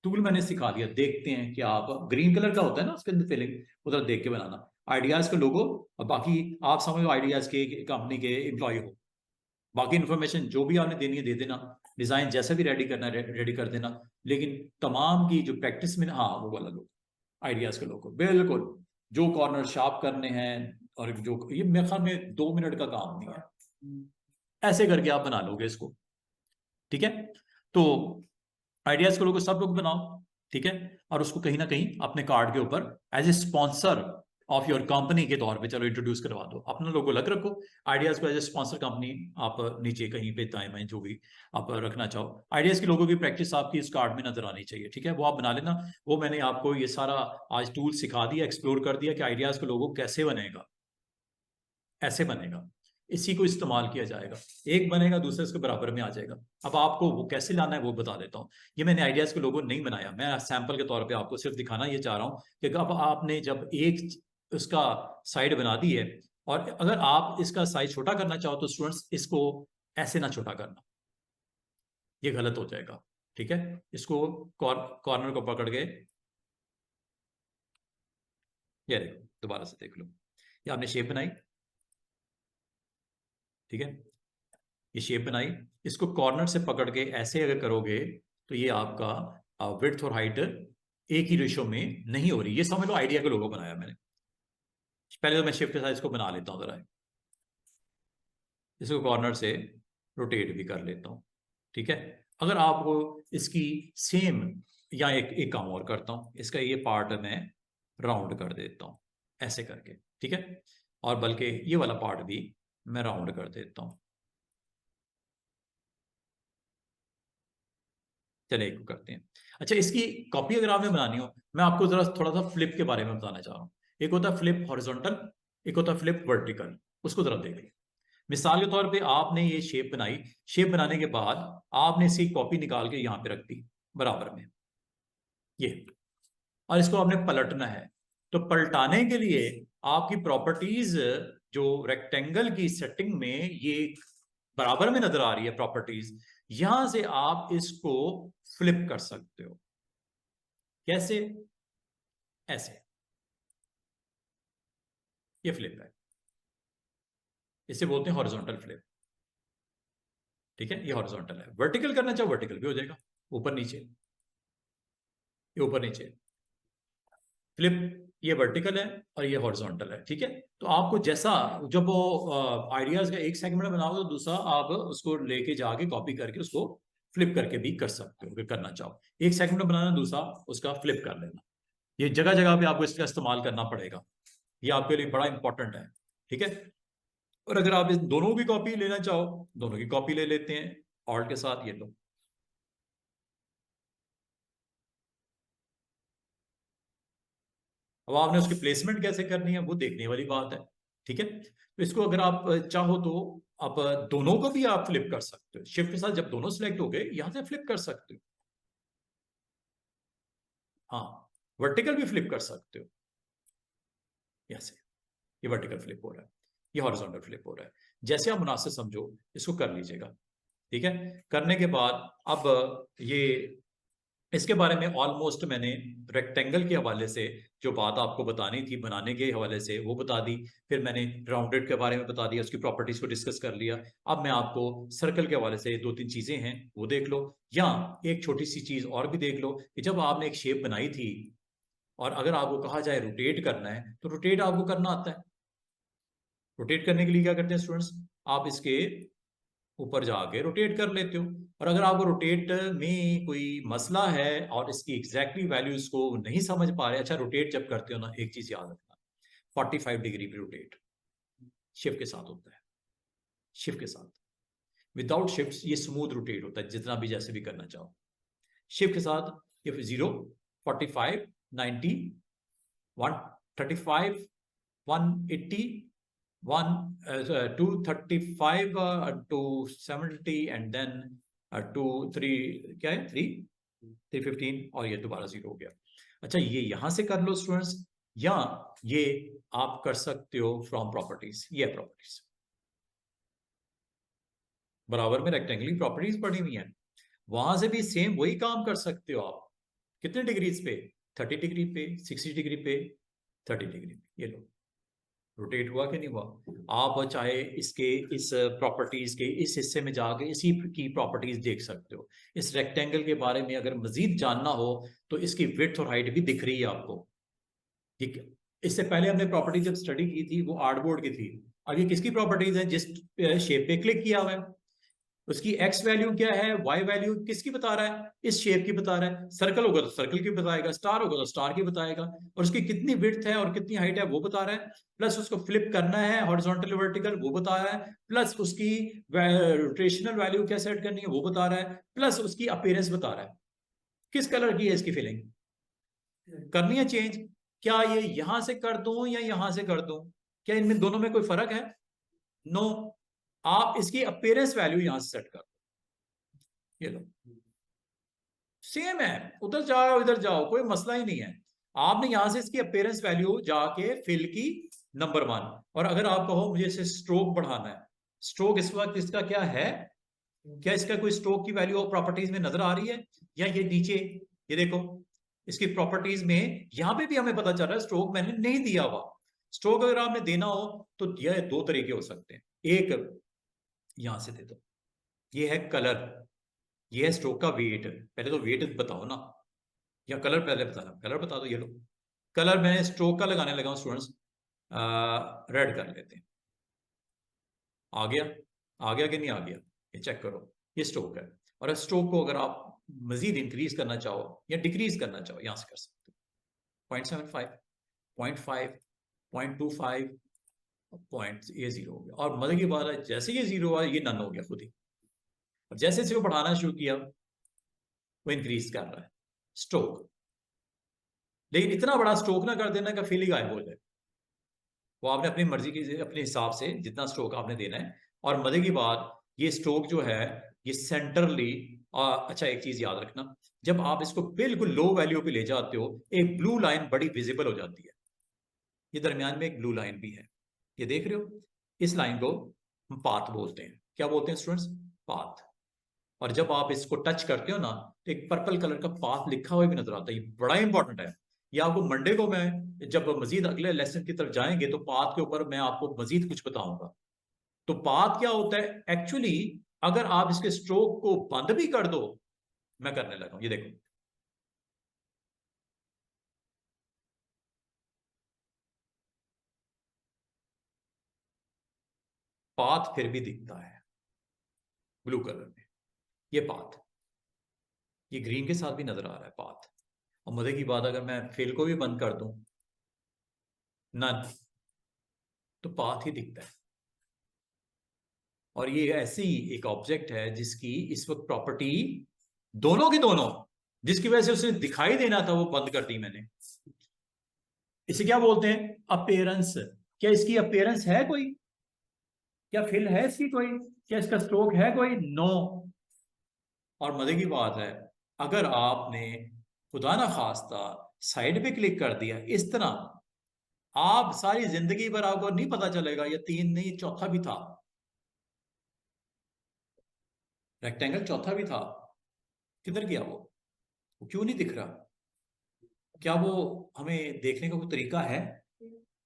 टूल मैंने सिखा दिया, देखते हैं कि आप ग्रीन कलर का होता है ना उसके अंदर फिलिंग, उधर देख के बनाना आइडियाज का लोगो। और बाकी आप समझो आइडियाज के कंपनी के एम्प्लॉय हो, बाकी इन्फॉर्मेशन जो भी आपने देनी है दे देना, डिजाइन जैसा भी रेडी करना है रेडी कर देना। लेकिन तमाम की जो प्रैक्टिस में, हाँ वो वाला लोग आइडियाज के लोगो बिल्कुल, जो कॉर्नर शार्प करने हैं, और जो ये मेरे ख्याल में 2 मिनट का काम नहीं है, ऐसे करके आप बना लोगे इसको। ठीक है, तो आइडियाज के लोगो सब लोग बनाओ। ठीक है, और उसको कहीं ना कहीं अपने कार्ड के ऊपर as a sponsor of your company के तौर पे चलो इंट्रोड्यूस करवा दो, अपना लोगो अलग रखो, आइडियाज को एज ए स्पॉन्सर कंपनी आप नीचे कहीं पे दाएं बाएं जो भी आप रखना चाहो। आइडियाज के लोगों की प्रैक्टिस आपकी इस कार्ड में नजर आनी चाहिए। ठीक है, वो आप बना लेना। वो मैंने आपको ये सारा आज टूल सिखा दिया, एक्सप्लोर कर दिया कि आइडियाज का लोगो कैसे बनेगा, ऐसे बनेगा, इसी को इस्तेमाल किया जाएगा, एक बनेगा दूसरे इसके बराबर में आ जाएगा। अब आपको वो कैसे लाना है वो बता देता हूँ। ये मैंने आइडियाज के लोगो नहीं बनाया, मैं सैंपल के तौर पे आपको सिर्फ दिखाना ये चाह रहा हूँ कि अब आपने जब एक उसका साइड बना दी है, और अगर आप इसका साइज छोटा करना चाहो तो स्टूडेंट्स इसको ऐसे ना छोटा करना, ये गलत हो जाएगा। ठीक है, इसको कॉर्नर को पकड़ के, ये देखो दोबारा से देख लो, ये आपने शेप बनाई, ठीक है, ये शेप बनाई, इसको कॉर्नर से पकड़ के ऐसे अगर करोगे तो ये आपका विड्थ और हाइट एक ही रेशो में नहीं हो रही। ये समझ लो आइडिया का लोगो बनाया मैंने। पहले तो मैं शिफ्ट के साथ इसको बना लेता हूं जरा, इसको कॉर्नर से रोटेट भी कर लेता हूं, ठीक है। अगर आपको इसकी सेम, या एक काम और करता हूं, इसका ये पार्ट मैं राउंड कर देता हूं ऐसे करके, ठीक है, और बल्कि ये वाला पार्ट भी मैं राउंड कर देता हूं। चलिए एक करते हैं। अच्छा, इसकी कॉपी अगर आपने बनानी हो, मैं आपको जरा थोड़ा सा फ्लिप के बारे में बताना चाह रहा हूं। एक होता है फ्लिप हॉरिजॉन्टल, एक होता है फ्लिप वर्टिकल। उसको जरा देख लें। मिसाल के तौर पे आपने ये शेप बनाई, शेप बनाने के बाद आपने इसकी कॉपी निकाल के यहां पे रख दी बराबर में, ये, और इसको आपने पलटना है। तो पलटाने के लिए आपकी प्रॉपर्टीज जो रेक्टेंगल की सेटिंग में ये बराबर में नजर आ रही है प्रॉपर्टीज, यहां से आप इसको फ्लिप कर सकते हो। कैसे? ऐसे, ये फ्लिप है, इसे बोलते हैं हॉरिजॉन्टल फ्लिप, ठीक है, ये हॉरिजॉन्टल है। वर्टिकल करना चाहो वर्टिकल भी हो जाएगा, ऊपर नीचे, ये ऊपर नीचे फ्लिप, ये वर्टिकल है और ये हॉरिजॉन्टल है, ठीक है। तो आपको जैसा, जब वो आइडियाज का एक सेगमेंट बनाओगे तो दूसरा आप उसको लेके जाके कॉपी करके उसको फ्लिप करके भी कर सकते हो अगर करना चाहो। एक सेगमेंट बनाना, दूसरा उसका फ्लिप कर लेना। ये जगह जगह पे आपको इसका इस्तेमाल करना पड़ेगा, ये आपके लिए बड़ा इंपॉर्टेंट है, ठीक है। और अगर आप इस दोनों की कॉपी लेना चाहो, दोनों की कॉपी ले लेते हैं ऑल्ट के साथ, ये लो। अब आपने उसकी प्लेसमेंट कैसे करनी है वो देखने वाली बात है, ठीक है। तो इसको अगर आप चाहो तो आप दोनों को भी आप फ्लिप कर सकते हो। शिफ्ट के साथ जब दोनों सिलेक्ट हो गए यहां से फ्लिप कर सकते हो। हाँ, वर्टिकल भी फ्लिप कर सकते हो, ऐसे, ये वर्टिकल फ्लिप हो रहा है, ये हॉरिजॉन्टल फ्लिप हो रहा है। जैसे आप मुनासिब समझो इसको कर लीजिएगा, ठीक है। करने के बाद अब ये, इसके बारे में ऑलमोस्ट मैंने रेक्टेंगल के हवाले से जो बात आपको बतानी थी बनाने के हवाले से वो बता दी। फिर मैंने राउंडेड के बारे में बता दिया, उसकी प्रॉपर्टीज को डिस्कस कर लिया। अब मैं आपको सर्कल के हवाले से दो तीन चीजें हैं वो देख लो, या एक छोटी सी चीज और भी देख लो कि जब आपने एक शेप बनाई थी और अगर आपको कहा जाए रोटेट करना है तो रोटेट आपको करना आता है। रोटेट करने के लिए क्या करते हैं स्टूडेंट्स, आप इसके ऊपर जाके रोटेट कर लेते हो। और अगर आपको रोटेट में कोई मसला है और इसकी एग्जैक्टली वैल्यूज को नहीं समझ पा रहे, अच्छा रोटेट जब करते हो ना, एक चीज याद रखना, 45 डिग्री पे रोटेट शिफ्ट के साथ होता है। शिफ्ट के साथ, विदाउट शिफ्ट ये स्मूथ रोटेट होता है जितना भी जैसे भी करना चाहो। शिफ्ट के साथ ये 0, 45, 90, 135, 180, 235, 270 एंड देन 3, क्या है, 315, और ये दोबारा 0 हो गया। अच्छा, ये यहां से कर लो स्टूडेंट्स, या ये आप कर सकते हो फ्रॉम प्रॉपर्टीज। ये प्रॉपर्टीज बराबर में रेक्टेंगुलर प्रॉपर्टीज पड़ी हुई है, वहां से भी सेम वही काम कर सकते हो आप। कितने डिग्रीज पे? 30 डिग्री पे, 60 डिग्री पे, 30 डिग्री पे। ये लो, रोटेट हुआ कि नहीं हुआ। आप चाहे इसके इस प्रॉपर्टीज के इस हिस्से में जाके इसी की प्रॉपर्टीज देख सकते हो। इस रेक्टेंगल के बारे में अगर मजीद जानना हो तो इसकी विड्थ और हाइट भी दिख रही है आपको, ठीक है। इससे पहले हमने प्रॉपर्टी जब स्टडी की थी वो आर्टबोर्ड की थी। अब ये किसकी प्रॉपर्टीज है? जिस शेप पे क्लिक किया हुआ है उसकी एक्स वैल्यू क्या है, वाई वैल्यू किसकी बता रहा है, इस शेप की बता रहा है। सर्कल होगा तो सर्कल की बताएगा, स्टार होगा तो स्टार की बताएगा, और उसकी कितनी विड्थ है और कितनी हाइट है वो बता रहा है। प्लस उसको फ्लिप करना है हॉरिजॉन्टल वर्टिकल वो बता रहा है। प्लस उसकी रोटेशनल वैल्यू क्या सेट करनी है वो बता रहा है। प्लस उसकी अपीयरेंस बता रहा है, किस कलर की है इसकी फिलिंग, करनी है चेंज, क्या ये यहां से कर दूं या यहां से कर दूं, क्या इनमें दोनों में कोई फर्क है? नो। आप इसकी अपीयरेंस वैल्यू यहां से सेट कर दो, ये लो, सेम है, उधर जाओ इधर जाओ कोई मसला ही नहीं है। आपने यहां से इसकी अपीयरेंस वैल्यू जाके फिल की नंबर 1। और अगर आप कहो मुझे इसे स्ट्रोक बढ़ाना है, स्ट्रोक इस वक्त इसका क्या है, क्या इसका कोई स्ट्रोक की वैल्यू और प्रॉपर्टीज में नजर आ रही है? या ये नीचे, ये देखो इसकी प्रॉपर्टीज में यहां पे भी हमें पता चल रहा है स्ट्रोक मैंने नहीं दिया हुआ। स्ट्रोक अगर आपने देना हो तो यह दो तरीके हो सकते हैं। एक, यहां से दे दो, ये है कलर, ये है स्ट्रोक का वेट। पहले तो वेट बताओ ना, या कलर पहले बताना, कलर बता दो। ये लो कलर, मैंने स्ट्रोक का लगाने लगा हूं स्टूडेंट्स, रेड कर लेते हैं। आ गया, आ गया कि नहीं आ गया, ये चेक करो, ये स्ट्रोक है। और स्ट्रोक को अगर आप मजीद इंक्रीज करना चाहो या डिक्रीज करना चाहो, यहां से कर सकते हो। 0.75, 0.5, 0.25, पॉइंट, ये जीरो हो गया। और मजे की बात है, जैसे ये जीरो हुआ ये नन हो गया खुद ही। अब जैसे इसे बढ़ाना शुरू किया वो इंक्रीज कर रहा है स्ट्रोक। लेकिन इतना बड़ा स्ट्रोक ना कर देना का फीलिंग गायब हो जाए। वो आपने अपनी मर्जी की, अपने हिसाब से जितना स्ट्रोक आपने देना है। और मजे की बात, ये स्ट्रोक जो है ये सेंटरली, अच्छा एक चीज याद रखना, जब आप इसको बिल्कुल लो वैल्यू पे ले जाते हो, एक ब्लू लाइन बड़ी विजिबल हो जाती है। ये दरमियान में एक ब्लू लाइन भी है, ये देख रहे हो, इस लाइन को हम पाथ बोलते हैं। क्या बोलते हैं स्टूडेंट्स? पाथ। और जब आप इसको टच करते हो ना, तो एक पर्पल कलर का पाथ लिखा हुआ भी नजर आता है, ये बड़ा इंपॉर्टेंट है। ये आपको मंडे को, मैं जब मजीद अगले लेसन की तरफ जाएंगे तो पाथ के ऊपर मैं आपको मजीद कुछ बताऊंगा। तो पाथ क्या होता है एक्चुअली, अगर आप इसके स्ट्रोक को बंद भी कर दो, मैं करने लगा हूं, ये देखो, पाथ फिर भी दिखता है ब्लू कलर में। ये पाथ, ये ग्रीन के साथ भी नजर आ रहा है पाथ। और मजे की बात, अगर मैं फिल को भी बंद कर दूं, नन, तो पाथ ही दिखता है। और ये ऐसी एक ऑब्जेक्ट है जिसकी इस वक्त प्रॉपर्टी दोनों की दोनों, जिसकी वजह से उसे दिखाई देना था वो बंद कर दी मैंने। इसे क्या बोलते हैं? अपेयरेंस। क्या इसकी अपेयरेंस है कोई? क्या फिल है इसकी कोई? क्या इसका स्ट्रोक है कोई? नो। और मजे की बात है, अगर आपने खुदा ना खास्ता साइड पे क्लिक कर दिया इस तरह, आप सारी जिंदगी भर आपको नहीं पता चलेगा ये तीन नहीं चौथा भी था, रेक्टेंगल चौथा भी था। किधर गया वो क्यों नहीं दिख रहा? क्या वो हमें देखने का कोई तरीका है?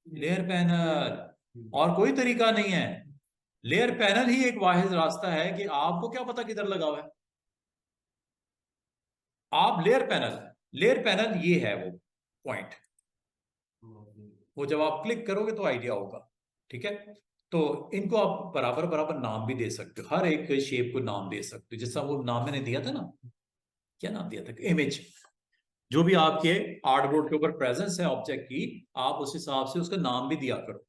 लेयर पैनल, और कोई तरीका नहीं है। लेयर पैनल ही एक वाहिद रास्ता है कि आपको क्या पता किधर लगा हुआ है। आप लेयर पैनल ये है वो पॉइंट, वो जब आप क्लिक करोगे तो आइडिया होगा। ठीक है, तो इनको आप बराबर बराबर नाम भी दे सकते हो, हर एक शेप को नाम दे सकते हो। जैसा वो नाम मैंने दिया था ना, क्या नाम दिया था? इमेज। जो भी आपके आर्टबोर्ड के ऊपर प्रेजेंस है ऑब्जेक्ट की, आप उस हिसाब से उसका नाम भी दिया करो।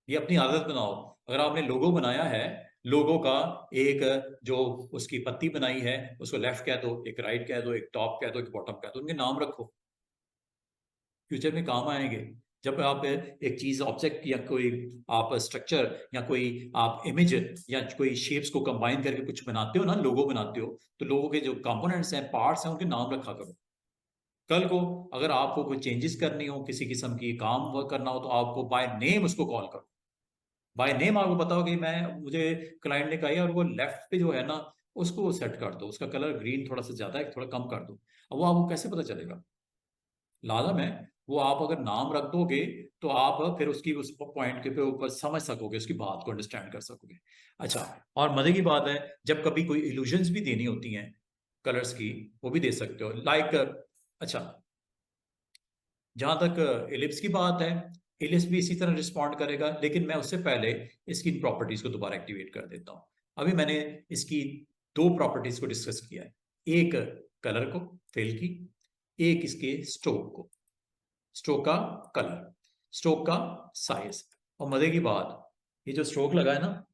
ये अपनी आदत बनाओ। अगर आपने लोगो बनाया है, लोगो का एक जो उसकी पत्ती बनाई है, उसको लेफ्ट कह दो, एक राइट कह दो, एक टॉप कह दो, एक बॉटम कह दो, उनके नाम रखो, फ्यूचर में काम आएंगे। जब आप एक चीज ऑब्जेक्ट या कोई आप स्ट्रक्चर या कोई आप इमेज या कोई शेप्स को कंबाइन करके कुछ बनाते हो ना, लोगो बनाते हो, तो लोगों के जो कंपोनेंट्स हैं, पार्ट्स हैं, उनके नाम रखा करो। कल को अगर आपको कोई चेंजेस करनी हो, किसी किस्म की काम वर्क करना हो, तो आपको बाय नेम उसको कॉल करो। बाय नेम आपको बताओ कि मैं, मुझे क्लाइंट ने कहा है और वो लेफ्ट पे जो है ना, उसको सेट कर दो, उसका कलर ग्रीन थोड़ा सा ज्यादा है, थोड़ा कम कर दो। अब वो आपको कैसे पता चलेगा? लाजम है, वो आप अगर नाम रख दोगे तो आप फिर उसकी उस पॉइंट के पे ऊपर समझ सकोगे, उसकी बात को अंडरस्टैंड कर सकोगे। अच्छा, और मजे की बात है, जब कभी कोई इल्यूजन्स भी देनी होती हैं कलर्स की, वो भी दे सकते हो, लाइक, अच्छा, जहां तक इलिप्स की बात है, इलिप्स भी इसी तरह रिस्पॉन्ड करेगा, लेकिन मैं उससे पहले इसकी प्रॉपर्टीज को दोबारा एक्टिवेट कर देता हूं। अभी मैंने इसकी दो प्रॉपर्टीज को डिस्कस किया है, एक कलर को, फिल की, एक इसके स्ट्रोक को, स्ट्रोक का कलर, स्ट्रोक का साइज। और मजे की बात, ये जो स्ट्रोक लगा है ना,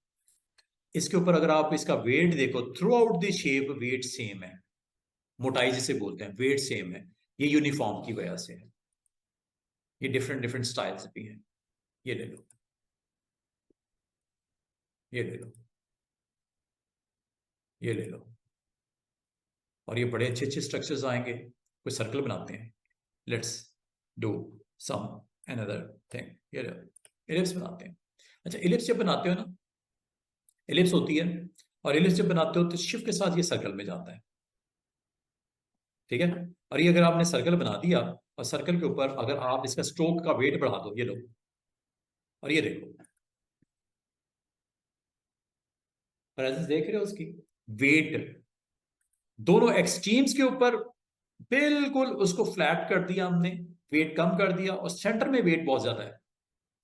इसके ऊपर अगर आप इसका वेट देखो, through out the shape weight same है, मोटाई जिसे बोलते हैं वेट सेम है। ये यूनिफॉर्म की वजह से है। ये डिफरेंट डिफरेंट स्टाइल्स भी हैं। ये ले लो, ये ले लो, ये ले लो। और ये बड़े अच्छे अच्छे स्ट्रक्चर्स आएंगे। कोई सर्कल बनाते हैं, let's do some another thing. ये लो, इलिप्स बनाते हैं। अच्छा, इलिप्स जब बनाते हो ना, इलिप्स होती है, और इलिप्स जब बनाते हो तो शिफ्ट के साथ ये सर्कल में जाता है। ठीक है, और ये अगर आपने सर्कल बना दिया, और सर्कल के ऊपर अगर आप इसका स्ट्रोक का वेट बढ़ा दो, ये लो, और ये देखो प्रेजेंस देख रहे हो उसकी, वेट दोनों एक्सट्रीम्स के ऊपर बिल्कुल उसको फ्लैट कर दिया हमने, वेट कम कर दिया, और सेंटर में वेट बहुत ज्यादा है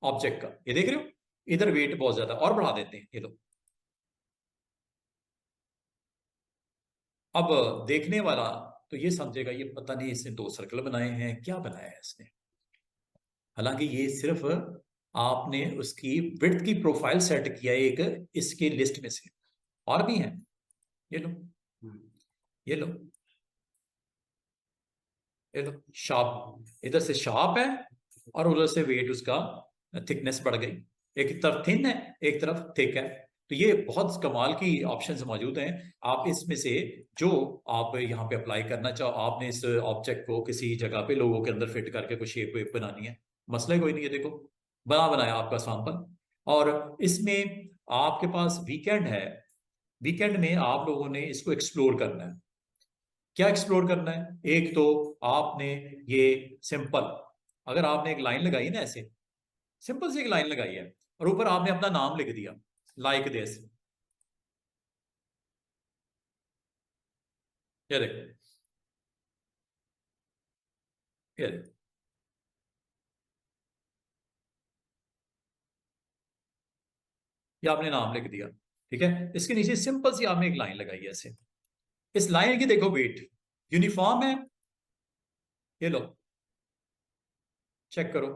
ऑब्जेक्ट का, ये देख रहे हो, इधर वेट बहुत ज्यादा और बढ़ा देते हैं ये लोग। अब देखने वाला तो ये समझेगा ये पता नहीं इसने दो सर्कल बनाए हैं, क्या बनाया है इसने। हालांकि ये सिर्फ आपने उसकी विड्थ की प्रोफाइल सेट किया है एक इसके लिस्ट में से, और भी हैं, ये लो, ये लो, ये लो, शार्प, इधर से शार्प है और उधर से वेट उसका थिकनेस बढ़ गई, एक तरफ थिन है एक तरफ थिक है। तो ये बहुत कमाल की ऑप्शंस मौजूद हैं, आप इसमें से जो आप यहाँ पे अप्लाई करना चाहो, आपने इस ऑब्जेक्ट को किसी जगह पे लोगों के अंदर फिट करके कुछ शेप वेप बनानी है, मसला कोई नहीं है, देखो बनाया आपका सैंपल। और इसमें आपके पास वीकेंड है, वीकेंड में आप लोगों ने इसको एक्सप्लोर करना है। क्या एक्सप्लोर करना है, एक तो आपने ये सिंपल, अगर आपने एक लाइन लगाई ना ऐसे, सिंपल सी एक लाइन लगाई है और ऊपर आपने अपना नाम लिख दिया, लाइक दिस, ये देखो, ये देखो, ये आपने नाम लिख दिया, ठीक है। इसके नीचे सिंपल सी आपने एक लाइन लगाई है ऐसे, इस लाइन की देखो वेट यूनिफॉर्म है, ये लो चेक करो,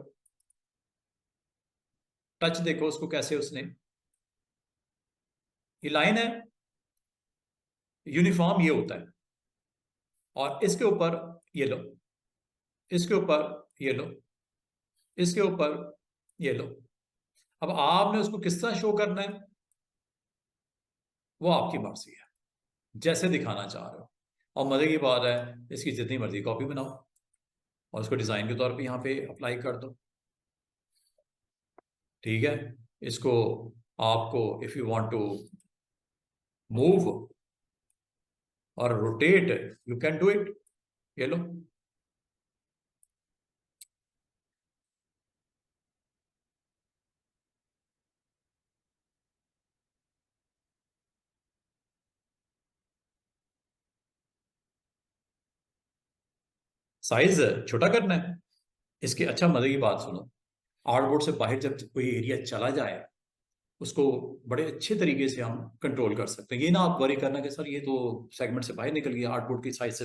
टच देखो उसको कैसे उसने, ये लाइन है, यूनिफॉर्म ये होता है, और इसके ऊपर ये लो, इसके ऊपर ये लो, इसके ऊपर ये लो। अब आपने उसको किस तरह शो करना है वो आपकी मर्जी है, जैसे दिखाना चाह रहे हो। और मजे की बात है, इसकी जितनी मर्जी कॉपी बनाओ और उसको डिजाइन के तौर पे यहाँ पे अप्लाई कर दो, ठीक है। इसको आपको if you want to move और rotate you can do it, ये लो। साइज छोटा करना है इसके, अच्छा मजे की बात सुनो, आर्टबोर्ड से बाहर जब कोई एरिया चला जाए उसको बड़े अच्छे तरीके से हम कंट्रोल कर सकते हैं। ये ना आप वरी करना कि सर ये तो सेगमेंट से बाहर निकल गया, आर्टबोर्ड की साइज से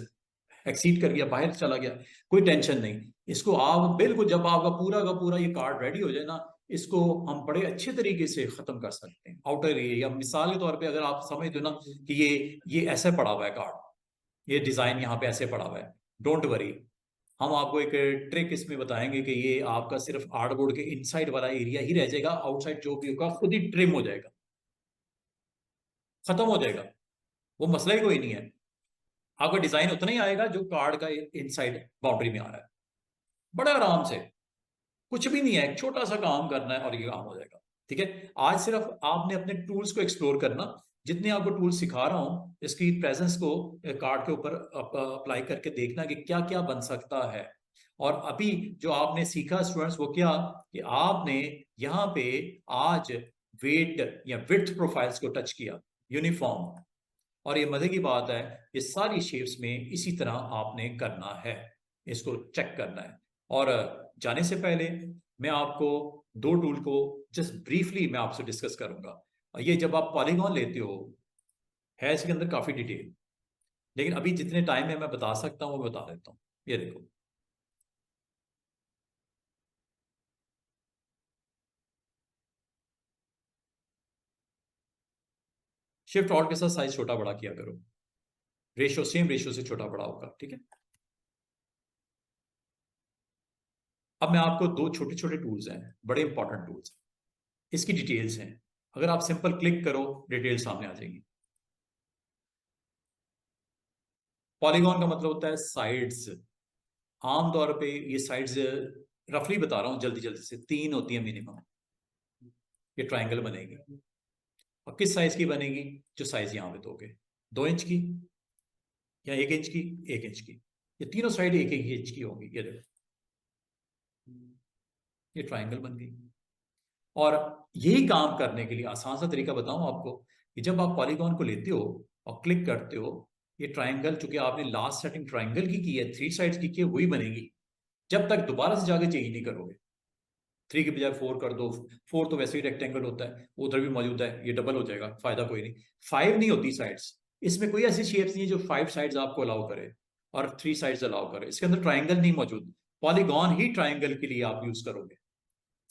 एक्सीड कर गया, बाहर चला गया, कोई टेंशन नहीं। इसको आप बिल्कुल जब आपका पूरा का पूरा ये कार्ड रेडी हो जाए ना, इसको हम बड़े अच्छे तरीके से खत्म कर सकते हैं। आउटर एरिया मिसाल के तौर पे अगर आप समझ दो ना कि ये ऐसे पड़ा हुआ है कार्ड, ये डिजाइन यहाँ पे ऐसे पड़ा हुआ है, डोंट वरी, हम आपको एक ट्रिक इसमें बताएंगे कि ये आपका सिर्फ आर्टबोर्ड के इनसाइड वाला एरिया ही रह जाएगा, आउटसाइड जो भी होगा खुद ही ट्रिम हो जाएगा, खत्म हो जाएगा, वो मसला ही कोई नहीं है। आपका डिजाइन उतना ही आएगा जो कार्ड का इनसाइड बाउंड्री में आ रहा है, बड़े आराम से, कुछ भी नहीं है, एक छोटा सा काम करना है और ये काम हो जाएगा, ठीक है। आज सिर्फ आपने अपने टूल्स को एक्सप्लोर करना, जितने आपको टूल्स सिखा रहा हूं इसकी प्रेजेंस को कार्ड के ऊपर अप्लाई करके देखना कि क्या क्या बन सकता है। और अभी जो आपने सीखा स्टूडेंट्स वो क्या, कि आपने यहाँ पे आज वेट या विड्थ प्रोफाइल्स को टच किया, यूनिफॉर्म, और ये मजे की बात है ये सारी शेप्स में इसी तरह आपने करना है, इसको चेक करना है। और जाने से पहले मैं आपको दो टूल को जस्ट ब्रीफली मैं आपसे डिस्कस करूंगा। और ये जब आप पॉलीगॉन लेते हो है इसके अंदर काफी डिटेल, लेकिन अभी जितने टाइम में मैं बता सकता हूँ वो बता देता हूँ। ये देखो, शिफ्ट ऑल्ट के साथ साइज छोटा बड़ा किया करो, रेशियो सेम रेशियो से छोटा बड़ा होगा, ठीक है। अब मैं आपको दो छोटे छोटे टूल्स हैं, बड़े इंपॉर्टेंट टूल्स, इसकी डिटेल्स हैं, अगर आप सिंपल क्लिक करो डिटेल सामने आ जाएगी। पॉलीगॉन का मतलब होता है साइड्स, आमतौर पे ये साइड्स रफली बता रहा हूं जल्दी जल्दी से, तीन होती है मिनिमम, ये ट्राइंगल बनेगी। और किस साइज की बनेगी, जो साइज यहां पे दोगे, 2 इंच की या 1 इंच की, 1 इंच की, ये तीनों साइड एक एक इंच की होंगी, ये देखो, ये ट्राइंगल बन गई। और यही काम करने के लिए आसान सा तरीका बताऊं आपको कि जब आप पॉलीगॉन को लेते हो और क्लिक करते हो, ये ट्राइंगल चूंकि आपने लास्ट सेटिंग ट्राइंगल की है, 3 साइड्स की है, वही बनेगी जब तक दोबारा से जाके चेंज नहीं करोगे। 3 की बजाय 4 कर दो, 4 तो वैसे ही रेक्टेंगल होता है, उधर भी मौजूद है, ये डबल हो जाएगा, फायदा कोई नहीं। 5 नहीं होती साइड्स, इसमें कोई ऐसी शेप्स नहीं है जो 5 साइड्स आपको अलाउ करे और 3 साइड्स अलाउ करे, इसके अंदर ट्राइंगल नहीं मौजूद। पॉलीगॉन ही ट्राइंगल के लिए आप यूज करोगे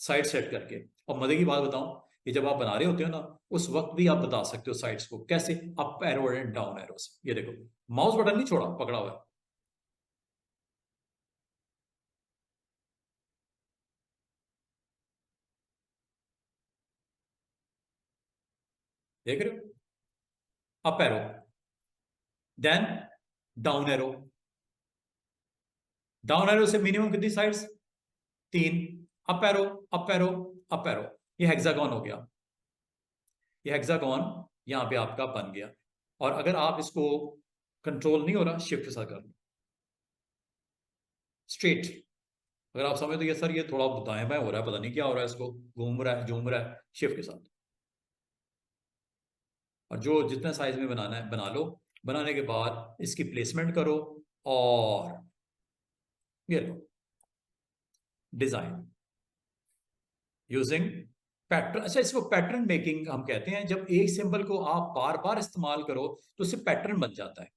साइड सेट करके। और मजे की बात बताऊं, ये जब आप बना रहे होते हो ना, उस वक्त भी आप बता सकते हो साइड्स को कैसे, up arrow and down arrow से। ये देखो माउस बटन नहीं छोड़ा, पकड़ा हुआ है, देख रहे हो, up arrow, then down arrow. Down arrow से मिनिमम कितनी sides, 3। Up arrow, up arrow, up arrow. ये हेक्सागोन हो गया, ये हेक्सागोन यहां पे आपका बन गया। और अगर आप इसको कंट्रोल नहीं हो रहा, शिफ्ट के साथ कर लो स्ट्रेट। अगर आप समझ तो ये सर ये थोड़ा दाएं बाएं हो रहा है, पता नहीं क्या हो रहा है, इसको घूम रहा है, झूम रहा है, शिफ्ट के साथ। और जो जितना साइज में बनाना है बना लो। बनाने के बाद इसकी प्लेसमेंट करो और ये लो डिजाइन यूजिंग पैटर्न। अच्छा, इसको पैटर्न मेकिंग हम कहते हैं, जब एक सिंबल को आप बार बार इस्तेमाल करो तो उससे पैटर्न बन जाता है।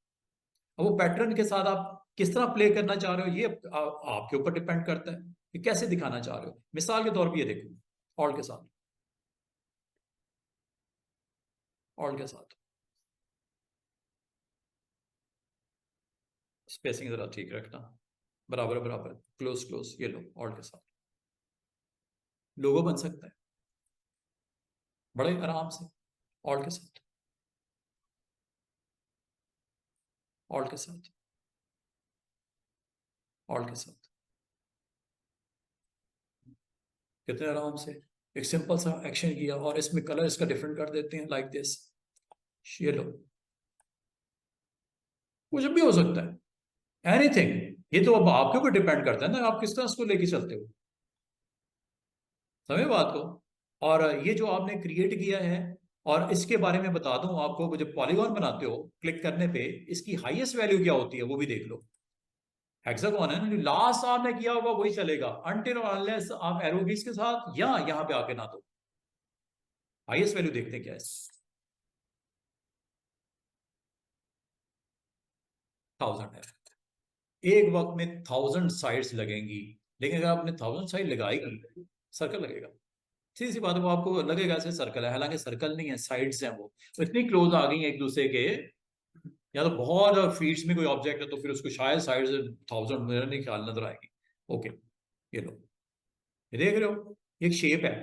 अब वो पैटर्न के साथ आप किस तरह प्ले करना चाह रहे हो, ये आपके ऊपर डिपेंड करता है कि कैसे दिखाना चाह रहे हो। मिसाल के तौर पे ये देखो, ऑल के साथ, ऑल के साथ स्पेसिंग जरा ठीक रखना, बराबर बराबर, क्लोज क्लोज। ये लो ऑल के साथ लोगो बन सकता है बड़े आराम से, ऑल के साथ, ऑल के साथ, ऑल के साथ, कितने आराम से एक सिंपल सा एक्शन किया। और इसमें कलर इसका डिफरेंट कर देते हैं लाइक दिस। ये लो, कुछ भी हो सकता है, एनीथिंग। ये तो अब आपके ऊपर डिपेंड करता है ना, आप किस तरह उसको लेके चलते हो, समझे बात को। और ये जो आपने क्रिएट किया है, और इसके बारे में बता दूं आपको, जब पॉलीगॉन बनाते हो क्लिक करने पे इसकी हाईएस्ट वैल्यू क्या होती है वो भी देख लो। हेक्सागोन है ना, जो लास्ट आपने किया होगा वही चलेगा अनटिल और अनलेस आप एरो कीज के साथ या यहां पे आके ना दो। हाईएस्ट वैल्यू देखते हैं क्या है, 1000 है। एक वक्त में 1000 साइड्स लगेंगी, लेकिन अगर आपने 1000 साइड लगाई, सर्कल लगेगा। सीधी सी बात है, वो आपको लगेगा ऐसे सर्कल है, हालांकि सर्कल नहीं है, साइड्स हैं। वो तो इतनी क्लोज आ गई है एक दूसरे के, या तो बहुत फीट्स में कोई ऑब्जेक्ट है तो फिर उसको शायद साइड से 1000, मेरा नहीं ख्याल, नजर आएगी। ओके, ये लो, ये देख रहे हो, एक शेप है।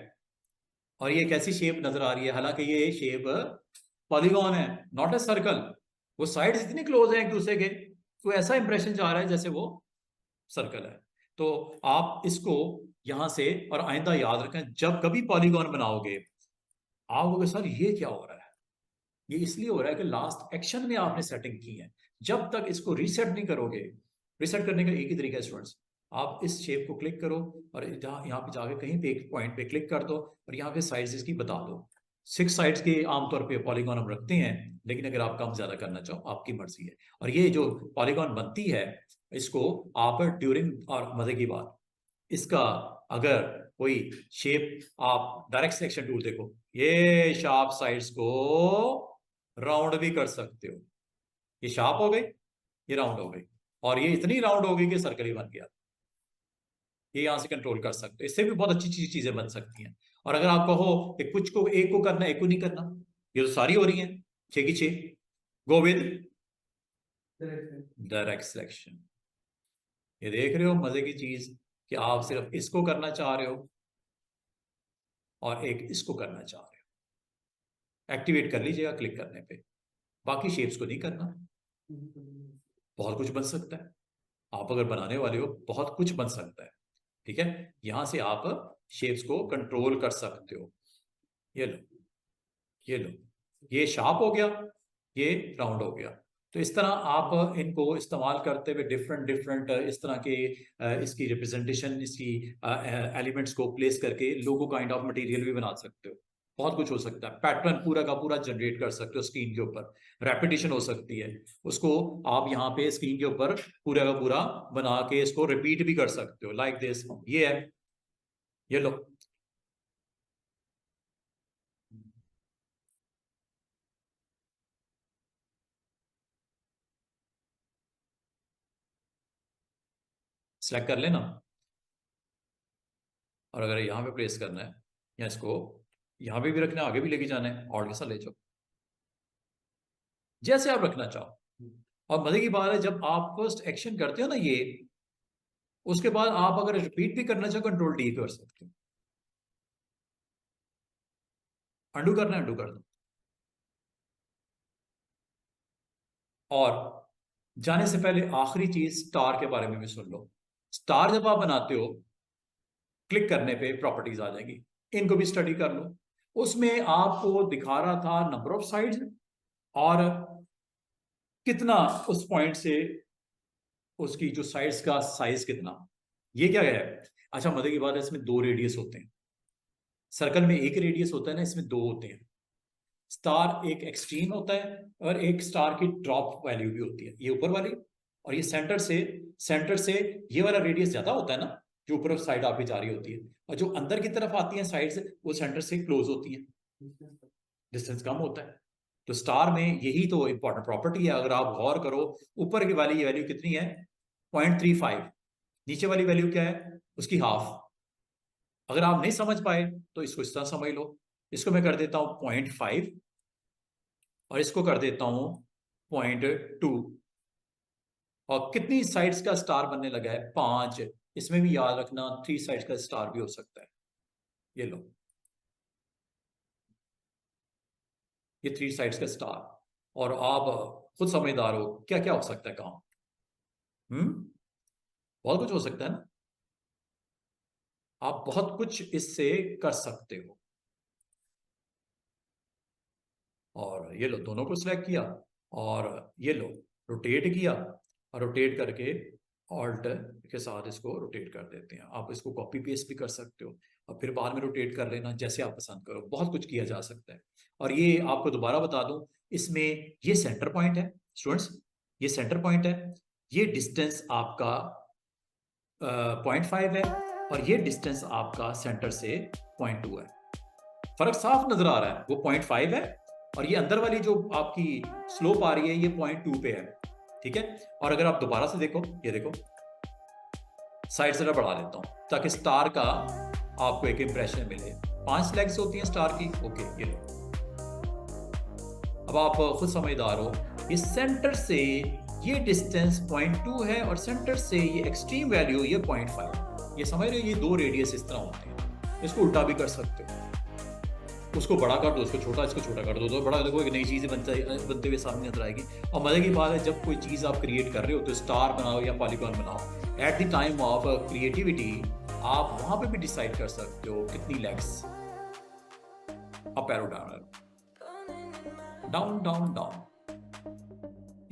और ये कैसी शेप नजर आ रही है, हालांकि ये शेप पॉलीगॉन है, नॉट ए सर्कल। वो साइड्स इतनी क्लोज है एक दूसरे के, तो ऐसा इंप्रेशन जा रहा है जैसे वो सर्कल है। तो आप इसको यहां से, और आइंदा याद रखें जब कभी पॉलीगॉन बनाओगे, आप बोलोगे सर ये क्या हो रहा है। ये इसलिए हो रहा है कि लास्ट एक्शन में आपने सेटिंग की है। जब तक इसको रीसेट नहीं करोगे, रीसेट करने का एक ही तरीका है स्टूडेंट्स, आप इस शेप को क्लिक करो और यहाँ पे जाके कहीं पे एक पॉइंट पे क्लिक कर दो और यहाँ पे साइड्स इसकी बता दो। 6 साइड्स के आमतौर पे पॉलीगॉन हम रखते हैं, लेकिन अगर आप कम ज्यादा करना चाहो आपकी मर्जी है। और ये जो पॉलीगॉन बनती है, इसको आप ड्यूरिंग, और मजे की बात, इसका अगर कोई शेप, आप डायरेक्ट सिलेक्शन टूल देखो, ये शार्प साइड्स को राउंड भी कर सकते हो। ये शार्प हो गई, ये राउंड हो गई, और ये इतनी राउंड हो गई कि सर्कल ही बन गया। ये यहां से कंट्रोल कर सकते हो, इससे भी बहुत अच्छी चीजें बन सकती हैं। और अगर आप कहो कि कुछ को एक को करना एक को नहीं करना, ये तो सारी हो रही है 6 की 6, गो विद डायरेक्ट सिलेक्शन। ये देख रहे हो मजे की चीज, कि आप सिर्फ इसको करना चाह रहे हो और एक इसको करना चाह रहे हो, एक्टिवेट कर लीजिएगा क्लिक करने पे। बाकी शेप्स को नहीं करना, बहुत कुछ बन सकता है। आप अगर बनाने वाले हो बहुत कुछ बन सकता है, ठीक है। यहां से आप शेप्स को कंट्रोल कर सकते हो। ये लो, ये लो, ये शार्प हो गया, ये राउंड हो गया। तो इस तरह आप इनको इस्तेमाल करते हुए डिफरेंट डिफरेंट इस तरह के इसकी रिप्रेजेंटेशन, इसकी एलिमेंट्स को प्लेस करके लोगो काइंड ऑफ मटेरियल भी बना सकते हो। बहुत कुछ हो सकता है, पैटर्न पूरा का पूरा जनरेट कर सकते हो स्क्रीन के ऊपर, रेपिटेशन हो सकती है, उसको आप यहाँ पे स्क्रीन के ऊपर पूरा का पूरा बना के इसको रिपीट भी कर सकते हो, लाइक दिस। ये है, ये लो, सेलेक्ट कर लेना, और अगर यहाँ पे प्लेस करना है या इसको यहाँ पे भी रखना है, आगे भी लेके जाना है, और कैसा ले जाओ, जैसे आप रखना चाहो। और मजे की बात है, जब आप फर्स्ट एक्शन करते हो ना ये, उसके बाद आप अगर रिपीट भी करना चाहो कंट्रोल डी कर सकते हो। अंडू करना है, अंडू कर दो। और जाने से पहले आखिरी चीज स्टार के बारे में भी सुन लो। स्टार जब आप बनाते हो, क्लिक करने पे प्रॉपर्टीज आ जाएगी, इनको भी स्टडी कर लो। उसमें आपको दिखा रहा था नंबर ऑफ साइड्स और कितना उस पॉइंट से उसकी जो साइड्स का साइज कितना। ये क्या है? अच्छा, मजे की बात है, इसमें दो रेडियस होते हैं। सर्कल में एक रेडियस होता है ना, इसमें दो होते हैं। स्टार एक एक्सट्रीम होता है और एक स्टार की ड्रॉप वैल्यू भी होती है, ये ऊपर वाली। और ये सेंटर से ये वाला रेडियस ज्यादा होता है ना, जो ऊपर साइड आप भी जा रही होती है, और जो अंदर की तरफ आती है साइड से, वो सेंटर से क्लोज होती है, डिस्टेंस कम होता है। तो स्टार में यही तो इंपॉर्टेंट प्रॉपर्टी है। अगर आप गौर करो, ऊपर की वाली ये वैल्यू कितनी है? 0.35। नीचे वाली वैल्यू क्या है? उसकी हाफ। अगर आप नहीं समझ पाए तो इसको इस तरह समझ लो, इसको मैं कर देता हूं 0.5 और इसको कर देता हूं 0.2। और कितनी साइड्स का स्टार बनने लगा है? 5। इसमें भी याद रखना 3 साइड्स का स्टार भी हो सकता है। ये लो, ये 3 साइड्स का स्टार। और आप खुद समझदार हो, क्या क्या हो सकता है काम। बहुत कुछ हो सकता है ना, आप बहुत कुछ इससे कर सकते हो। और ये लो, दोनों को सिलेक्ट किया और ये लो, रोटेट किया, और रोटेट करके ऑल्ट के साथ इसको रोटेट कर देते हैं। आप इसको कॉपी पेस्ट भी कर सकते हो और फिर बाद में रोटेट कर लेना, जैसे आप पसंद करो। बहुत कुछ किया जा सकता है। और ये आपको दोबारा बता दूं, इसमें ये सेंटर पॉइंट है स्टूडेंट्स, ये सेंटर पॉइंट है। ये डिस्टेंस आपका 0.5 है और ये डिस्टेंस आपका सेंटर से 0.2 है। फर्क साफ नजर आ रहा है, वो 0.5 है और ये अंदर वाली जो आपकी स्लोप आ रही है ये 0.2 पे है। ठीक है। और अगर आप दोबारा से देखो, ये देखो, साइड से बढ़ा देता हूं ताकि स्टार का आपको एक इंप्रेशन मिले। 5 लेग्स होती हैं स्टार की। ओके, ये लो, अब आप खुद समझदार हो। ये सेंटर से ये डिस्टेंस 0.2 है और सेंटर से ये एक्सट्रीम वैल्यू ये 0.5। ये समझ रहे हो, ये दो रेडियस इस तरह होते हैं। इसको उल्टा भी कर सकते हो, उसको बड़ा कर दो, इसको छोटा, इसको छोटा कर दो, तो बड़ा देखो एक नई चीज़ बनते हुए सामने नजर आएगी। और मजे की बात है, जब कोई चीज़ आप क्रिएट कर रहे हो तो स्टार बनाओ या पॉलीगॉन बनाओ, at the time of creativity आप वहां पे भी डिसाइड कर सकते हो कितनी legs. Up arrow, down arrow, down down down.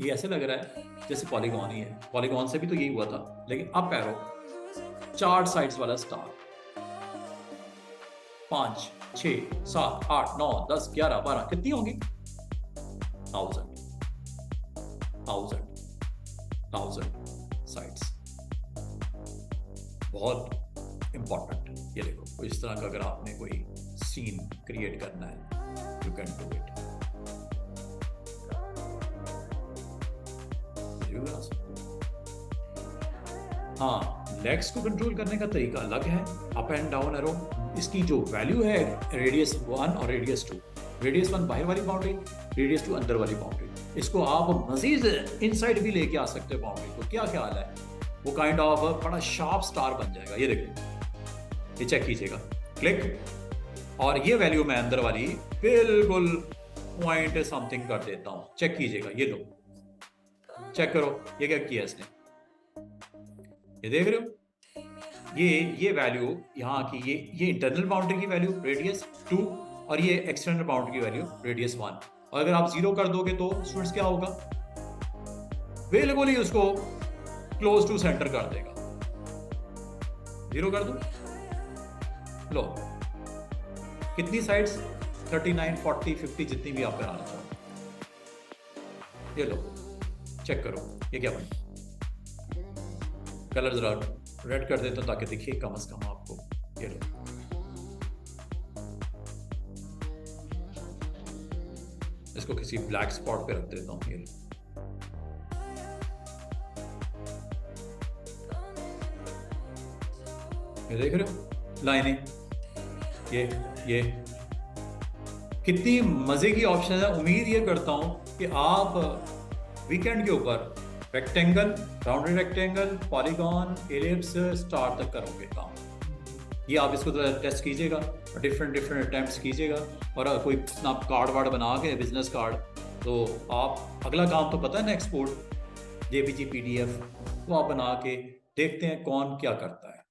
ये ऐसे लग रहा है जैसे पॉलीगॉन ही है, पॉलीगॉन से भी तो यही हुआ था, लेकिन अप एरो 4 साइड्स वाला स्टार। 5, 6, 7, 8, 9, 10, 11, 12 कितनी होंगी? 1000 साइड्स। बहुत इंपॉर्टेंट। ये देखो, इस तरह का अगर आपने कोई सीन क्रिएट करना है, यू कैन डू इट। हाँ, लेग्स को कंट्रोल करने का तरीका अलग है, अप एंड डाउन एरो। इसकी जो वैल्यू है रेडियस 1 और रेडियस 2, रेडियस 1 बाहर वाली बाउंड्री, रेडियस 2 अंदर वाली बाउंड्री। इसको आप मजीद इनसाइड भी लेके आ सकते हो बाउंड्री को। क्या ख्याल है? वो काइंड ऑफ बड़ा शार्प स्टार बन जाएगा। ये देखो, ये चेक कीजिएगा, क्लिक, और ये वैल्यू मैं अंदर वाली बिल्कुल पॉइंट समथिंग कर देता हूं। चेक कीजिएगा, ये लो, चेक करो ये क्या किया इसने। ये देख रहे हो, ये वैल्यू यहाँ की, ये इंटरनल बाउंड्री की वैल्यू रेडियस 2 और ये एक्सटर्नल बाउंड्री की वैल्यू रेडियस 1। और अगर आप 0 कर दोगे तो स्टूडेंट्स क्या होगा? बिल्कुल ही उसको क्लोज टू सेंटर कर देगा। 0 कर दो। लो कितनी साइड्स, 39, 40, 50 जितनी भी आप बनाना चाहो। ये लो चेक करो ये क्या बना। कलर जरा रेड कर देता हूं ताकि दिखे कम से कम आपको। ये लो इसको किसी ब्लैक स्पॉट पे रख देता हूं। ये लो ये देख रहे हो लाइनें, ये कितनी मजे की ऑप्शन है। उम्मीद ये करता हूं कि आप वीकेंड के ऊपर rectangle, rounded rectangle, polygon, ellipse, star तक करोगे काम। ये आप इसको टेस्ट कीजिएगा, डिफरेंट अटेम्प्ट्स कीजिएगा, और कोई आप कार्ड वार्ड बना के बिजनेस कार्ड, तो आप अगला काम तो पता है ना, एक्सपोर्ट, JPG PDF, वो आप बना के देखते हैं कौन क्या करता है।